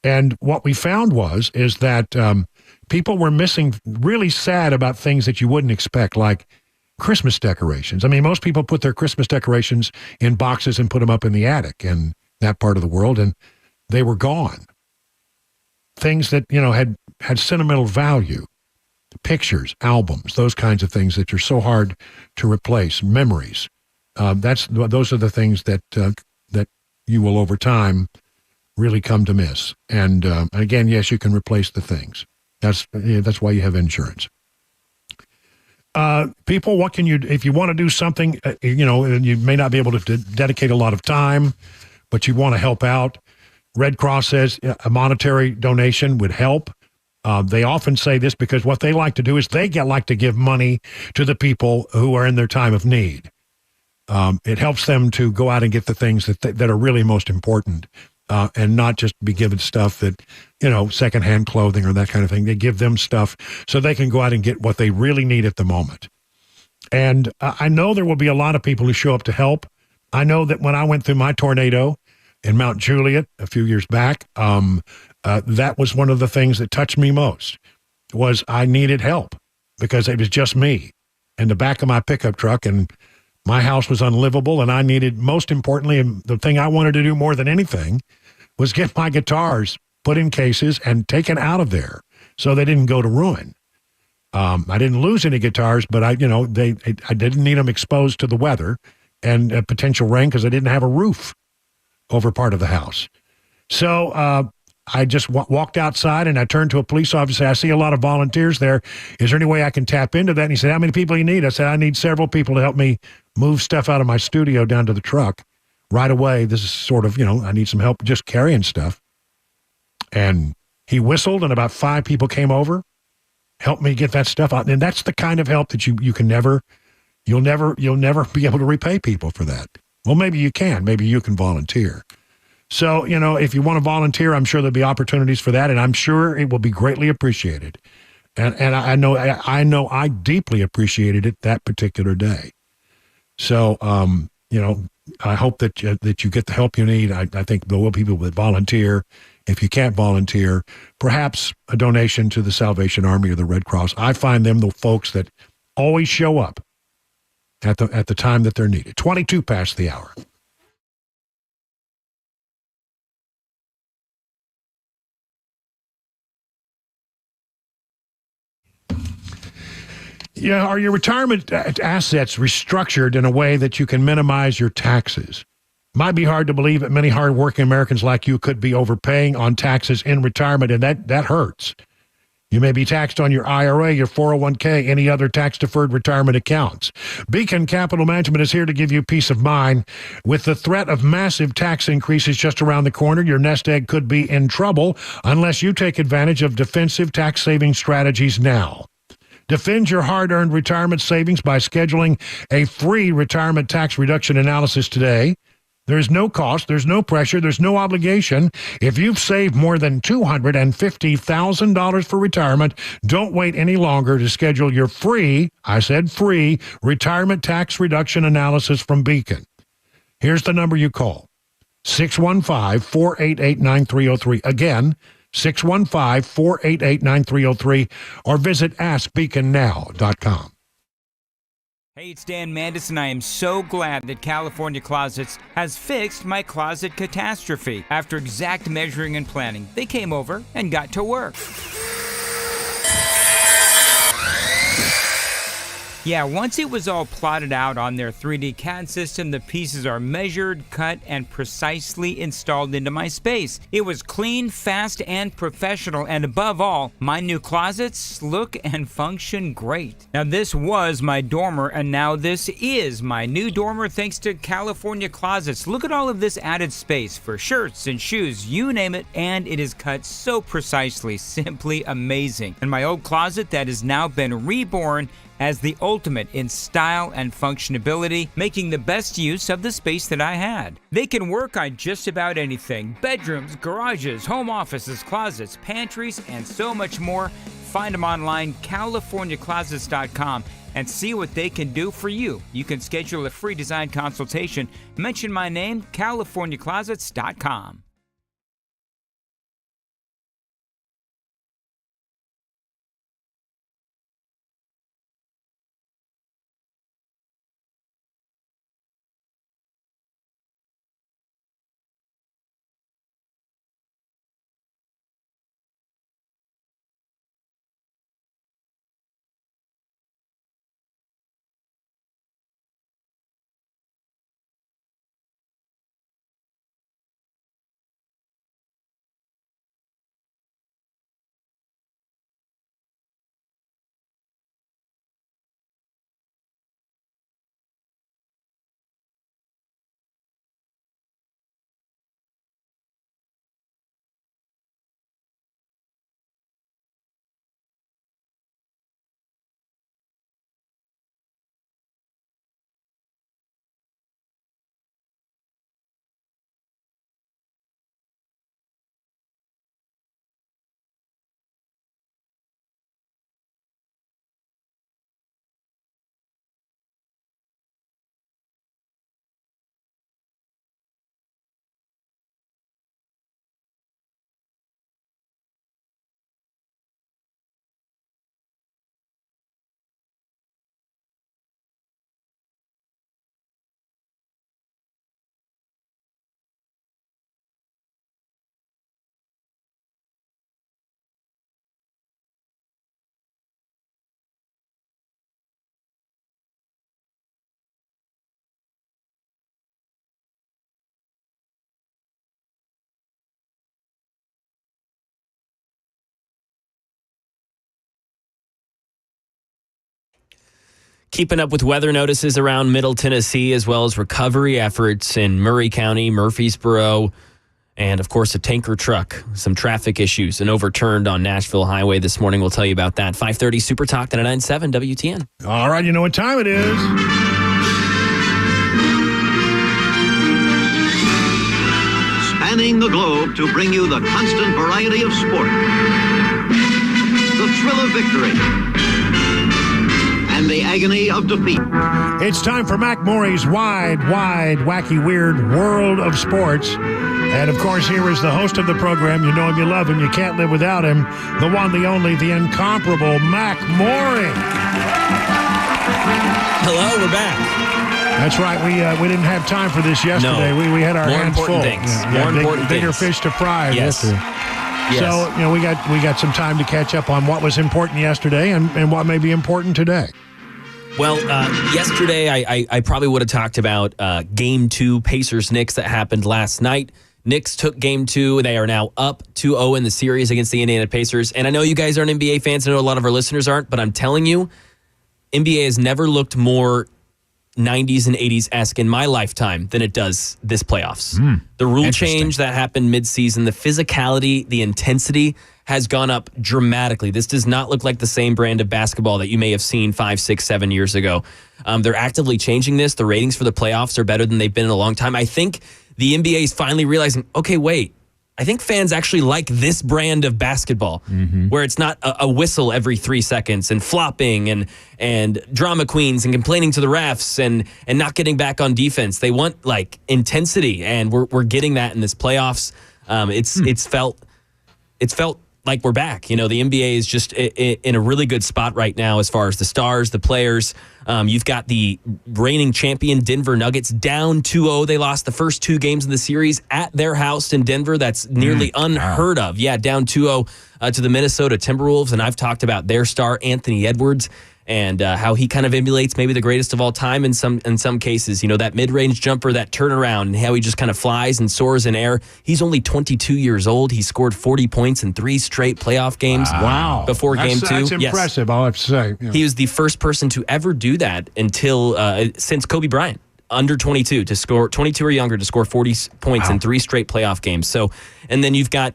And what we found is that people were missing, really sad about things that you wouldn't expect, like Christmas decorations. I mean, most people put their Christmas decorations in boxes and put them up in the attic and that part of the world, and they were gone. Things that, had sentimental value, pictures, albums, those kinds of things that are so hard to replace, memories. Those are the things that you will over time really come to miss. And again, yes, you can replace the things. That's why you have insurance. People, what can you, if you want to do something, and you may not be able to dedicate a lot of time, but you want to help out, Red Cross says a monetary donation would help. They often say this because what they like to do is they like to give money to the people who are in their time of need. It helps them to go out and get the things that are really most important, and not just be given stuff that, secondhand clothing or that kind of thing. They give them stuff so they can go out and get what they really need at the moment. And I know there will be a lot of people who show up to help. I know that when I went through my tornado in Mount Juliet a few years back, that was one of the things that touched me most, was I needed help because it was just me in the back of my pickup truck, and my house was unlivable, and I needed, most importantly, and the thing I wanted to do more than anything was get my guitars put in cases and taken out of there so they didn't go to ruin. I didn't lose any guitars, but I didn't need them exposed to the weather and potential rain because I didn't have a roof over part of the house. So I just walked outside and I turned to a police officer. I see a lot of volunteers there. Is there any way I can tap into that? And he said, how many people do you need? I said, I need several people to help me move stuff out of my studio down to the truck right away. This is sort of, I need some help just carrying stuff. And he whistled, and about 5 people came over, helped me get that stuff out. And that's the kind of help that you can never, you'll never be able to repay people for that. Well, maybe you can. Maybe you can volunteer. So, if you want to volunteer, I'm sure there'll be opportunities for that, and I'm sure it will be greatly appreciated. And I know I deeply appreciated it that particular day. So, I hope that you get the help you need. I think there will be people that volunteer. If you can't volunteer, perhaps a donation to the Salvation Army or the Red Cross. I find them the folks that always show up at the time that they're needed. 22 past the hour. Yeah, are your retirement assets restructured in a way that you can minimize your taxes? Might be hard to believe that many hardworking Americans like you could be overpaying on taxes in retirement, and that hurts. You may be taxed on your IRA, your 401k, any other tax-deferred retirement accounts. Beacon Capital Management is here to give you peace of mind. With the threat of massive tax increases just around the corner, your nest egg could be in trouble unless you take advantage of defensive tax-saving strategies now. Defend your hard-earned retirement savings by scheduling a free retirement tax reduction analysis today. There's no cost, there's no pressure, there's no obligation. If you've saved more than $250,000 for retirement, don't wait any longer to schedule your free, I said free, retirement tax reduction analysis from Beacon. Here's the number you call, 615-488-9303. Again, 615-488-9303, or visit AskBeaconNow.com.
Hey, it's Dan Mandis, and I am so glad that California Closets has fixed my closet catastrophe. After exact measuring and planning, they came over and got to work. Yeah, once it was all plotted out on their 3D CAD system, the pieces are measured, cut, and precisely installed into my space. It was clean, fast, and professional, and above all, my new closets look and function great. Now, this was my dormer, and now this is my new dormer thanks to California Closets. Look at all of this added space for shirts and shoes, you name it, and it is cut so precisely, simply amazing. And my old closet that has now been reborn as the ultimate in style and functionability, making the best use of the space that I had. They can work on just about anything: bedrooms, garages, home offices, closets, pantries, and so much more. Find them online, CaliforniaClosets.com, and see what they can do for you. You can schedule a free design consultation. Mention my name, CaliforniaClosets.com.
Keeping up with weather notices around Middle Tennessee, as well as recovery efforts in Murray County, Murfreesboro, and, of course, a tanker truck. Some traffic issues and overturned on Nashville Highway this morning. We'll tell you about that. 5:30 Super Talk 99.7 WTN.
All right, you know what time it is.
Spanning the globe to bring you the constant variety of sport, the thrill of victory, and the agony of defeat.
It's time for Mac Morey's wide, wacky, weird world of sports. And, of course, here is the host of the program. You know him, you love him, you can't live without him. The one, the only, the incomparable Mac Morey.
Hello, we're back.
That's right. We didn't have time for this yesterday.
No.
We had our
More
hands
important
full.
things. More important
bigger
things.
fish to fry.
Yes.
Yes. So, we got some time to catch up on what was important yesterday and what may be important today.
Well, yesterday I probably would have talked about Game 2 Pacers-Knicks that happened last night. Knicks took Game 2. They are now up 2-0 in the series against the Indiana Pacers. And I know you guys aren't NBA fans. I know a lot of our listeners aren't. But I'm telling you, NBA has never looked more 90s and 80s-esque in my lifetime than it does this playoffs. The rule change that happened mid-season, the physicality, the intensity has gone up dramatically. This does not look like the same brand of basketball that you may have seen 5, 6, 7 years ago. They're actively changing this. The ratings for the playoffs are better than they've been in a long time. I think the NBA is finally realizing, okay, wait, I think fans actually like this brand of basketball, where it's not a whistle every 3 seconds and flopping and drama queens and complaining to the refs and not getting back on defense. They want like intensity, and we're getting that in this playoffs. It's felt like we're back. The NBA is just in a really good spot right now as far as the stars, the players. You've got the reigning champion Denver Nuggets down 2-0. They lost the first 2 games of the series at their house in Denver. That's nearly unheard of. Yeah, down 2-0 to the Minnesota Timberwolves. And I've talked about their star, Anthony Edwards, and how he kind of emulates maybe the greatest of all time in some cases. That mid-range jumper, that turnaround, and how he just kind of flies and soars in air. He's only 22 years old. He scored 40 points in 3 straight playoff games.
Wow.
Before Game 2.
That's impressive, I'll have to say. Yeah.
He was the first person to ever do that since Kobe Bryant, under 22, to score 22 or younger, to score 40 points in 3 straight playoff games. So, and then you've got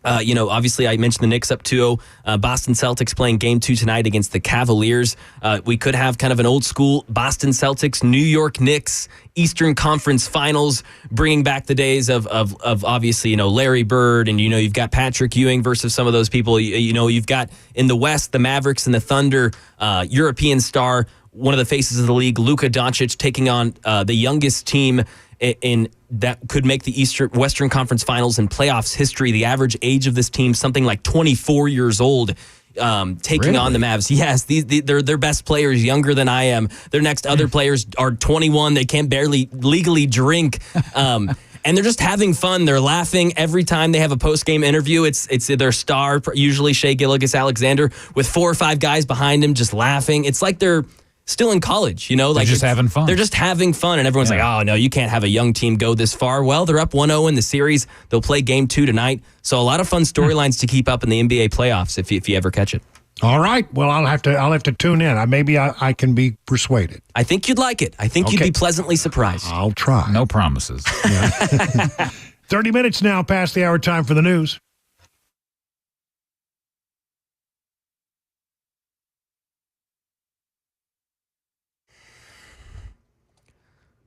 obviously I mentioned the Knicks up 2-0. Boston Celtics playing Game 2 tonight against the Cavaliers. We could have kind of an old school Boston Celtics, New York Knicks, Eastern Conference Finals, bringing back the days of obviously, Larry Bird, and, you've got Patrick Ewing versus some of those people. You've got in the West, the Mavericks and the Thunder, European star, one of the faces of the league, Luka Doncic, taking on the youngest team in that could make the Western Conference Finals in playoffs history. The average age of this team, something like 24 years old, taking on the Mavs. Yes, they're their best players, younger than I am. Their next other players are 21. They can't barely legally drink. And they're just having fun. They're laughing every time they have a post-game interview. It's their star, usually Shai Gilgeous-Alexander, with 4 or 5 guys behind him just laughing. It's like they're still in college,
They're just having fun.
They're just having fun, and everyone's like, oh, no, you can't have a young team go this far. Well, they're up 1-0 in the series. They'll play Game 2 tonight. So a lot of fun storylines to keep up in the NBA playoffs if you ever catch it.
All right. Well, I'll have to tune in. Maybe I can be persuaded.
I think you'd like it. I think you'd be pleasantly surprised.
I'll try.
No promises.
30 minutes now past the hour. Time for the news.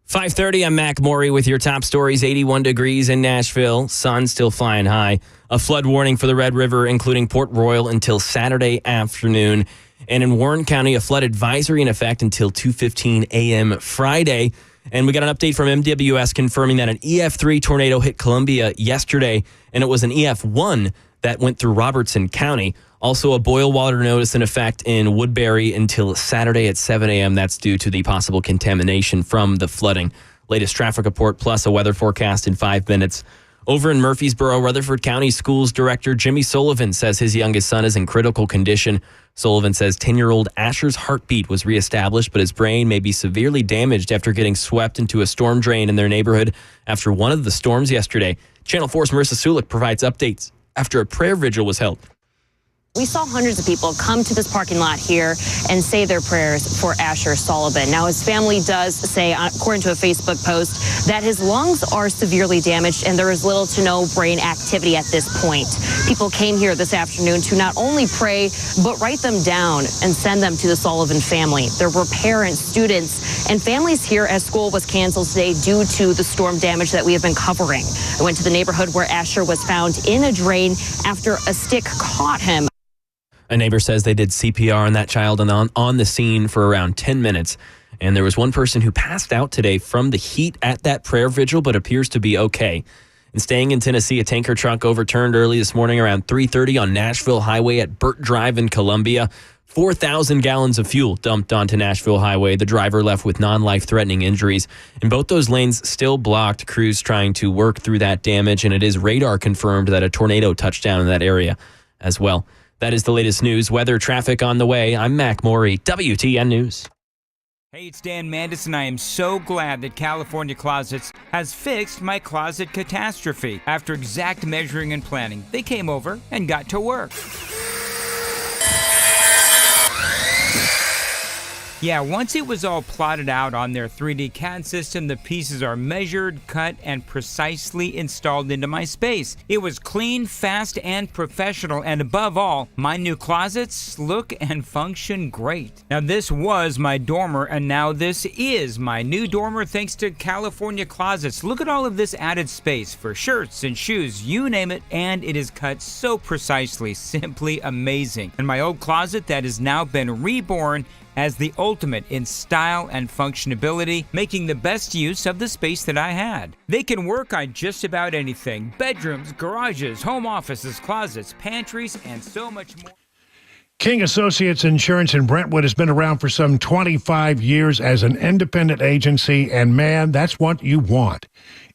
.5:30, I'm Mac Morey with your top stories. 81 degrees in Nashville. Sun still flying high. A flood warning for the Red River, including Port Royal, until Saturday afternoon. And in Warren County, a flood advisory in effect until 2:15 a.m. Friday. And we got an update from MWS confirming that an EF3 tornado hit Columbia yesterday, and it was an EF1 that went through Robertson County. Also, a boil water notice in effect in Woodbury until Saturday at 7 a.m. That's due to the possible contamination from the flooding. Latest traffic report plus a weather forecast in 5 minutes. Over in Murfreesboro, Rutherford County Schools Director Jimmy Sullivan says his youngest son is in critical condition. Sullivan says 10-year-old Asher's heartbeat was reestablished, but his brain may be severely damaged after getting swept into a storm drain in their neighborhood after one of the storms yesterday. Channel 4's Marissa Sulik provides updates after a prayer vigil was held.
We saw hundreds of people come to this parking lot here and say their prayers for Asher Sullivan. Now, his family does say, according to a Facebook post, that his lungs are severely damaged and there is little to no brain activity at this point. People came here this afternoon to not only pray, but write them down and send them to the Sullivan family. There were parents, students, and families here as school was canceled today due to the storm damage that we have been covering. I went to the neighborhood where Asher was found in a drain after a stick caught him.
A neighbor says they did CPR on that child and on the scene for around 10 minutes. And there was one person who passed out today from the heat at that prayer vigil, but appears to be okay. And staying in Tennessee, a tanker truck overturned early this morning around 3:30 on Nashville Highway at Burt Drive in Columbia. 4,000 gallons of fuel dumped onto Nashville Highway. The driver left with non-life-threatening injuries. And both those lanes still blocked. Crews trying to work through that damage. And it is radar confirmed that a tornado touched down in that area as well. That is the latest news. Weather, traffic on the way. I'm Mac Morey, WTN News.
Hey, it's Dan Mandis, and I am so glad that California Closets has fixed my closet catastrophe. After exact measuring and planning, they came over and got to work. Yeah, once it was all plotted out on their 3D CAD system, the pieces are measured, cut, and precisely installed into my space. It was clean, fast, and professional, and above all, my new closets look and function great. Now, this was my dormer, and now this is my new dormer thanks to California Closets. Look at all of this added space for shirts and shoes, you name it, and it is cut so precisely, simply amazing. And my old closet that has now been reborn as the ultimate in style and functionability, making the best use of the space that I had. They can work on just about anything: bedrooms, garages, home offices, closets, pantries, and so much more.
King Associates Insurance in Brentwood has been around for some 25 years as an independent agency, and man, that's what you want.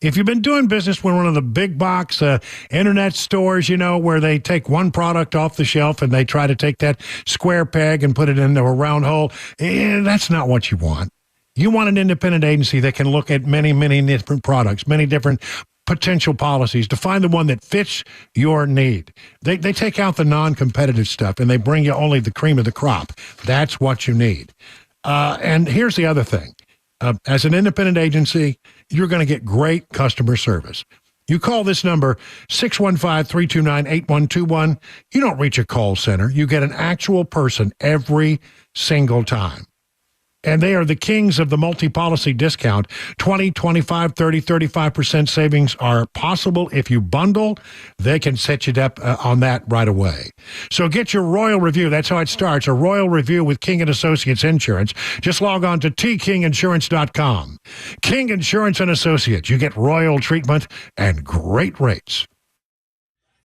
If you've been doing business with one of the big box internet stores, you know, where they take one product off the shelf and they try to take that square peg and put it into a round hole, that's not what you want. You want an independent agency that can look at many, many different products, many different potential policies to find the one that fits your need. They take out the non-competitive stuff and they bring you only the cream of the crop. That's what you need. And here's the other thing. As an independent agency, you're going to get great customer service. You call this number, 615-329-8121. You don't reach a call center. You get an actual person every single time. And they are the kings of the multi-policy discount. 20, 25, 30, 35% savings are possible if you bundle. They can set you up on that right away. So get your Royal Review. That's how it starts. A Royal Review with King & Associates Insurance. Just log on to tkinginsurance.com. King Insurance & Associates. You get royal treatment and great rates.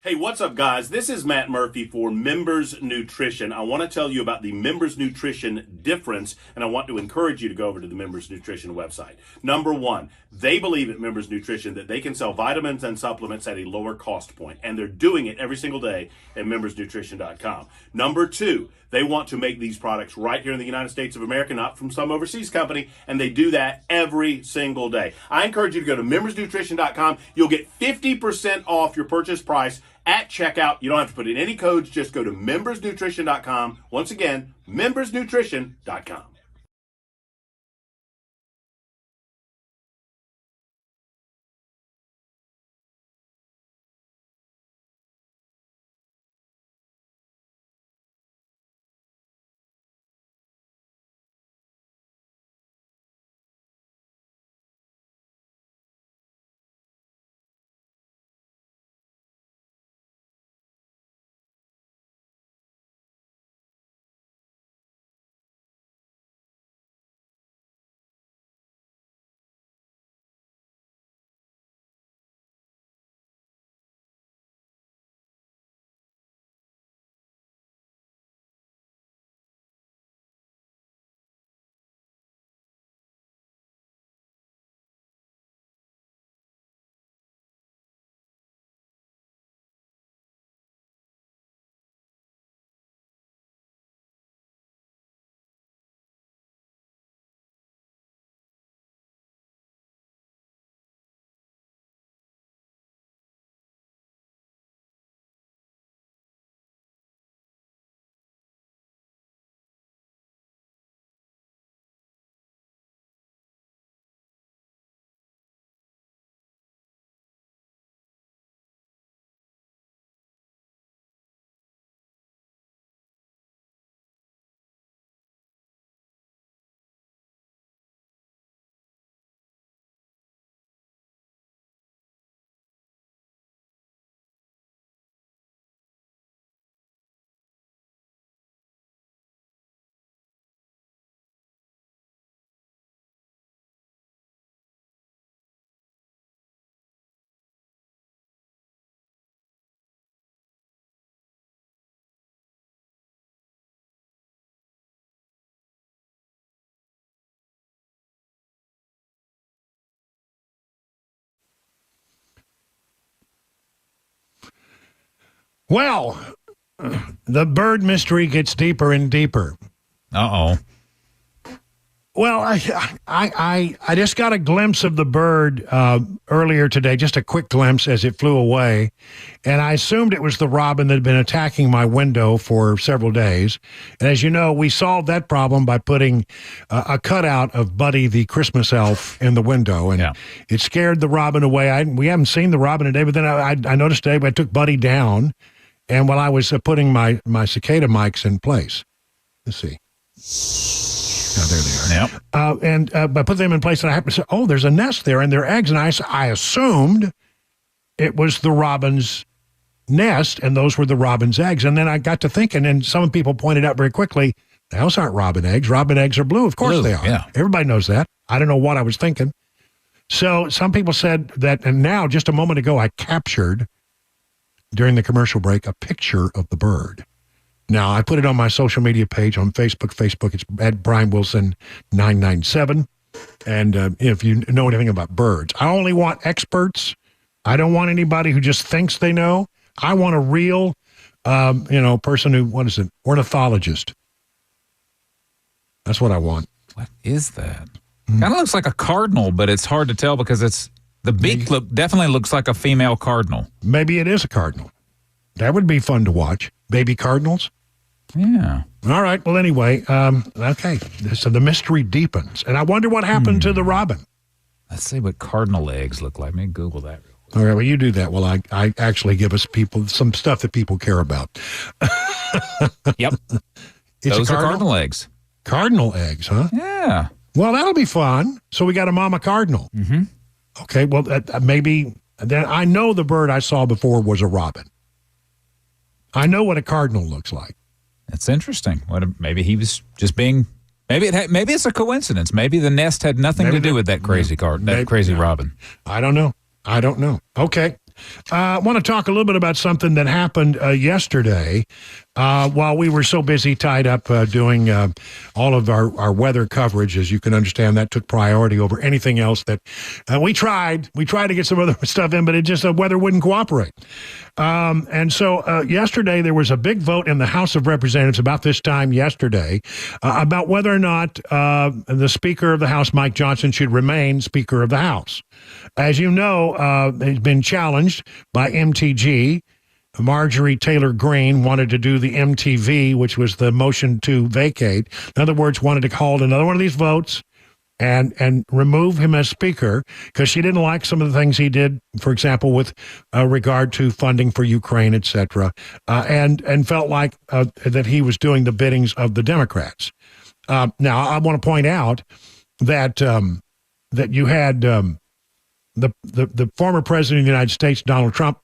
Hey, what's up, guys? This is Matt Murphy for Members Nutrition. I want to tell you about the Members Nutrition difference, and I want to encourage you to go over to the Members Nutrition website. Number one, they believe at Members Nutrition that they can sell vitamins and supplements at a lower cost point, and they're doing it every single day at membersnutrition.com. Number two, they want to make these products right here in the United States of America, not from some overseas company, and they do that every single day. I encourage you to go to membersnutrition.com. You'll get 50% off your purchase price at checkout. You don't have to put in any codes. Just go to membersnutrition.com. Once again, membersnutrition.com.
Well, the bird mystery gets deeper and deeper.
Uh-oh.
Well, I just got a glimpse of the bird earlier today, just a quick glimpse as it flew away, and I assumed it was the robin that had been attacking my window for several days. And as you know, we solved that problem by putting a cutout of Buddy the Christmas elf in the window, and it scared the robin away. We haven't seen the robin today, but then I noticed today I took Buddy down, and while I was putting my cicada mics in place, let's see. Oh, there they are.
Yep.
And I put them in place, and I happened to say, oh, there's a nest there, and they're eggs. And I assumed it was the robin's nest, and those were the robin's eggs. And then I got to thinking, and some people pointed out very quickly, those aren't robin eggs. Robin eggs are blue. Of course they are.
Yeah.
Everybody knows that. I don't know what I was thinking. So some people said that, and now, just a moment ago, I captured, during the commercial break, a picture of the bird. Now, I put it on my social media page on Facebook. It's at Brian Wilson 997. And if you know anything about birds, I only want experts. I don't want anybody who just thinks they know. I want a real, person who, ornithologist. That's what I want.
What is that? Kind of looks like a cardinal, but it's hard to tell because the beak definitely looks like a female cardinal.
Maybe it is a cardinal. That would be fun to watch. Baby cardinals.
Yeah.
All right. Well, anyway, okay. So the mystery deepens. And I wonder what happened to the robin.
Let's see what cardinal eggs look like. Let me Google that.
All right. Well, you do that. Well, I actually give us people some stuff that people care about.
Yep. Those are cardinal eggs.
Cardinal eggs, huh?
Yeah.
Well, that'll be fun. So we got a mama cardinal.
Mm-hmm.
Okay. Well, maybe then I know the bird I saw before was a robin. I know what a cardinal looks like.
That's interesting. Maybe he was just being. Maybe it's a coincidence. Maybe the nest had nothing to do with that crazy robin.
I don't know. Okay. I want to talk a little bit about something that happened yesterday while we were so busy tied up doing all of our weather coverage. As you can understand, that took priority over anything else that we tried. We tried to get some other stuff in, but it just the weather wouldn't cooperate. And so yesterday there was a big vote in the House of Representatives about this time yesterday about whether or not the Speaker of the House, Mike Johnson, should remain Speaker of the House. As you know, he's been challenged by MTG. Marjorie Taylor Greene wanted to do the MTV, which was the motion to vacate. In other words, wanted to call another one of these votes and remove him as Speaker because she didn't like some of the things he did, for example, with regard to funding for Ukraine, et cetera, and felt like that he was doing the biddings of the Democrats. Now, I want to point out that that you had the former president of the United States, Donald Trump,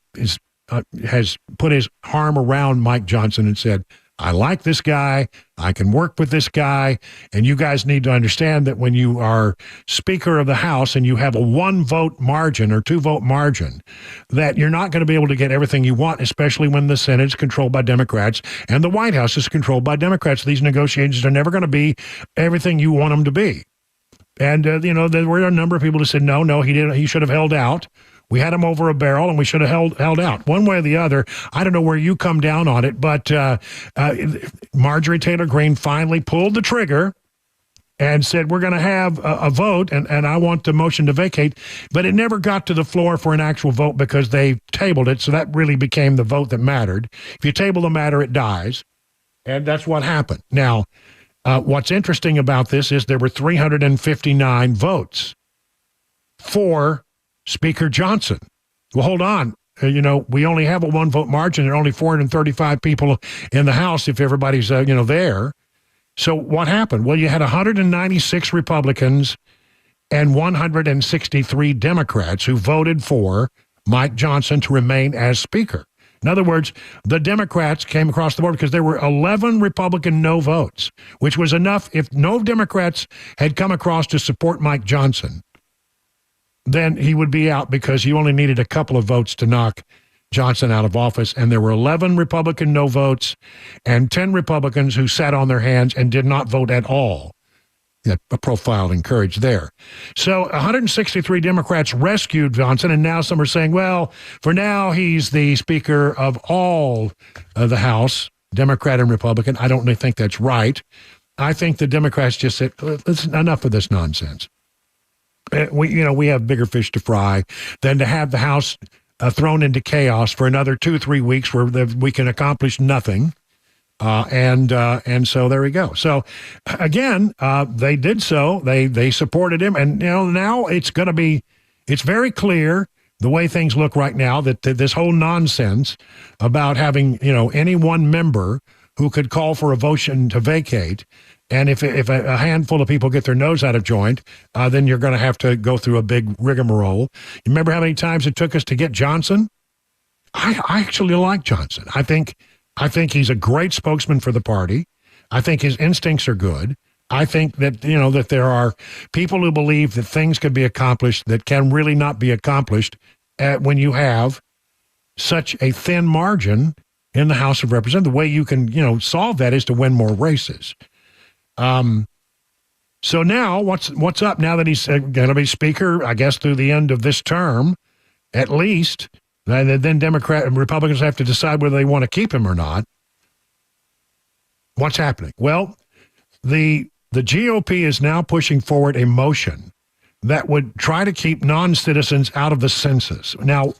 has put his arm around Mike Johnson and said, I like this guy. I can work with this guy. And you guys need to understand that when you are Speaker of the House and you have a 1-vote margin or 2-vote margin, that you're not going to be able to get everything you want, especially when the Senate is controlled by Democrats and the White House is controlled by Democrats. These negotiations are never going to be everything you want them to be. And, there were a number of people who said, no, he didn't. He should have held out. We had him over a barrel, and we should have held out. One way or the other, I don't know where you come down on it, but Marjorie Taylor Greene finally pulled the trigger and said, we're going to have a vote, and I want the motion to vacate. But it never got to the floor for an actual vote because they tabled it, so that really became the vote that mattered. If you table the matter, it dies, and that's what happened. Now, what's interesting about this is there were 359 votes for Speaker Johnson. Well, hold on. We only have a 1-vote margin. There are only 435 people in the House if everybody's, there. So what happened? Well, you had 196 Republicans and 163 Democrats who voted for Mike Johnson to remain as Speaker. In other words, the Democrats came across the board because there were 11 Republican no votes, which was enough. If no Democrats had come across to support Mike Johnson, then he would be out because you only needed a couple of votes to knock Johnson out of office. And there were 11 Republican no votes and 10 Republicans who sat on their hands and did not vote at all. a profile encouraged there. So 163 Democrats rescued Johnson, and now some are saying, well, for now he's the Speaker of all the House, Democrat and Republican. I don't think that's right. I think the Democrats just said, listen, enough of this nonsense. We have bigger fish to fry than to have the House thrown into chaos for another 2-3 weeks where we can accomplish nothing. And so there we go. So again, they did so. They supported him, and now it's very clear the way things look right now that this whole nonsense about having any one member who could call for a motion to vacate, and if a handful of people get their nose out of joint, then you're going to have to go through a big rigmarole. You remember how many times it took us to get Johnson? I actually like Johnson. I think he's a great spokesman for the party. I think his instincts are good. I think that, that there are people who believe that things can be accomplished that can really not be accomplished when you have such a thin margin in the House of Representatives. The way you can, solve that is to win more races. So now what's up now that he's going to be Speaker, I guess, through the end of this term, at least. And then Democrats and Republicans have to decide whether they want to keep him or not. What's happening? Well, the GOP is now pushing forward a motion that would try to keep non-citizens out of the census. Now,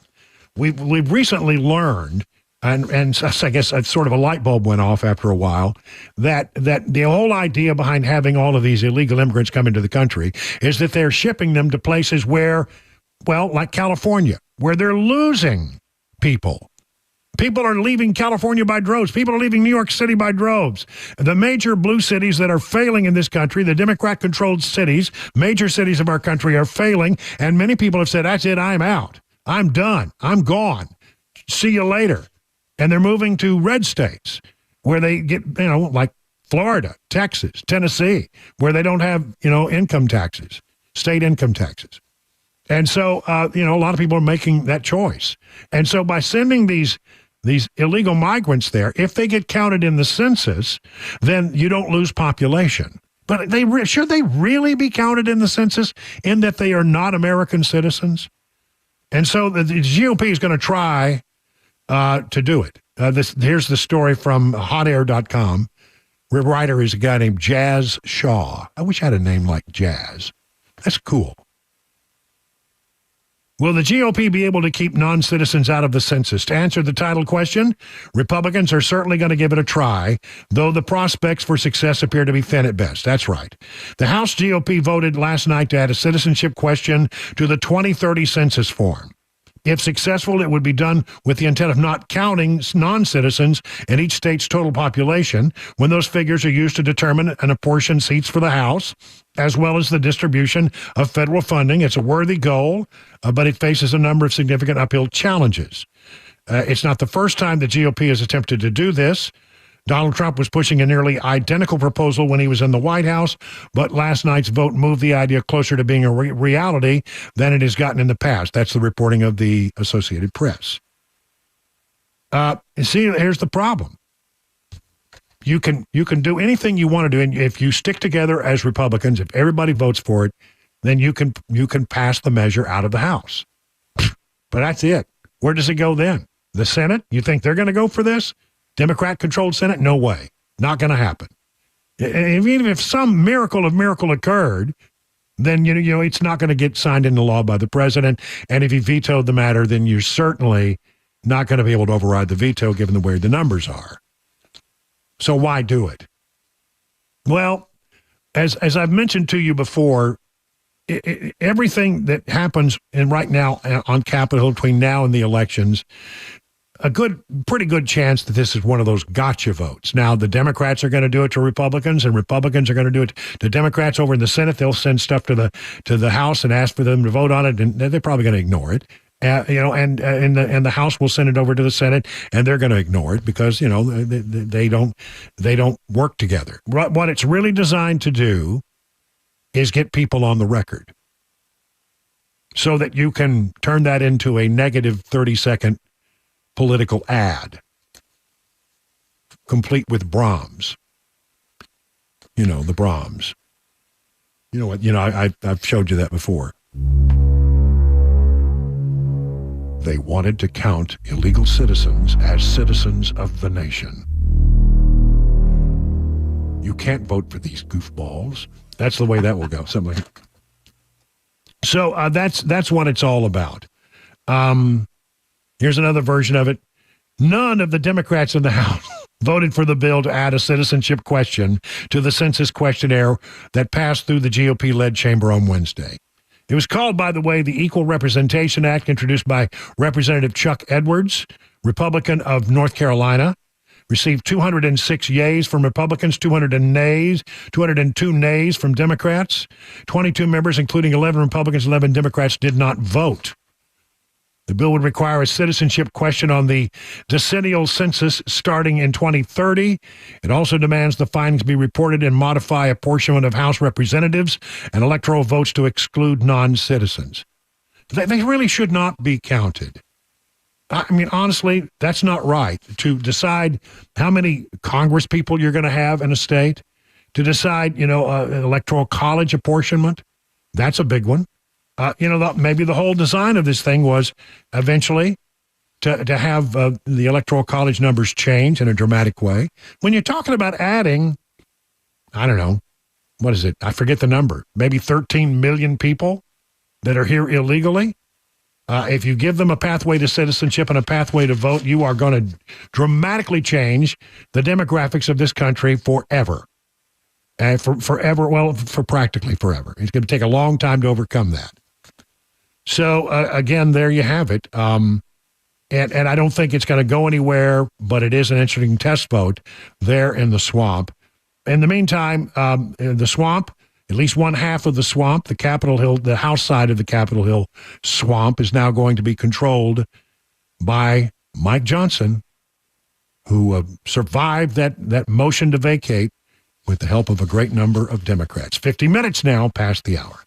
we've recently learned, and I guess sort of a light bulb went off after a while, that the whole idea behind having all of these illegal immigrants come into the country is that they're shipping them to places where, well, like California, where they're losing people. People are leaving California by droves. People are leaving New York City by droves. The major blue cities that are failing in this country, the Democrat-controlled cities, major cities of our country are failing, and many people have said, that's it, I'm out. I'm done. I'm gone. See you later. And they're moving to red states where they get, like Florida, Texas, Tennessee, where they don't have, income taxes, state income taxes. And so, a lot of people are making that choice. And so by sending these illegal migrants there, if they get counted in the census, then you don't lose population. But should they really be counted in the census in that they are not American citizens? And so the GOP is going to try to do it. Here's the story from hotair.com. The writer is a guy named Jazz Shaw. I wish I had a name like Jazz. That's cool. Will the GOP be able to keep non-citizens out of the census? To answer the title question, Republicans are certainly going to give it a try, though the prospects for success appear to be thin at best. That's right. The House GOP voted last night to add a citizenship question to the 2030 census form. If successful, it would be done with the intent of not counting non-citizens in each state's total population when those figures are used to determine and apportion seats for the House, as well as the distribution of federal funding. It's a worthy goal, but it faces a number of significant uphill challenges. It's not the first time the GOP has attempted to do this. Donald Trump was pushing a nearly identical proposal when he was in the White House, but last night's vote moved the idea closer to being a reality than it has gotten in the past. That's the reporting of the Associated Press. See, here's the problem. You can do anything you want to do, and if you stick together as Republicans, if everybody votes for it, then you can pass the measure out of the House. But that's it. Where does it go then? The Senate? You think they're going to go for this? Democrat-controlled Senate? No way. Not going to happen. Even if some miracle occurred, then it's not going to get signed into law by the president. And if he vetoed the matter, then you're certainly not going to be able to override the veto given the way the numbers are. So why do it? Well, as I've mentioned to you before, everything that happens right now on Capitol between now and the elections, pretty good chance that this is one of those gotcha votes. Now, the Democrats are going to do it to Republicans, and Republicans are going to do it to Democrats over in the Senate. They'll send stuff to the House and ask for them to vote on it, and they're probably going to ignore it. And the House will send it over to the Senate, and they're going to ignore it because they don't work together. What it's really designed to do is get people on the record, so that you can turn that into a negative 30-second political ad, complete with Brahms. The Brahms. You know what? I've showed you that before. They wanted to count illegal citizens as citizens of the nation. You can't vote for these goofballs. That's the way that will go. Something like that. So that's what it's all about. Here's another version of it. None of the Democrats in the House voted for the bill to add a citizenship question to the census questionnaire that passed through the GOP-led chamber on Wednesday. It was called, by the way, the Equal Representation Act, introduced by Representative Chuck Edwards, Republican of North Carolina. Received 206 yeas from Republicans, 202 nays from Democrats. 22 members, including 11 Republicans, 11 Democrats, did not vote. The bill would require a citizenship question on the decennial census starting in 2030. It also demands the findings be reported and modify apportionment of House representatives and electoral votes to exclude non-citizens. They really should not be counted. I mean, honestly, that's not right. To decide how many Congress people you're going to have in a state, to decide, electoral college apportionment, that's a big one. Maybe the whole design of this thing was eventually to have the electoral college numbers change in a dramatic way. When you're talking about adding, I don't know, what is it? I forget the number. Maybe 13 million people that are here illegally. If you give them a pathway to citizenship and a pathway to vote, you are going to dramatically change the demographics of this country forever. For practically forever. It's going to take a long time to overcome that. So, again, there you have it. And I don't think it's going to go anywhere, but it is an interesting test vote there in the swamp. In the meantime, in the swamp, at least one half of the swamp, the Capitol Hill, the House side of the Capitol Hill swamp, is now going to be controlled by Mike Johnson, who survived that motion to vacate with the help of a great number of Democrats. 50 minutes now past the hour.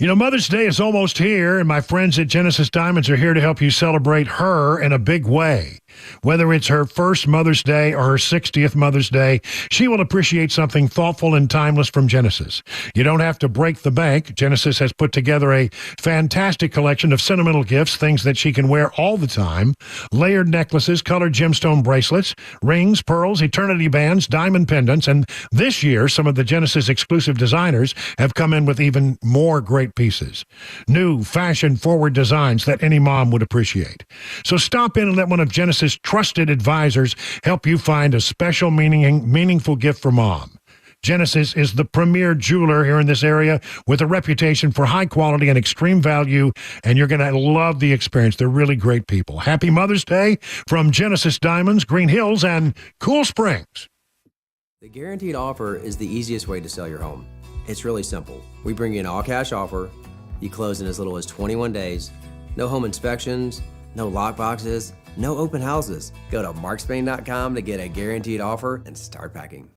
Mother's Day is almost here, and my friends at Genesis Diamonds are here to help you celebrate her in a big way. Whether it's her first Mother's Day or her 60th Mother's Day, she will appreciate something thoughtful and timeless from Genesis. You don't have to break the bank. Genesis has put together a fantastic collection of sentimental gifts, things that she can wear all the time: layered necklaces, colored gemstone bracelets, rings, pearls, eternity bands, diamond pendants, and this year, some of the Genesis exclusive designers have come in with even more great pieces. New, fashion-forward designs that any mom would appreciate. So stop in and let one of Genesis' trusted advisors help you find a special, meaningful gift for mom. Genesis is the premier jeweler here in this area with a reputation for high quality and extreme value, and you're going to love the experience. They're really great people. Happy Mother's Day from Genesis Diamonds, Green Hills, and Cool Springs.
The guaranteed offer is the easiest way to sell your home. It's really simple. We bring you an all-cash offer. You close in as little as 21 days. No home inspections, no lock boxes, no open houses. Go to markspain.com to get a guaranteed offer and start packing.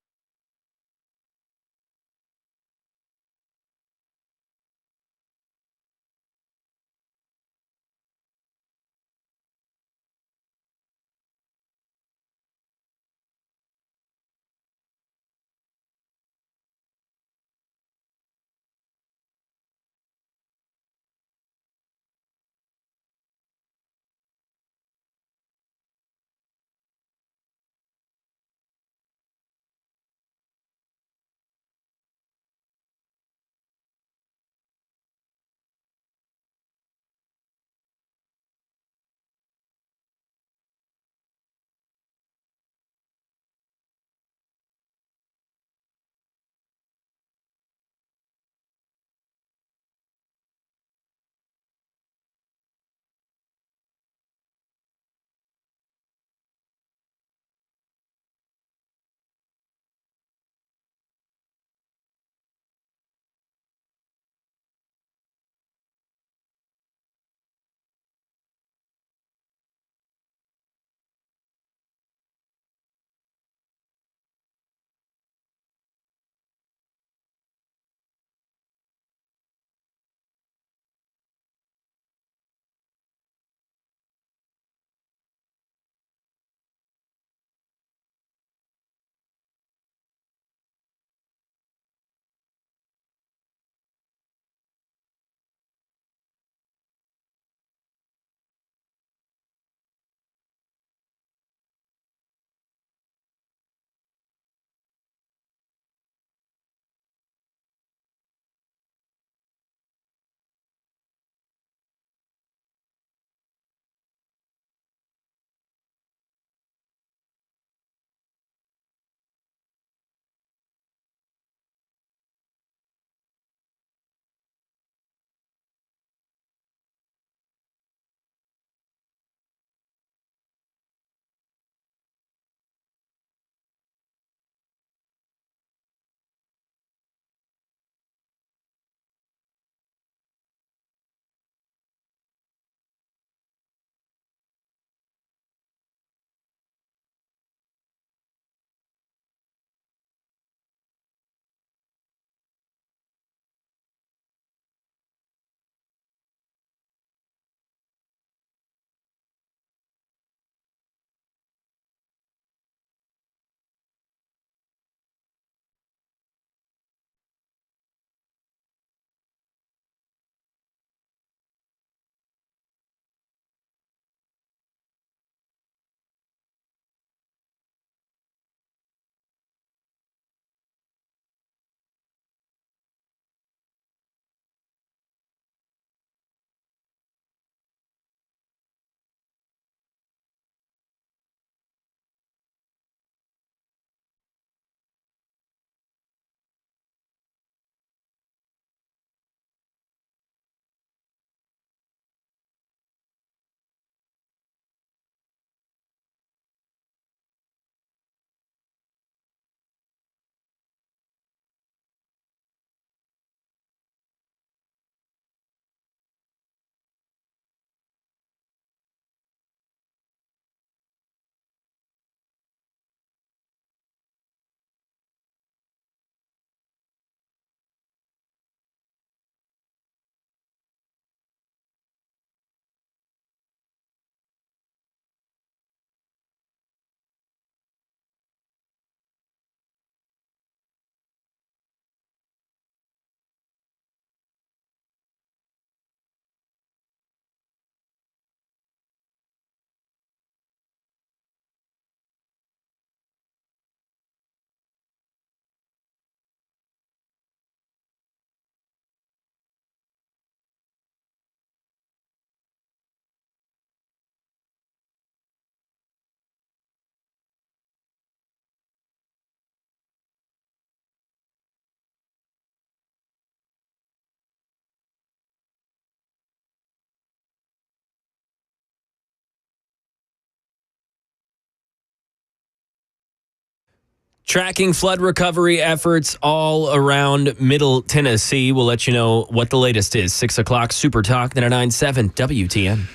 Tracking flood recovery efforts all around Middle Tennessee. We'll let you know what the latest is. 6 o'clock, Super Talk 99.7 WTN.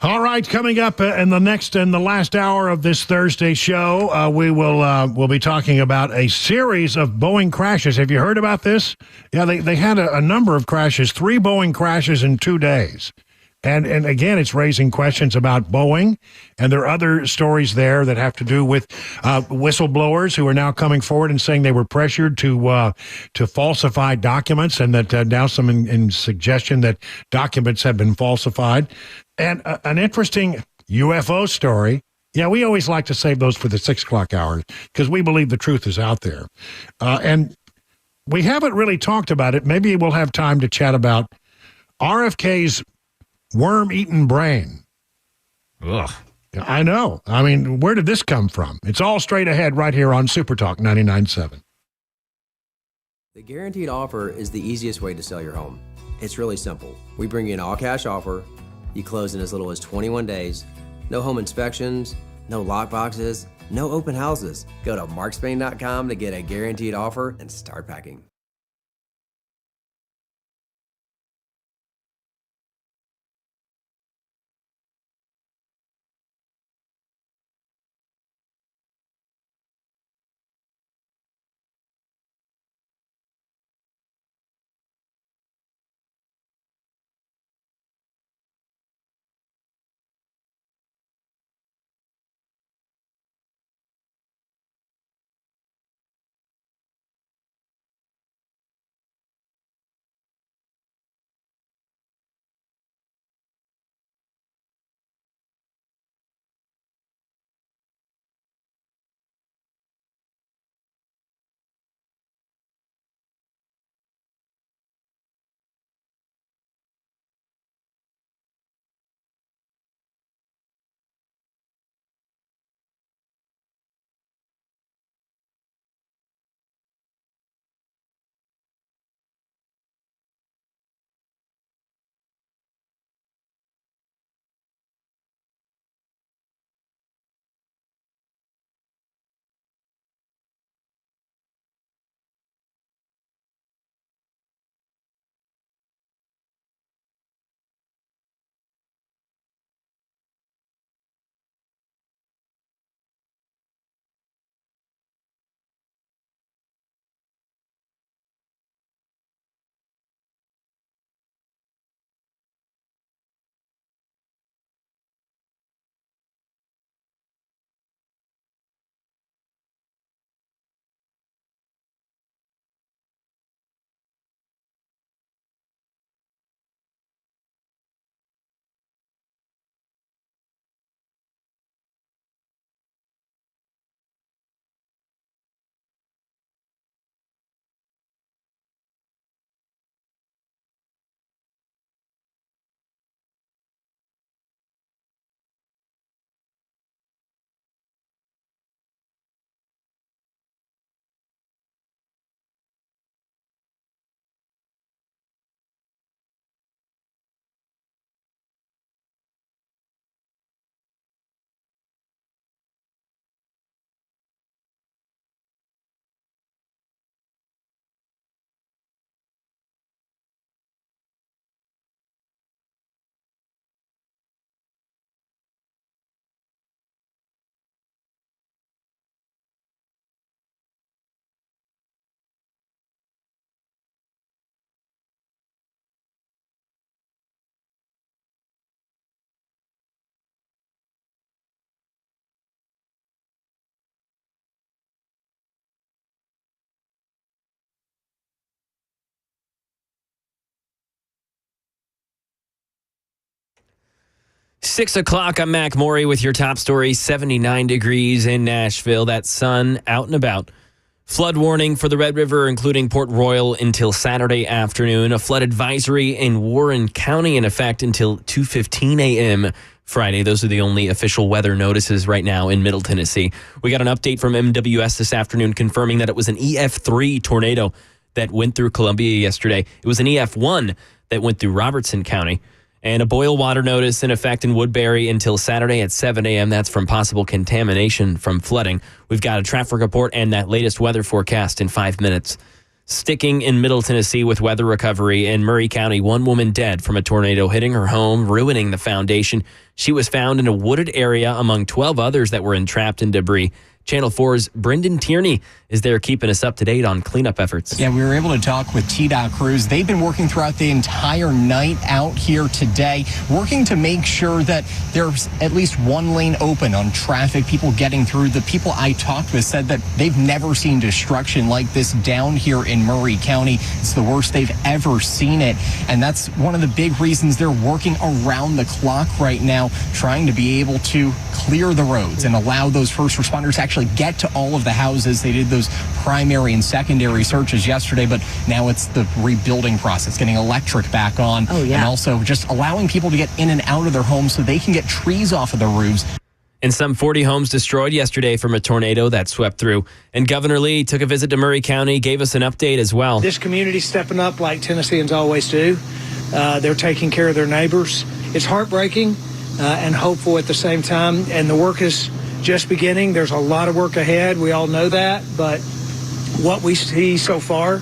All right, coming up in the next and the last hour of this Thursday show, we'll be talking about a series of Boeing crashes. Have you heard about this? Yeah, they had a number of crashes, 3 Boeing crashes in 2 days. And again, it's raising questions about Boeing, and there are other stories there that have to do with whistleblowers who are now coming forward and saying they were pressured to falsify documents, and that now some in suggestion that documents have been falsified. And an interesting UFO story. Yeah, we always like to save those for the 6 o'clock hour because we believe the truth is out there. And we haven't really talked about it. Maybe we'll have time to chat about RFK's worm-eaten brain.
Ugh.
I know. I mean, where did this come from? It's all straight ahead right here on Super Talk 99.7.
The guaranteed offer is the easiest way to sell your home. It's really simple. We bring you an all-cash offer. You close in as little as 21 days. No home inspections, no lock boxes, no open houses. Go to markspain.com to get a guaranteed offer and start packing.
Six o'clock, I'm Mac Morey with your top story. 79 degrees in Nashville. That sun out and about. Flood warning for the Red River, including Port Royal, until Saturday afternoon. A flood advisory in Warren County in effect until 2:15 a.m. Friday. Those are the only official weather notices right now in Middle Tennessee. We got an update from MWS this afternoon confirming that it was an EF3 tornado that went through Columbia yesterday. It was an EF1 that went through Robertson County. And a boil water notice in effect in Woodbury until Saturday at 7 a.m. That's from possible contamination from flooding. We've got a traffic report and that latest weather forecast in 5 minutes. Sticking in Middle Tennessee with weather recovery in Murray County, one woman dead from a tornado hitting her home, ruining the foundation. She was found in a wooded area among 12 others that were entrapped in debris. Channel 4's Brendan Tierney is there keeping us up to date on cleanup efforts.
Yeah, we were able to talk with TDOT crews. They've been working throughout the entire night out here today, working to make sure that there's at least one lane open on traffic, people getting through. The people I talked with said that they've never seen destruction like this down here in Murray County. It's the worst they've ever seen it. And that's one of the big reasons they're working around the clock right now, trying to be able to clear the roads and allow those first responders to actually get to all of the houses. They did those primary and secondary searches yesterday, but now it's the rebuilding process, getting electric back on, and also just allowing people to get in and out of their homes so they can get trees off of their roofs.
And some 40 homes destroyed yesterday from a tornado that swept through. And Governor Lee took a visit to Murray County, gave us an update as well.
This community's stepping up like Tennesseans always do. They're taking care of their neighbors. It's heartbreaking and hopeful at the same time, and the work is just beginning. There's a lot of work ahead. We all know that, but what we see so far,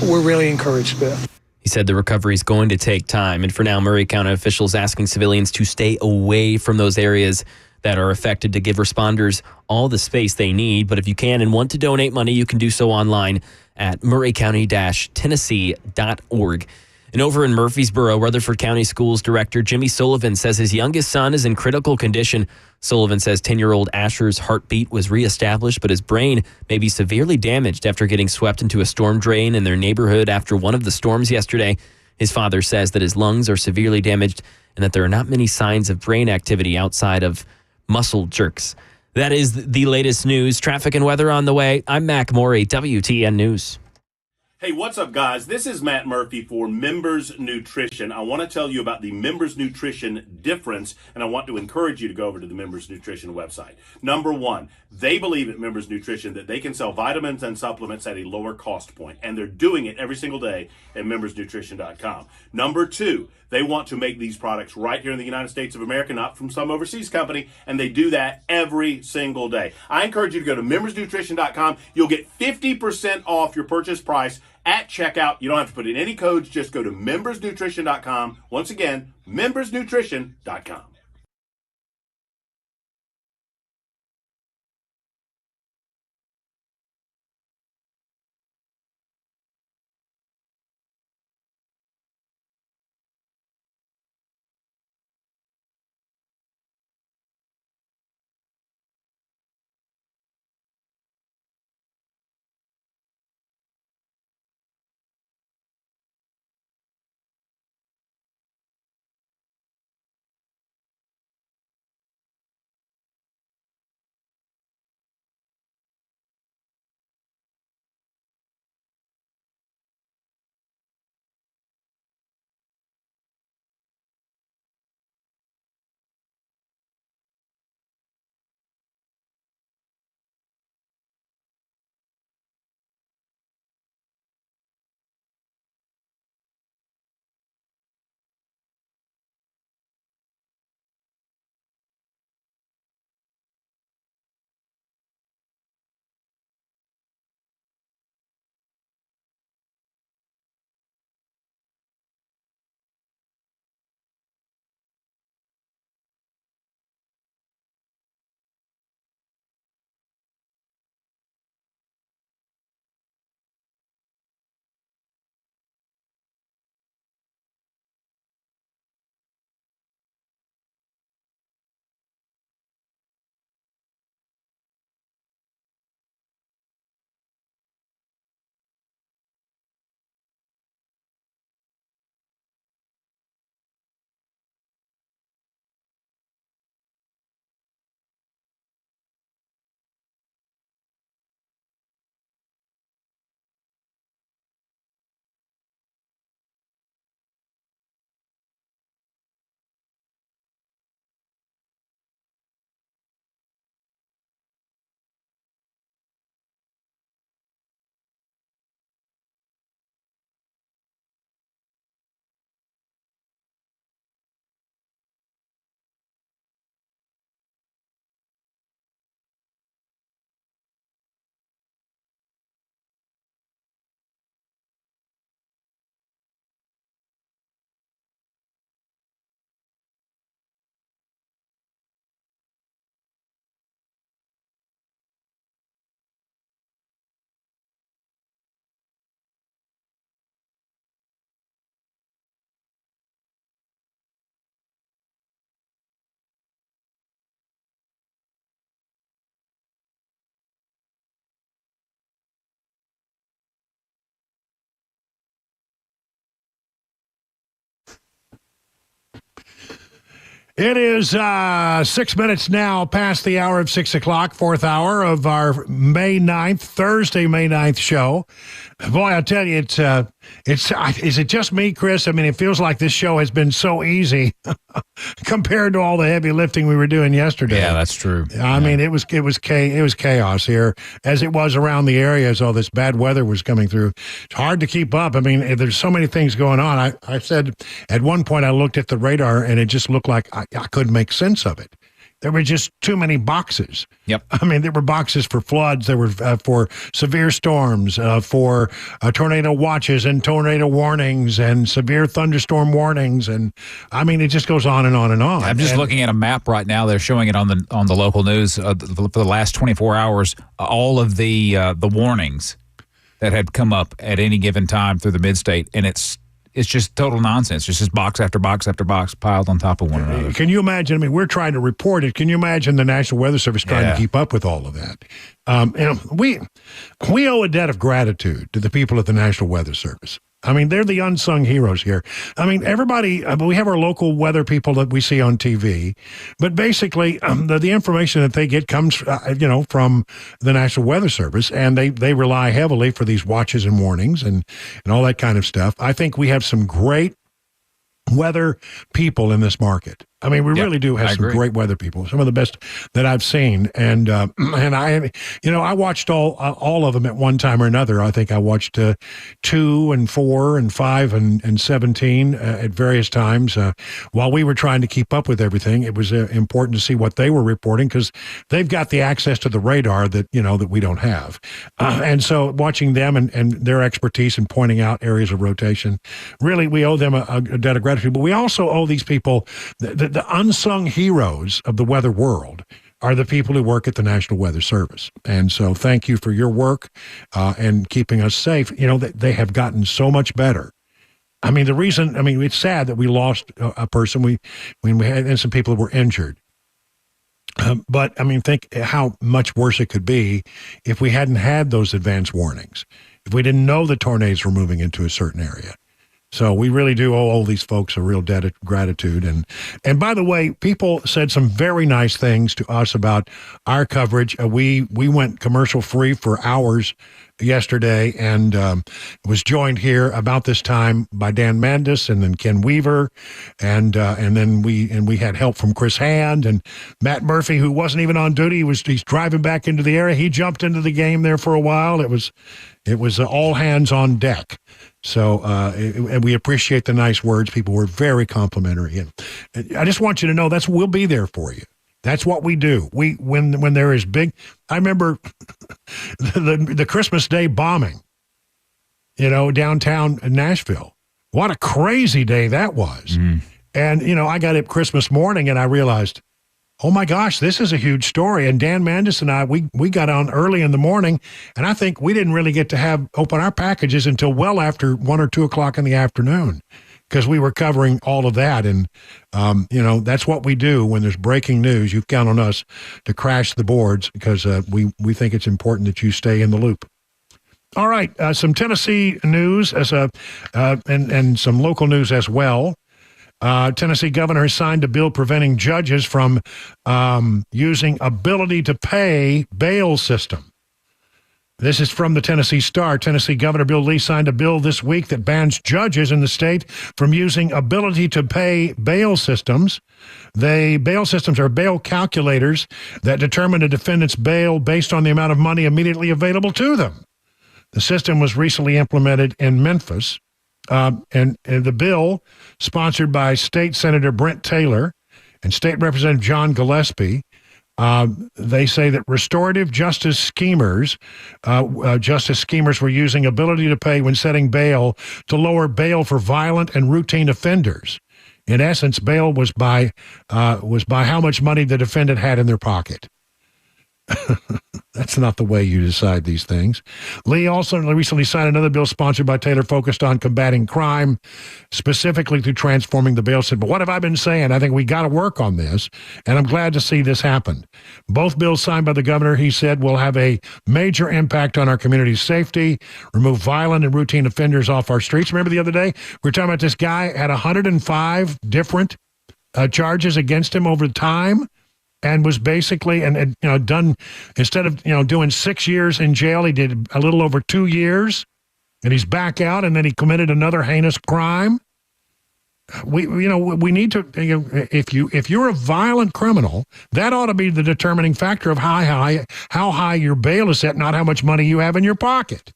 we're really encouraged with.
He said the recovery is going to take time. And for now, Murray County officials asking civilians to stay away from those areas that are affected to give responders all the space they need. But if you can and want to donate money, you can do so online at murraycounty-tennessee.org. And over in Murfreesboro, Rutherford County Schools Director Jimmy Sullivan says his youngest son is in critical condition. Sullivan says 10-year-old Asher's heartbeat was reestablished, but his brain may be severely damaged after getting swept into a storm drain in their neighborhood after one of the storms yesterday. His father says that his lungs are severely damaged and that there are not many signs of brain activity outside of muscle jerks. That is the latest news. Traffic and weather on the way. I'm Mac Morey, WTN News.
Hey, what's up, guys? This is Matt Murphy for Members Nutrition. I want to tell you about the Members Nutrition difference, and I want to encourage you to go over to the Members Nutrition website. Number one, they believe at Members Nutrition that they can sell vitamins and supplements at a lower cost point, and they're doing it every single day at membersnutrition.com. Number two, they want to make these products right here in the United States of America, not from some overseas company, and they do that every single day. I encourage you to go to membersnutrition.com. You'll get 50% off your purchase price at checkout. You don't have to put in any codes. Just go to membersnutrition.com. Once again, membersnutrition.com.
It is 6 minutes now past the hour of 6 o'clock, fourth hour of our May 9th, Thursday, May 9th show. Boy, I tell you, is it just me, Chris? I mean, it feels like this show has been so easy compared to all the heavy lifting we were doing yesterday.
Yeah, that's true.
I mean, it was chaos here, as it was around the area as all this bad weather was coming through. It's hard to keep up. I mean, there's so many things going on. I said at one point I looked at the radar and it just looked like I couldn't make sense of it. There were just too many boxes.
Yep.
I mean, there were boxes for floods. There were for severe storms, for tornado watches and tornado warnings and severe thunderstorm warnings. And I mean, it just goes on and on and on.
I'm just looking at a map right now. They're showing it on the local news for the last 24 hours. All of the warnings that had come up at any given time through the mid-state, and it's just total nonsense. It's just box after box after box piled on top of one another.
Can you imagine? I mean, we're trying to report it. Can you imagine the National Weather Service trying to keep up with all of that? And we owe a debt of gratitude to the people at the National Weather Service. I mean, they're the unsung heroes here. I mean, everybody, we have our local weather people that we see on TV, but basically the information that they get comes, from the National Weather Service, and they rely heavily for these watches and warnings and all that kind of stuff. I think we have some great weather people in this market. I mean, we really do have some great weather people, some of the best that I've seen. And I watched all of them at one time or another. I think I watched 2 and 4 and 5 and 17 at various times. While we were trying to keep up with everything, it was important to see what they were reporting because they've got the access to the radar that we don't have. And so watching them and their expertise in pointing out areas of rotation, really, we owe them a debt of gratitude. But we also owe these people the unsung heroes of the weather world are the people who work at the National Weather Service. And so thank you for your work and keeping us safe. They have gotten so much better. I mean, it's sad that we lost a person. We had and some people who were injured. But I mean, think how much worse it could be if we hadn't had those advance warnings, if we didn't know the tornadoes were moving into a certain area. So we really do owe all these folks a real debt of gratitude. And by the way, people said some very nice things to us about our coverage. We went commercial free for hours yesterday and was joined here about this time by Dan Mandis and then Ken Weaver. And then we had help from Chris Hand and Matt Murphy, who wasn't even on duty. He's driving back into the area. He jumped into the game there for a while. It was all hands on deck. So and we appreciate the nice words. People were very complimentary. And I just want you to know we'll be there for you. That's what we do. When there is big, I remember the Christmas Day bombing, downtown Nashville. What a crazy day that was. And, I got up Christmas morning and I realized, oh my gosh, this is a huge story. And Dan Mandis and I, we got on early in the morning, and I think we didn't really get to open our packages until well after 1 or 2 o'clock in the afternoon because we were covering all of that. And, that's what we do when there's breaking news. You count on us to crash the boards because we think it's important that you stay in the loop. All right, some Tennessee news and some local news as well. Tennessee governor has signed a bill preventing judges from using ability to pay bail system. This is from the Tennessee Star. Tennessee Governor Bill Lee signed a bill this week that bans judges in the state from using ability to pay bail systems. Bail systems are bail calculators that determine a defendant's bail based on the amount of money immediately available to them. The system was recently implemented in Memphis. And the bill, sponsored by State Senator Brent Taylor and State Representative John Gillespie, they say that restorative justice schemers were using ability to pay when setting bail to lower bail for violent and routine offenders. In essence, bail was by how much money the defendant had in their pocket. That's not the way you decide these things. Lee also recently signed another bill sponsored by Taylor focused on combating crime, specifically through transforming the bail system. But what have I been saying? I think we got to work on this, and I'm glad to see this happen. Both bills signed by the governor, he said, will have a major impact on our community's safety, remove violent and routine offenders off our streets. Remember the other day, we were talking about this guy had 105 different charges against him over time, and was basically done, instead of doing 6 years in jail, he did a little over 2 years, and he's back out, and then he committed another heinous crime. We need to, if you're a violent criminal, that ought to be the determining factor of how high your bail is set, not how much money you have in your pocket.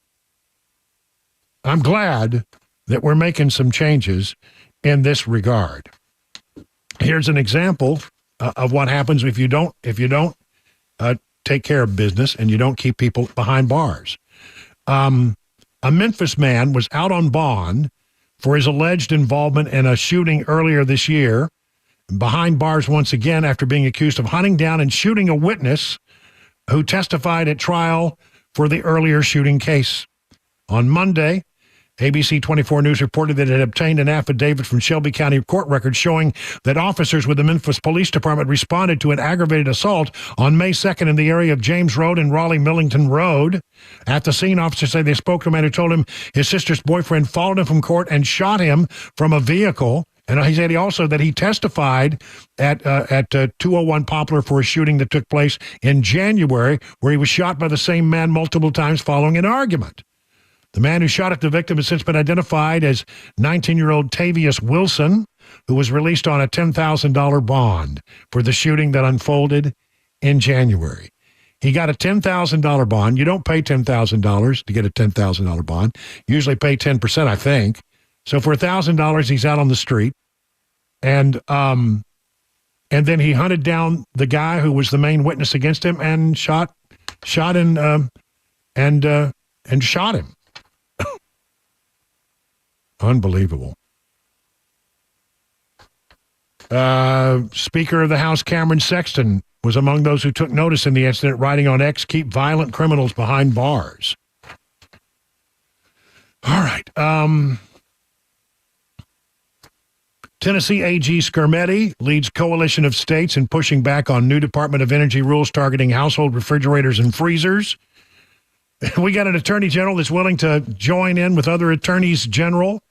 I'm glad that we're making some changes in this regard. Here's an example of what happens if you don't take care of business and you don't keep people behind bars. A Memphis man was out on bond for his alleged involvement in a shooting earlier this year, behind bars once again after being accused of hunting down and shooting a witness who testified at trial for the earlier shooting case. On Monday, ABC 24 News reported that it had obtained an affidavit from Shelby County court records showing that officers with the Memphis Police Department responded to an aggravated assault on May 2nd in the area of James Road and Raleigh-Millington Road. At the scene, officers say they spoke to a man who told him his sister's boyfriend followed him from court and shot him from a vehicle. And he said that he testified at 201 Poplar for a shooting that took place in January, where he was shot by the same man multiple times following an argument. The man who shot at the victim has since been identified as 19-year-old Tavius Wilson, who was released on a $10,000 bond for the shooting that unfolded in January. He got a $10,000 bond. You don't pay $10,000 to get a $10,000 bond. You usually pay 10%, I think. So for $1,000, he's out on the street, and then he hunted down the guy who was the main witness against him and shot him. Unbelievable. Speaker of the House Cameron Sexton was among those who took notice in the incident, writing on X, "Keep violent criminals behind bars." All right. Tennessee AG Skermetti leads coalition of states in pushing back on new Department of Energy rules targeting household refrigerators and freezers. We got an attorney general that's willing to join in with other attorneys general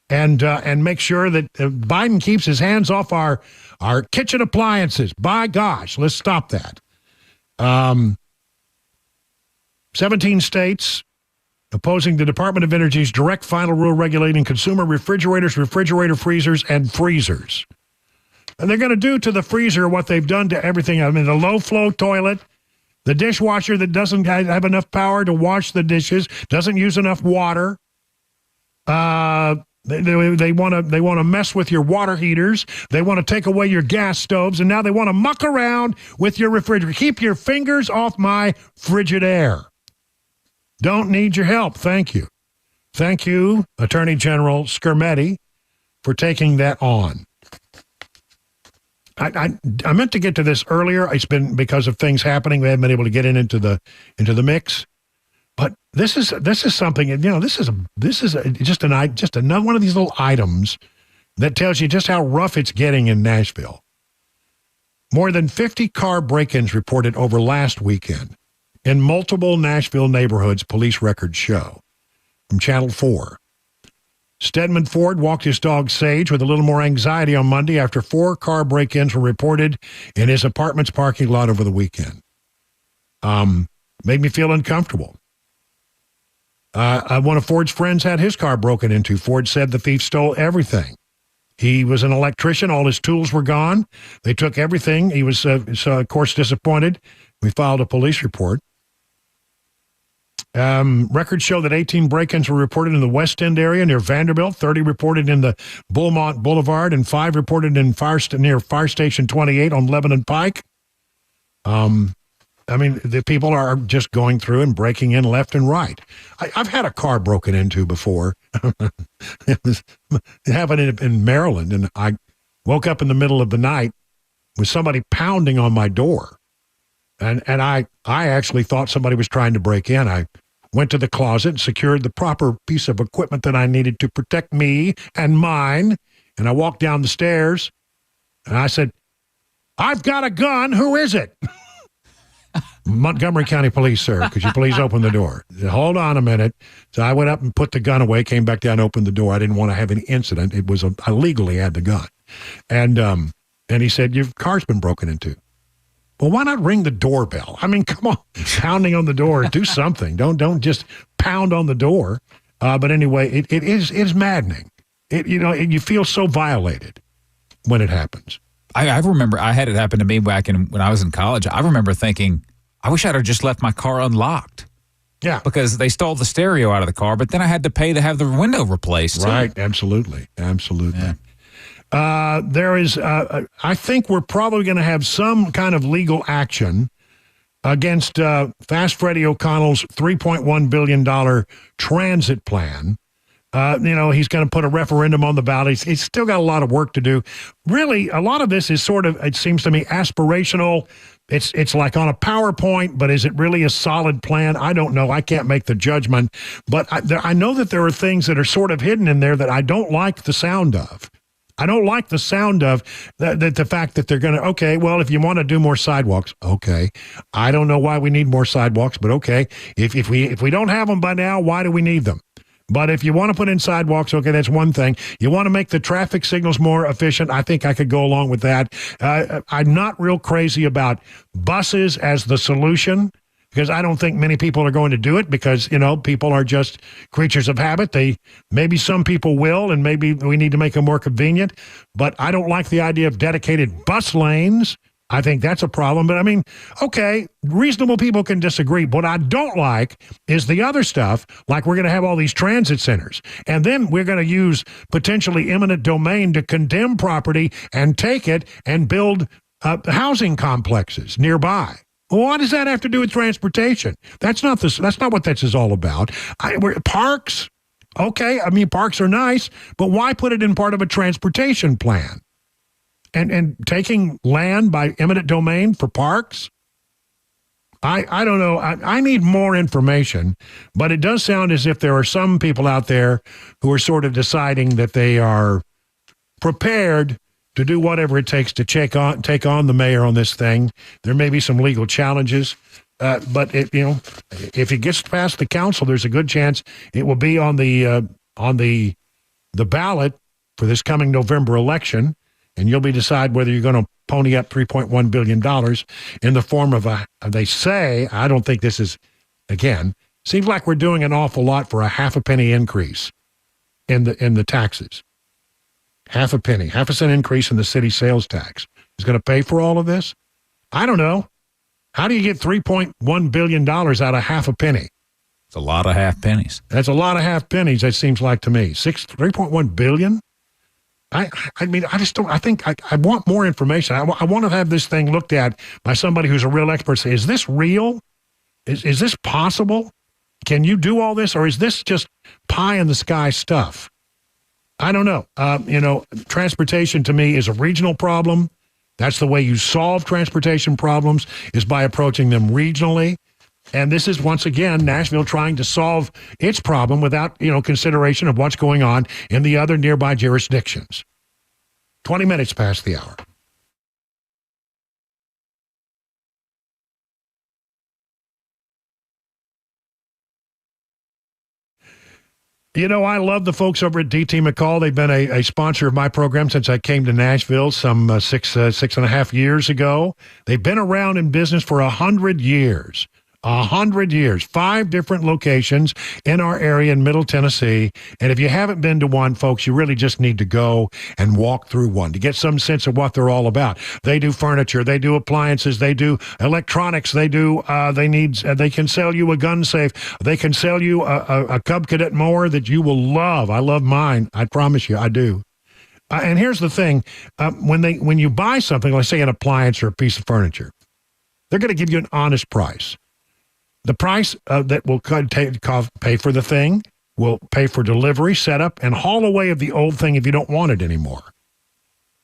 and make sure that Biden keeps his hands off our kitchen appliances. By gosh, let's stop that. 17 states opposing the Department of Energy's direct final rule regulating consumer refrigerators, refrigerator freezers, and freezers. And they're going to do to the freezer what they've done to everything. I mean, the low-flow toilet, the dishwasher that doesn't have enough power to wash the dishes, doesn't use enough water. They want to mess with your water heaters. They want to take away your gas stoves, and now they want to muck around with your refrigerator. Keep your fingers off my Frigidaire. Don't need your help. Thank you. Thank you, Attorney General Skermetti, for taking that on. I meant to get to this earlier. It's been because of things happening. We haven't been able to get into the mix. But this is something. This is just another one of these little items that tells you just how rough it's getting in Nashville. More than 50 car break-ins reported over last weekend in multiple Nashville neighborhoods, police records show. From Channel 4. Stedman Ford walked his dog Sage with a little more anxiety on Monday after 4 car break-ins were reported in his apartment's parking lot over the weekend. Made me feel uncomfortable. One of Ford's friends had his car broken into. Ford said the thief stole everything. He was an electrician. All his tools were gone. They took everything. He was, of course, disappointed. We filed a police report. Records show that 18 break-ins were reported in the West End area near Vanderbilt, 30 reported in the Beaumont Boulevard, and 5 reported in near Fire Station 28 on Lebanon Pike. The people are just going through and breaking in left and right. I've had a car broken into before. It happened in Maryland, and I woke up in the middle of the night with somebody pounding on my door. And I actually thought somebody was trying to break in. I went to the closet and secured the proper piece of equipment that I needed to protect me and mine. And I walked down the stairs, and I said, "I've got a gun. Who is it?" "Montgomery County Police, sir. Could you please open the door?" Said, "Hold on a minute." So I went up and put the gun away, came back down, opened the door. I didn't want to have any incident. I legally had the gun. And And he said, your car's been broken into. Well, why not ring the doorbell? I mean, come on, pounding on the door, do something. Don't just pound on the door. But anyway, it is maddening. You feel so violated when it happens.
I remember I had it happen to me back when I was in college. I remember thinking, I wish I'd have just left my car unlocked.
Yeah.
Because they stole the stereo out of the car, but then I had to pay to have the window replaced.
Right. Absolutely. Yeah. There is, I think we're probably going to have some kind of legal action against Fast Freddie O'Connell's $3.1 billion transit plan. He's going to put a referendum on the ballot. He's still got a lot of work to do. Really, a lot of this is sort of, it seems to me, aspirational. It's like on a PowerPoint, but is it really a solid plan? I don't know. I can't make the judgment. But I know that there are things that are sort of hidden in there that I don't like the sound of. I don't like the sound of the fact that they're going to, okay, well, if you want to do more sidewalks, okay. I don't know why we need more sidewalks, but okay. If we don't have them by now, why do we need them? But if you want to put in sidewalks, okay, that's one thing. You want to make the traffic signals more efficient, I think I could go along with that. I'm not real crazy about buses as the solution, because I don't think many people are going to do it because, people are just creatures of habit. Maybe some people will, and maybe we need to make them more convenient. But I don't like the idea of dedicated bus lanes. I think that's a problem. But I mean, okay, reasonable people can disagree. What I don't like is the other stuff, like we're going to have all these transit centers, and then we're going to use potentially eminent domain to condemn property and take it and build housing complexes nearby. Well, what does that have to do with transportation? That's not what this is all about. Parks, okay, I mean, parks are nice, but why put it in part of a transportation plan? And taking land by eminent domain for parks? I don't know. I need more information, but it does sound as if there are some people out there who are sort of deciding that they are prepared to do whatever it takes to take on the mayor on this thing. There may be some legal challenges, but if it gets past the council, there's a good chance it will be on the ballot for this coming November election. And you'll decide whether you're going to pony up $3.1 billion in the form of they say, I don't think this is, again, seems like we're doing an awful lot for a half a penny increase in the taxes. Half a cent increase in the city sales tax is going to pay for all of this? I don't know. How do you get $3.1 billion out of half a penny?
It's a lot of half pennies.
That's a lot of half pennies, it seems like to me. $3.1 billion? I mean, I just don't, I think I want more information. I want to have this thing looked at by somebody who's a real expert. Say, is this real? Is this possible? Can you do all this? Or is this just pie in the sky stuff? I don't know. Transportation to me is a regional problem. That's the way you solve transportation problems, is by approaching them regionally. And this is, once again, Nashville trying to solve its problem without, consideration of what's going on in the other nearby jurisdictions. 20 minutes past the hour. I love the folks over at DT McCall. They've been a sponsor of my program since I came to Nashville some six and a half years ago. They've been around in business for 100 years. 100 years, 5 different locations in our area in Middle Tennessee. And if you haven't been to one, folks, you really just need to go and walk through one to get some sense of what they're all about. They do furniture, they do appliances, they do electronics, they can sell you a gun safe, they can sell you a Cub Cadet mower that you will love. I love mine. I promise you, I do. And here's the thing, when you buy something, let's say an appliance or a piece of furniture, they're going to give you an honest price. The price that will pay for the thing will pay for delivery, setup, and haul away of the old thing if you don't want it anymore.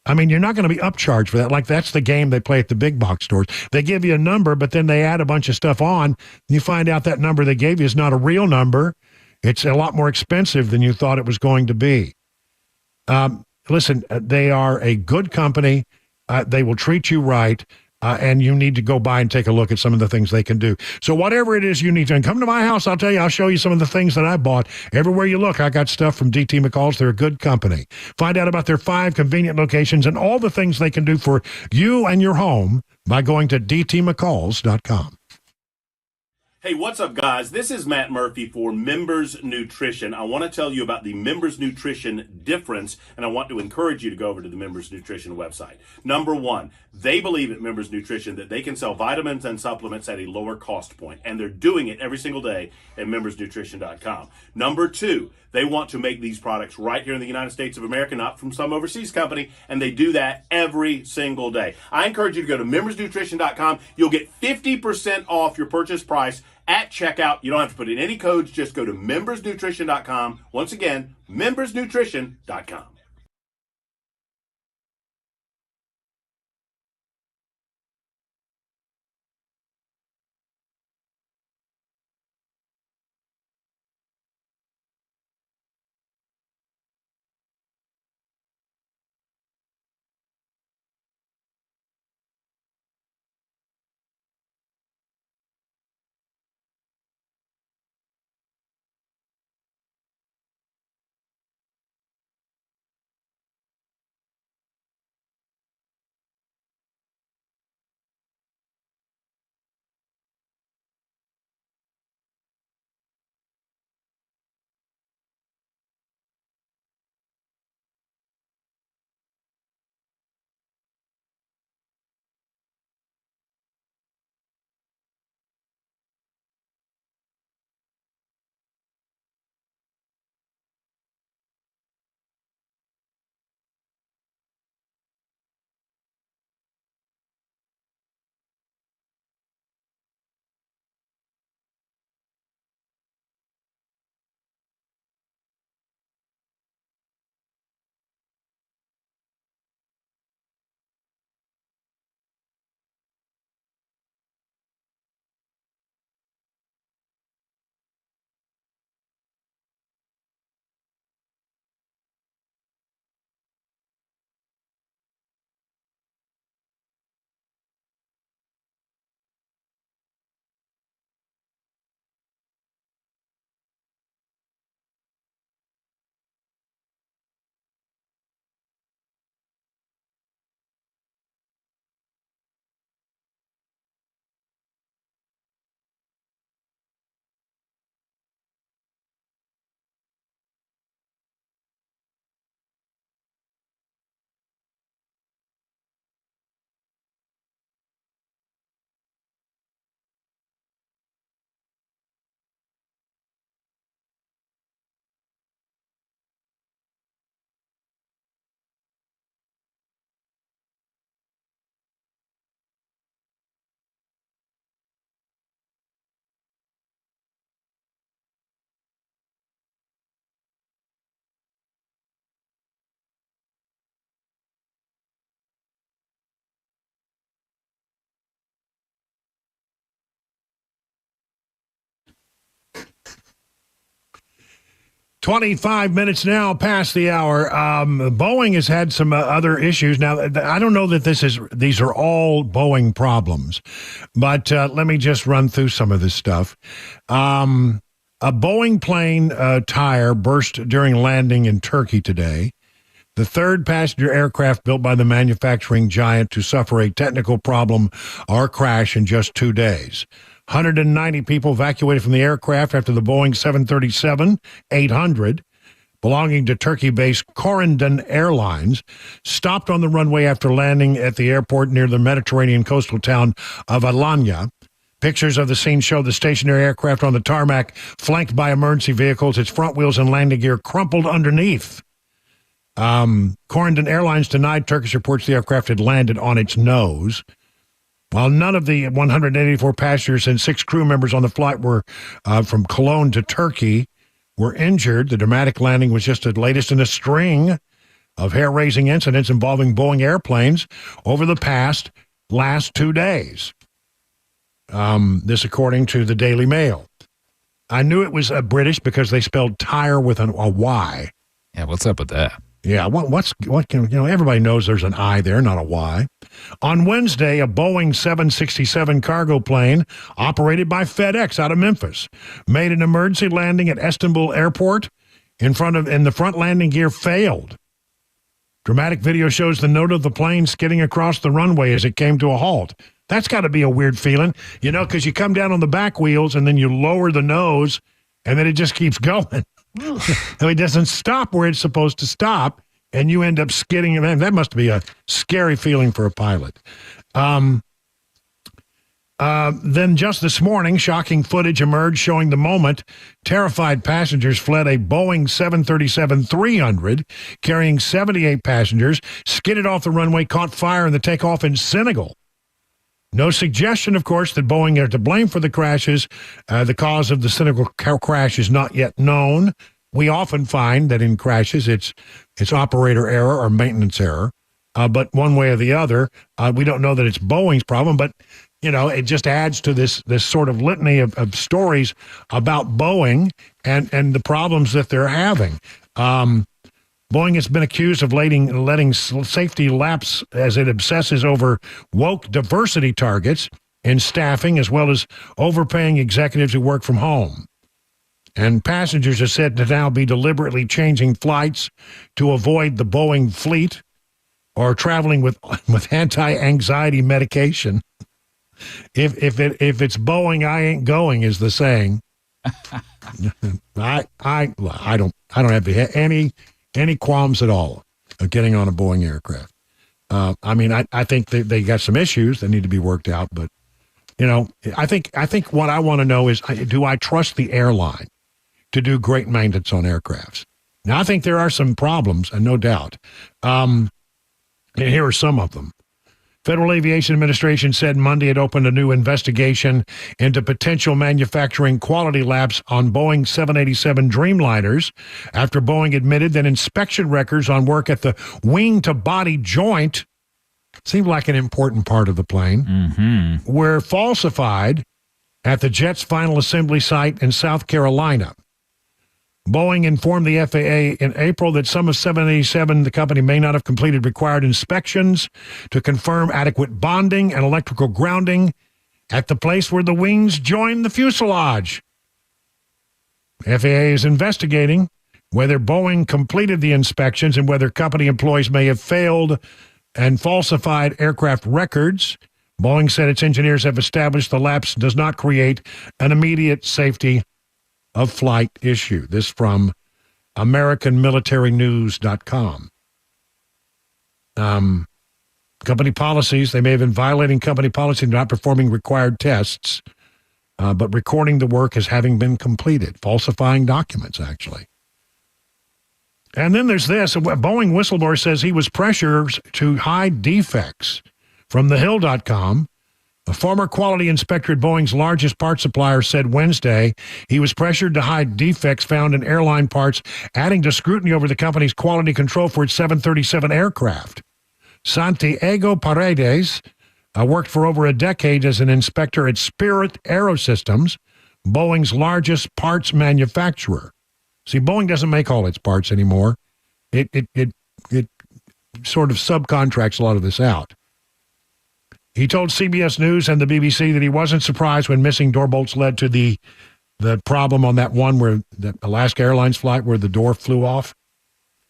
I mean, you're not going to be upcharged for that. Like, that's the game they play at the big box stores. They give you a number, but then they add a bunch of stuff on. And you find out that number they gave you is not a real number. It's a lot more expensive than you thought it was going to be. Listen, they are a good company. They will treat you right. And you need to go by and take a look at some of the things they can do. So whatever it is you need to, and come to my house, I'll tell you, I'll show you some of the things that I bought. Everywhere you look, I got stuff from DT McCall's. They're a good company. Find out about their 5 convenient locations and all the things they can do for you and your home by going to dtmccalls.com.
Hey, what's up, guys? This is Matt Murphy for Members Nutrition. I want to tell you about the Members Nutrition difference, and I want to encourage you to go over to the Members Nutrition website. Number one, they believe at Members Nutrition that they can sell vitamins and supplements at a lower cost point, and they're doing it every single day at membersnutrition.com. Number two, they want to make these products right here in the United States of America, not from some overseas company, and they do that every single day. I encourage you to go to membersnutrition.com. You'll get 50% off your purchase price at checkout. You don't have to put in any codes. Just go to membersnutrition.com. Once again, membersnutrition.com.
"25 minutes now past the hour." Boeing has had some other issues. Now, I don't know that these are all Boeing problems, but let me just run through some of this stuff. A Boeing plane tire burst during landing in Turkey today. The third passenger aircraft built by the manufacturing giant to suffer a technical problem or crash in just 2 days. 190 people evacuated from the aircraft after the Boeing 737-800, belonging to Turkey-based Corendon Airlines, stopped on the runway after landing at the airport near the Mediterranean coastal town of Alanya. Pictures of the scene show the stationary aircraft on the tarmac, flanked by emergency vehicles, its front wheels and landing gear crumpled underneath. Corendon Airlines denied Turkish reports the aircraft had landed on its nose. While none of the 184 passengers and 6 crew members on the flight were from Cologne to Turkey were injured, the dramatic landing was just the latest in a string of hair-raising incidents involving Boeing airplanes over the last 2 days. This according to the Daily Mail. I knew it was British because they spelled tire with a Y.
Yeah, what's up with that?
Yeah, what can, everybody knows there's an I there, not a Y. On Wednesday, a Boeing 767 cargo plane operated by FedEx out of Memphis made an emergency landing at Istanbul Airport and the front landing gear failed. Dramatic video shows the note of the plane skidding across the runway as it came to a halt. That's got to be a weird feeling, because you come down on the back wheels and then you lower the nose and then it just keeps going. It doesn't stop where it's supposed to stop, and you end up skidding. Man, that must be a scary feeling for a pilot. Then just this morning, shocking footage emerged showing the moment terrified passengers fled a Boeing 737-300 carrying 78 passengers, skidded off the runway, caught fire in the takeoff in Senegal. No suggestion, of course, that Boeing are to blame for the crashes. The cause of the Senegal crash is not yet known. We often find that in crashes, it's operator error or maintenance error. But one way or the other, we don't know that it's Boeing's problem. But, it just adds to this sort of litany of stories about Boeing and the problems that they're having. Boeing has been accused of letting safety lapse as it obsesses over woke diversity targets in staffing, as well as overpaying executives who work from home. And passengers are said to now be deliberately changing flights to avoid the Boeing fleet or traveling with anti-anxiety medication. If it's Boeing, I ain't going, is the saying. I don't have any qualms at all of getting on a Boeing aircraft. I think they got some issues that need to be worked out, but I think what I want to know is, do I trust the airline to do great maintenance on aircrafts? Now, I think there are some problems, and no doubt. And here are some of them. Federal Aviation Administration said Monday it opened a new investigation into potential manufacturing quality lapse on Boeing 787 Dreamliners after Boeing admitted that inspection records on work at the wing-to-body joint, seemed like an important part of the plane, were falsified at the jet's final assembly site in South Carolina. Boeing informed the FAA in April that some of 787, the company, may not have completed required inspections to confirm adequate bonding and electrical grounding at the place where the wings join the fuselage. FAA is investigating whether Boeing completed the inspections and whether company employees may have failed and falsified aircraft records. Boeing said its engineers have established the lapse does not create an immediate safety of flight issue. This from AmericanMilitaryNews.com. Company policies, they may have been violating company policy, not performing required tests, but recording the work as having been completed, falsifying documents, actually. And then there's this. A Boeing whistleblower says he was pressured to hide defects. From thehill.com, a former quality inspector at Boeing's largest part supplier said Wednesday he was pressured to hide defects found in airline parts, adding to scrutiny over the company's quality control for its 737 aircraft. Santiago Paredes worked for over a decade as an inspector at Spirit Aerosystems, Boeing's largest parts manufacturer. See, Boeing doesn't make all its parts anymore. It sort of subcontracts a lot of this out. He told CBS News and the BBC that he wasn't surprised when missing door bolts led to the problem on that one where the Alaska Airlines flight where the door flew off.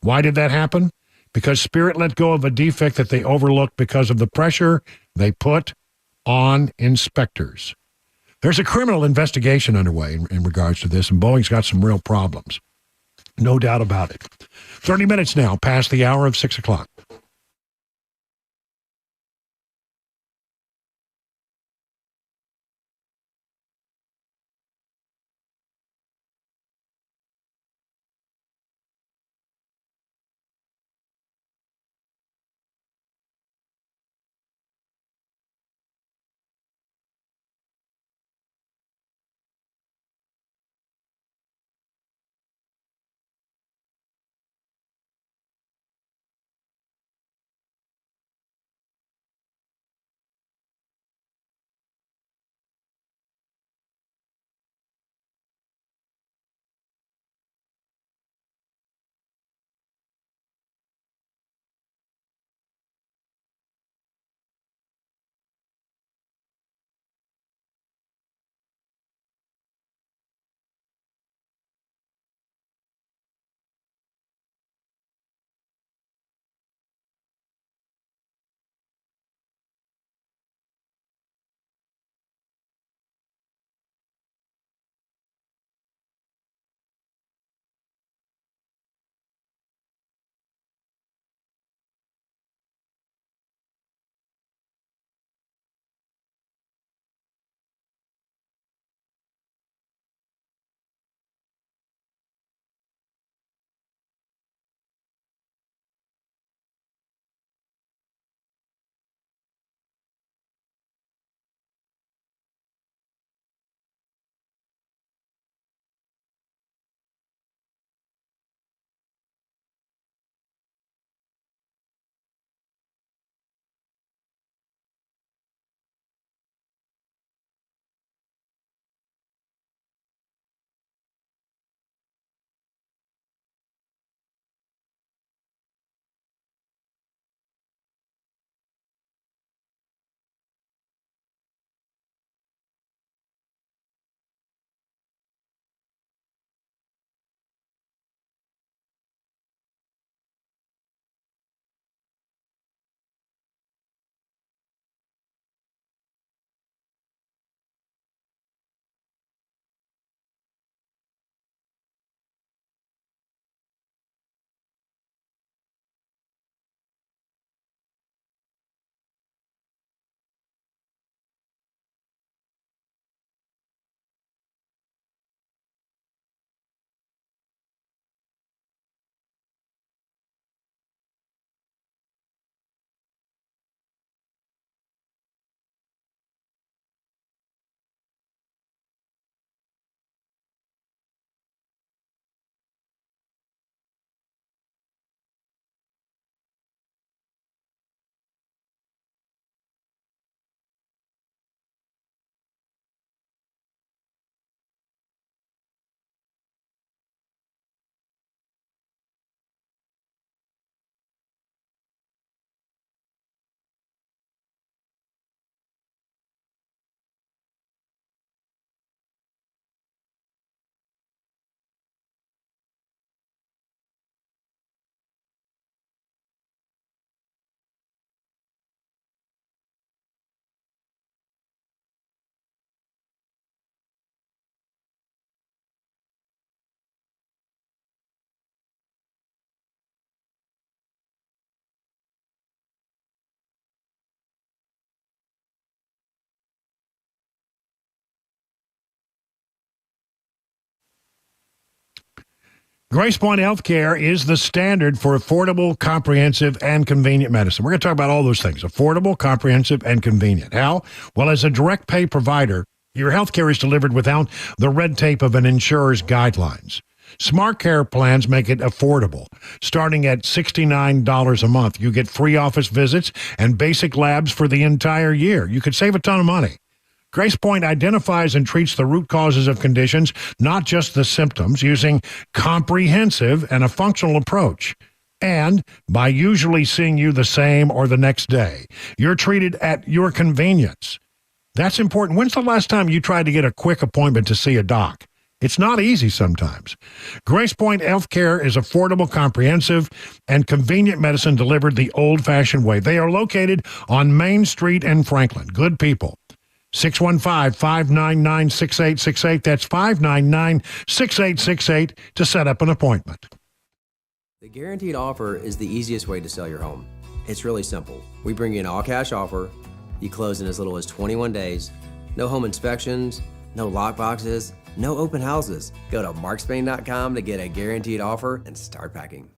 Why did that happen? Because Spirit let go of a defect that they overlooked because of the pressure they put on inspectors. There's a criminal investigation underway in regards to this, and Boeing's got some real problems. No doubt about it. 30 minutes now past the hour of 6 o'clock. Grace Point Healthcare is the standard for affordable, comprehensive, and convenient medicine. We're going to talk about all those things, affordable, comprehensive, and convenient. How? Well, as a direct pay provider, your healthcare is delivered without the red tape of an insurer's guidelines. Smart Care plans make it affordable. Starting at $69 a month, you get free office visits and basic labs for the entire year. You could save a ton of money. Grace Point identifies and treats the root causes of conditions, not just the symptoms, using comprehensive and a functional approach. And by usually seeing you the same or the next day, you're treated at your convenience. That's important. When's the last time you tried to get a quick appointment to see a doc? It's not easy sometimes. Grace Point Healthcare is affordable, comprehensive, and convenient medicine delivered the old-fashioned way. They are located on Main Street in Franklin. Good people. 615-599-6868. That's 599-6868 to set up an appointment.
The guaranteed offer is the easiest way to sell your home. It's really simple. We bring you an all-cash offer. You close in as little as 21 days. No home inspections, no lock boxes, no open houses. Go to markspain.com to get a guaranteed offer and start packing.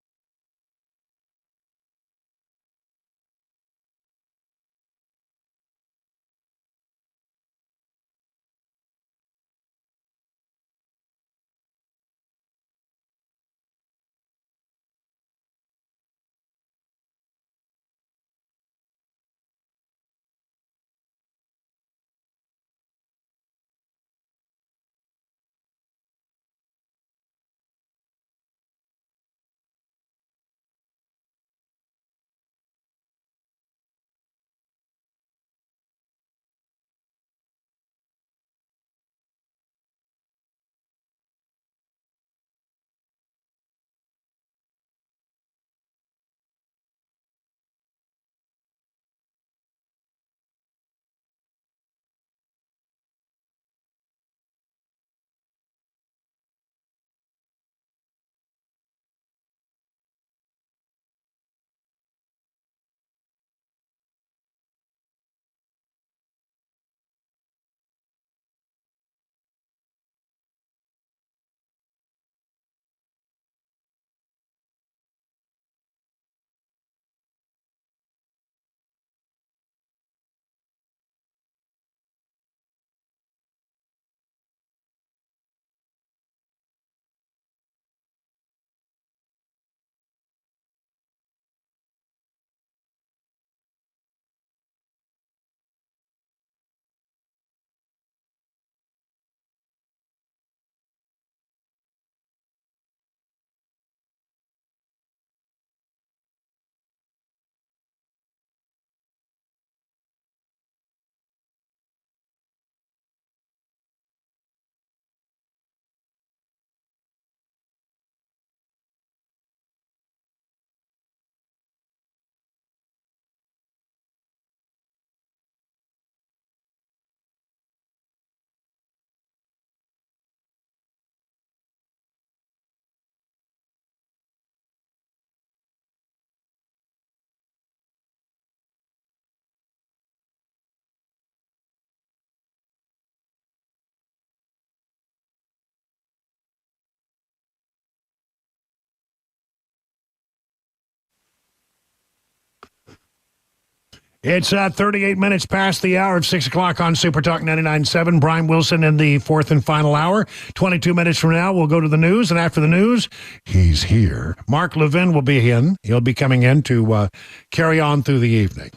It's 38 minutes past the hour of 6 o'clock on Super Talk 99.7. Brian Wilson in the fourth and final hour. 22 minutes from now, we'll go to the news, and after the news, he's here. Mark Levin will be in. He'll be coming in to carry on through the evening.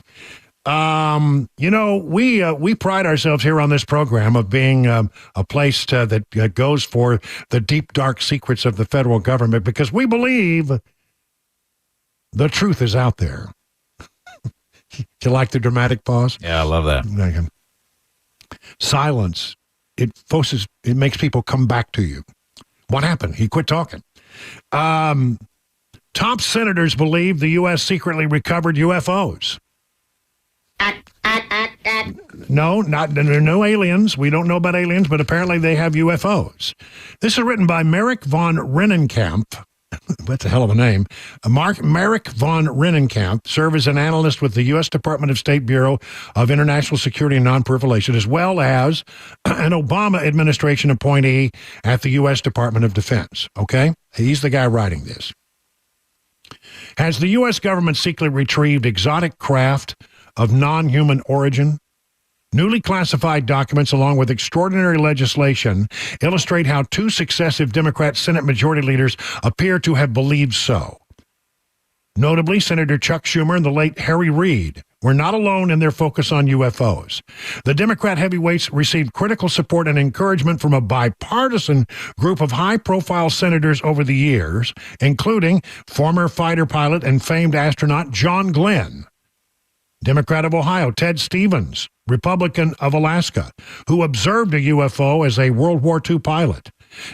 You know, we pride ourselves here on this program of being a place that goes for the deep, dark secrets of the federal government because we believe the truth is out there. Do you like the dramatic pause?
Yeah, I love that.
Silence. It makes people come back to you. What happened? He quit talking. Top senators believe the U.S. secretly recovered UFOs. No, there are no aliens. We don't know about aliens, but apparently they have UFOs. This is written by Merrick von Rennenkamp. That's a hell of a name. Merrick von Rennenkamp served as an analyst with the U.S. Department of State Bureau of International Security and Nonproliferation, as well as an Obama administration appointee at the U.S. Department of Defense. Okay? He's the guy writing this. Has the U.S. government secretly retrieved exotic craft of non-human origin? Newly classified documents, along with extraordinary legislation, illustrate how two successive Democrat Senate Majority Leaders appear to have believed so. Notably, Senator Chuck Schumer and the late Harry Reid were not alone in their focus on UFOs. The Democrat heavyweights received critical support and encouragement from a bipartisan group of high-profile senators over the years, including former fighter pilot and famed astronaut John Glenn, Democrat of Ohio Ted Stevens, Republican of Alaska, who observed a UFO as a World War II pilot,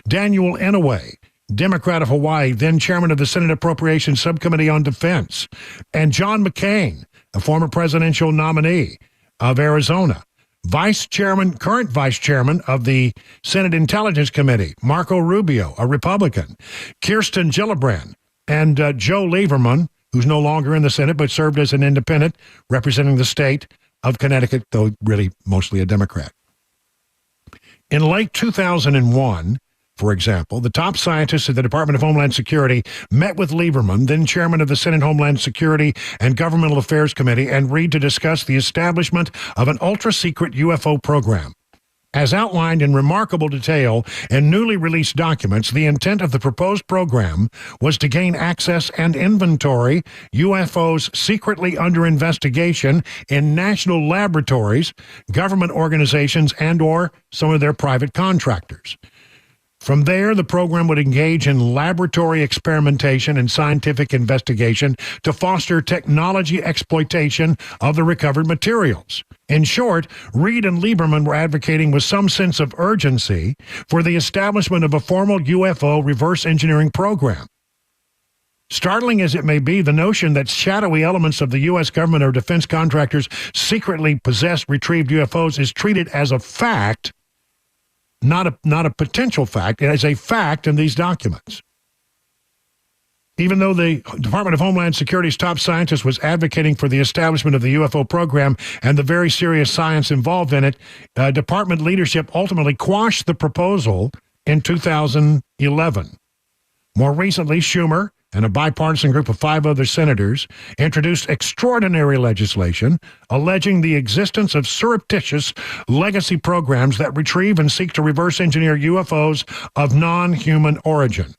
Daniel Inouye, Democrat of Hawaii, then chairman of the Senate Appropriations Subcommittee on Defense, and John McCain, a former presidential nominee of Arizona, current vice chairman of the Senate Intelligence Committee, Marco Rubio, a Republican, Kirsten Gillibrand, and Joe Lieberman, who's no longer in the Senate but served as an independent representing the state of Connecticut, though really mostly a Democrat. In late 2001, for example, the top scientists at the Department of Homeland Security met with Lieberman, then chairman of the Senate Homeland Security and Governmental Affairs Committee, and Reid to discuss the establishment of an ultra-secret UFO program. As outlined in remarkable detail in newly released documents, the intent of the proposed program was to gain access and inventory UFOs secretly under investigation in national laboratories, government organizations, and/or some of their private contractors. From there, the program would engage in laboratory experimentation and scientific investigation to foster technology exploitation of the recovered materials. In short, Reid and Lieberman were advocating with some sense of urgency for the establishment of a formal UFO reverse engineering program. Startling as it may be, the notion that shadowy elements of the U.S. government or defense contractors secretly possess retrieved UFOs is treated as a fact, not a potential fact. It is a fact in these documents. Even though the Department of Homeland Security's top scientist was advocating for the establishment of the UFO program and the very serious science involved in it, department leadership ultimately quashed the proposal in 2011. More recently, Schumer and a bipartisan group of 5 other senators introduced extraordinary legislation alleging the existence of surreptitious legacy programs that retrieve and seek to reverse engineer UFOs of non-human origin.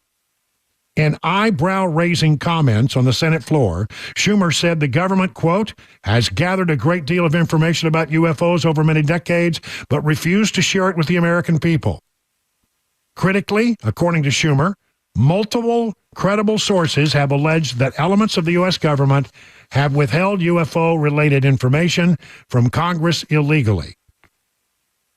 In eyebrow-raising comments on the Senate floor, Schumer said the government, quote, has gathered a great deal of information about UFOs over many decades, but refused to share it with the American people. Critically, according to Schumer, multiple credible sources have alleged that elements of the U.S. government have withheld UFO-related information from Congress illegally.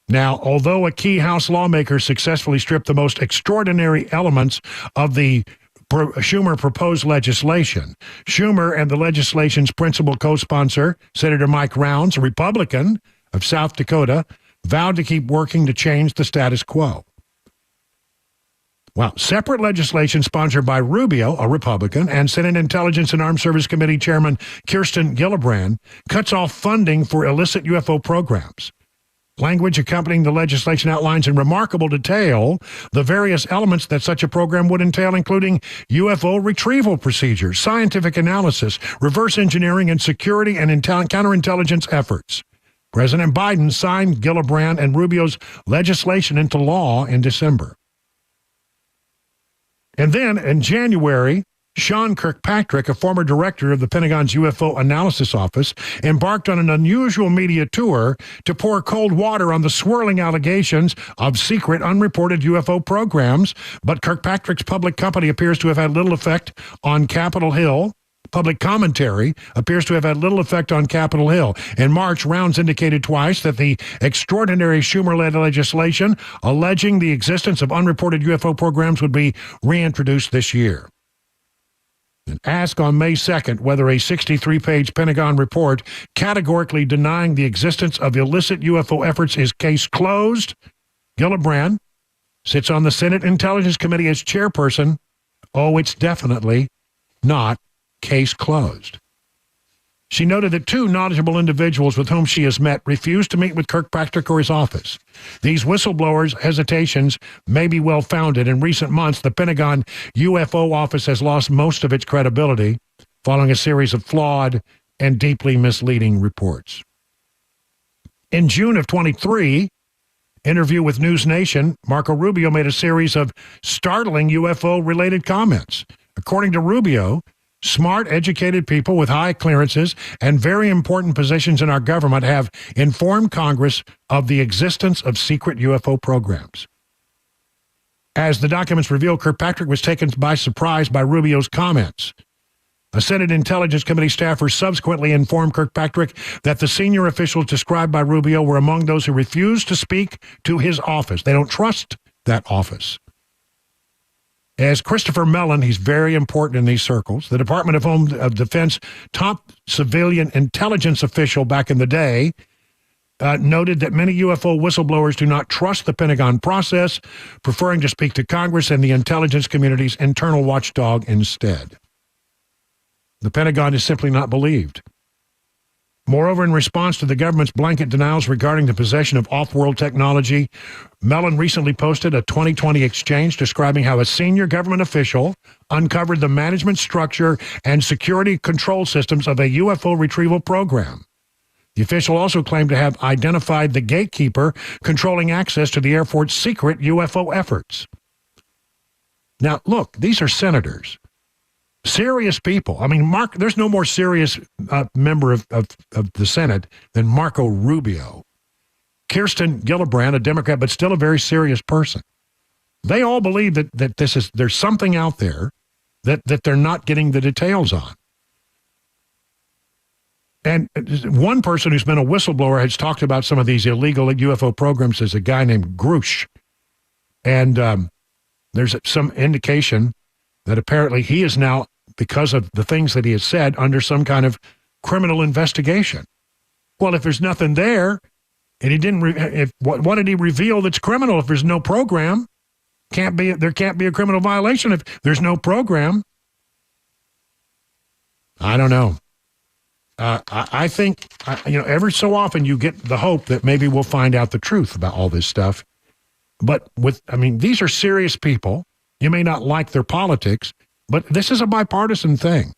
Now, although a key House lawmaker successfully stripped the most extraordinary elements of the Schumer proposed legislation, Schumer and the legislation's principal co-sponsor, Senator Mike Rounds, a Republican of South Dakota, vowed to keep working to change the status quo. Well, separate legislation sponsored by Rubio, a Republican, and Senate Intelligence and Armed Service Committee Chairman Kirsten Gillibrand cuts off funding for illicit UFO programs. Language accompanying the legislation outlines in remarkable detail the various elements that such a program would entail, including UFO retrieval procedures, scientific analysis, reverse engineering, and security and counterintelligence efforts. President Biden signed Gillibrand and Rubio's legislation into law in December. And then in January, Sean Kirkpatrick, a former director of the Pentagon's UFO Analysis Office, embarked on an unusual media tour to pour cold water on the swirling allegations of secret, unreported UFO programs. But Kirkpatrick's public company appears to have had little effect on Capitol Hill. Public commentary appears to have had little effect on Capitol Hill. In March, Rounds indicated twice that the extraordinary Schumer-led legislation alleging the existence of unreported UFO programs would be reintroduced this year. And asked on May 2nd whether a 63-page Pentagon report categorically denying the existence of illicit UFO efforts is case closed, Gillibrand sits on the Senate Intelligence Committee as chairperson oh, it's definitely not case closed. She noted that 2 knowledgeable individuals with whom she has met refused to meet with Kirkpatrick or his office. These whistleblowers' hesitations may be well-founded. In recent months, the Pentagon UFO office has lost most of its credibility following a series of flawed and deeply misleading reports. In June of 23, interview with News Nation, Marco Rubio made a series of startling UFO-related comments. According to Rubio, smart, educated people with high clearances and very important positions in our government have informed Congress of the existence of secret UFO programs. As the documents reveal, Kirkpatrick was taken by surprise by Rubio's comments. A Senate Intelligence Committee staffer subsequently informed Kirkpatrick that the senior officials described by Rubio were among those who refused to speak to his office. They don't trust that office. As Christopher Mellon, he's very important in these circles, the Department of Defense top civilian intelligence official back in the day, noted that many UFO whistleblowers do not trust the Pentagon process, preferring to speak to Congress and the intelligence community's internal watchdog instead. The Pentagon is simply not believed. Moreover, in response to the government's blanket denials regarding the possession of off-world technology, Mellon recently posted a 2020 exchange describing how a senior government official uncovered the management structure and security control systems of a UFO retrieval program. The official also claimed to have identified the gatekeeper controlling access to the Air Force's secret UFO efforts. Now, look, these are senators. Serious people. I mean, there's no more serious member of the Senate than Marco Rubio. Kirsten Gillibrand, a Democrat, but still a very serious person. They all believe that there's something out there that they're not getting the details on. And one person who's been a whistleblower has talked about some of these illegal UFO programs as a guy named Grush. And there's some indication that apparently he is now, because of the things that he has said, under some kind of criminal investigation. Well, if there's nothing there, and he didn't, what did he reveal that's criminal if there's no program? There can't be a criminal violation if there's no program. I don't know. I think, every so often you get the hope that maybe we'll find out the truth about all this stuff. But these are serious people. You may not like their politics, but this is a bipartisan thing.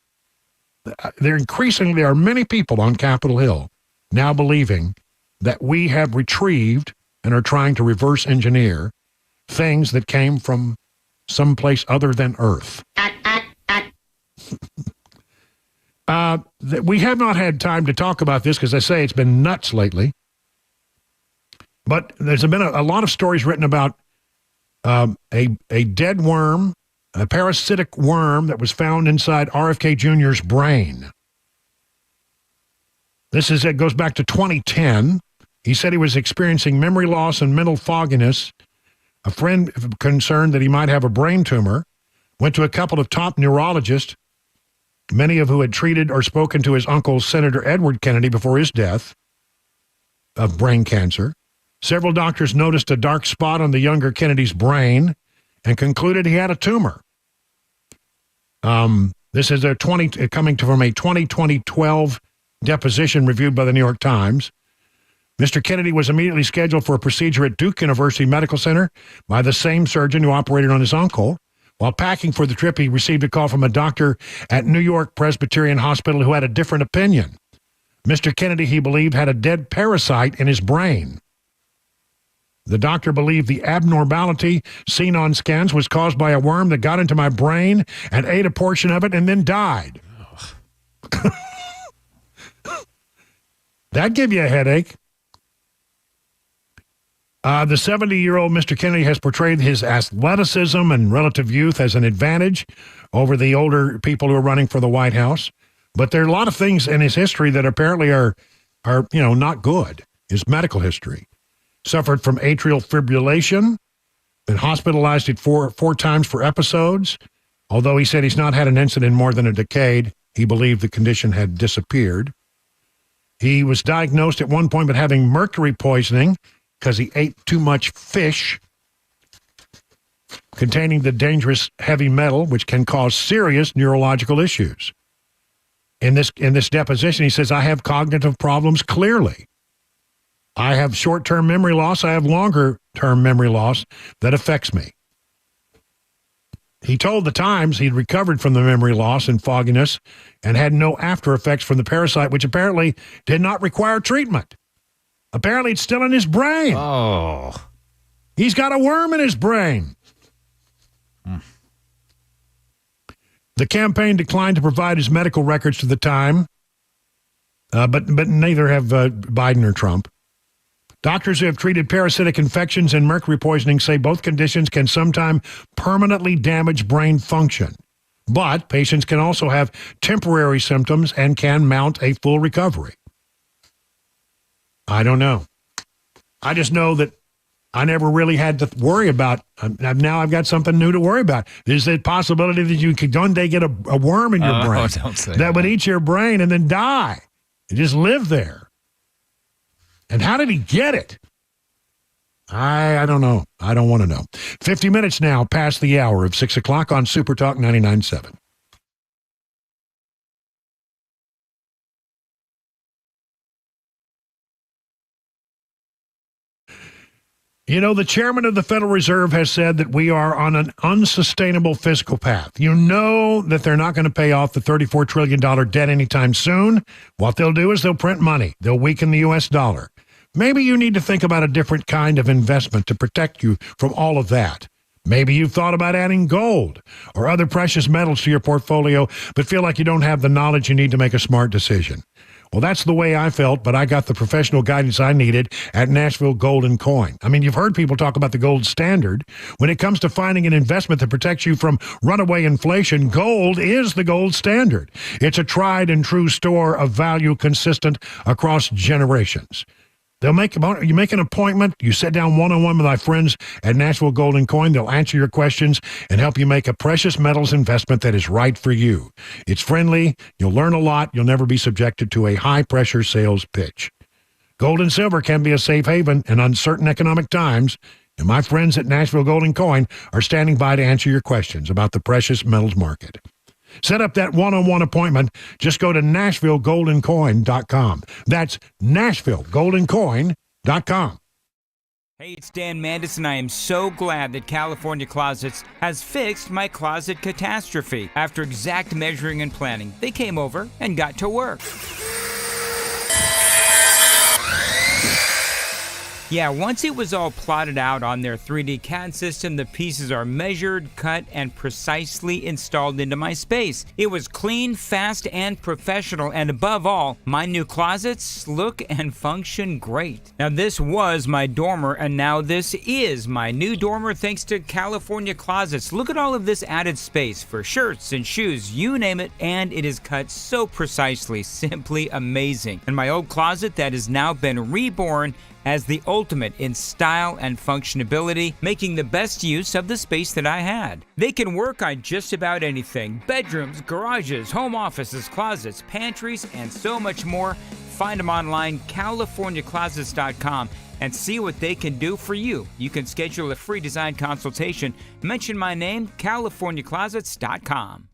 There are many people on Capitol Hill now believing that we have retrieved and are trying to reverse engineer things that came from someplace other than Earth. We have not had time to talk about this because I say it's been nuts lately. But there's been a lot of stories written about a dead worm, a parasitic worm that was found inside RFK Jr.'s brain. It goes back to 2010. He said he was experiencing memory loss and mental fogginess. A friend concerned that he might have a brain tumor went to a couple of top neurologists, many of who had treated or spoken to his uncle, Senator Edward Kennedy, before his death of brain cancer. Several doctors noticed a dark spot on the younger Kennedy's brain and concluded he had a tumor. This is coming from a 2012 deposition reviewed by the New York Times. Mr. Kennedy was immediately scheduled for a procedure at Duke University Medical Center by the same surgeon who operated on his uncle. While packing for the trip, he received a call from a doctor at New York Presbyterian Hospital who had a different opinion. Mr. Kennedy, he believed, had a dead parasite in his brain. The doctor believed the abnormality seen on scans was caused by a worm that got into my brain and ate a portion of it and then died. That'd give you a headache. The 70-year-old Mr. Kennedy has portrayed his athleticism and relative youth as an advantage over the older people who are running for the White House. But there are a lot of things in his history that apparently are not good. His medical history. Suffered from atrial fibrillation, been hospitalized four times for episodes. Although he said he's not had an incident in more than a decade, he believed the condition had disappeared. He was diagnosed at one point with having mercury poisoning because he ate too much fish. containing the dangerous heavy metal, which can cause serious neurological issues. In this deposition, he says, I have cognitive problems clearly. I have short-term memory loss. I have longer-term memory loss that affects me. He told the Times he'd recovered from the memory loss and fogginess and had no after effects from the parasite, which apparently did not require treatment. Apparently, it's still in his brain.
Oh.
He's got a worm in his brain. The campaign declined to provide his medical records to the Time, but neither have Biden or Trump. Doctors who have treated parasitic infections and mercury poisoning say both conditions can sometimes permanently damage brain function. But patients can also have temporary symptoms and can mount a full recovery. I don't know. I just know that I never really had to worry about. Now I've got something new to worry about. There's the possibility that you could one day get a worm in your brain that would eat your brain and then die and just live there. And how did he get it? I don't know. I don't want to know. 50 minutes now past the hour of 6 o'clock on Super Talk 99.7. You know, the chairman of the Federal Reserve has said that we are on an unsustainable fiscal path. You know that they're not going to pay off the $34 trillion debt anytime soon. What they'll do is they'll print money. They'll weaken the U.S. dollar. Maybe you need to think about a different kind of investment to protect you from all of that. Maybe you've thought about adding gold or other precious metals to your portfolio, but feel like you don't have the knowledge you need to make a smart decision. Well, that's the way I felt, but I got the professional guidance I needed at Nashville Gold & Coin. I mean, you've heard people talk about the gold standard. When it comes to finding an investment that protects you from runaway inflation, gold is the gold standard. It's a tried and true store of value consistent across generations. You make an appointment, you sit down one-on-one with my friends at Nashville Gold & Coin. They'll answer your questions and help you make a precious metals investment that is right for you. It's friendly, you'll learn a lot, you'll never be subjected to a high-pressure sales pitch. Gold and silver can be a safe haven in uncertain economic times, and my friends at Nashville Gold & Coin are standing by to answer your questions about the precious metals market. Set up that one-on-one appointment. Just go to NashvilleGoldandCoin.com. That's NashvilleGoldandCoin.com.
Hey, it's Dan Mandis, and I am so glad that California Closets has fixed my closet catastrophe. After exact measuring and planning, they came over and got to work. Yeah, once it was all plotted out on their 3D CAD system, the pieces are measured, cut, and precisely installed into my space. It was clean, fast, and professional, and above all, my new closets look and function great. Now, this was my dormer, and now this is my new dormer thanks to California Closets. Look at all of this added space for shirts and shoes, you name it, and it is cut so precisely, simply amazing. And my old closet that has now been reborn as the ultimate in style and functionality, making the best use of the space that I had. They can work on just about anything: bedrooms, garages, home offices, closets, pantries, and so much more. Find them online, CaliforniaClosets.com, and see what they can do for you. You can schedule a free design consultation. Mention my name, CaliforniaClosets.com.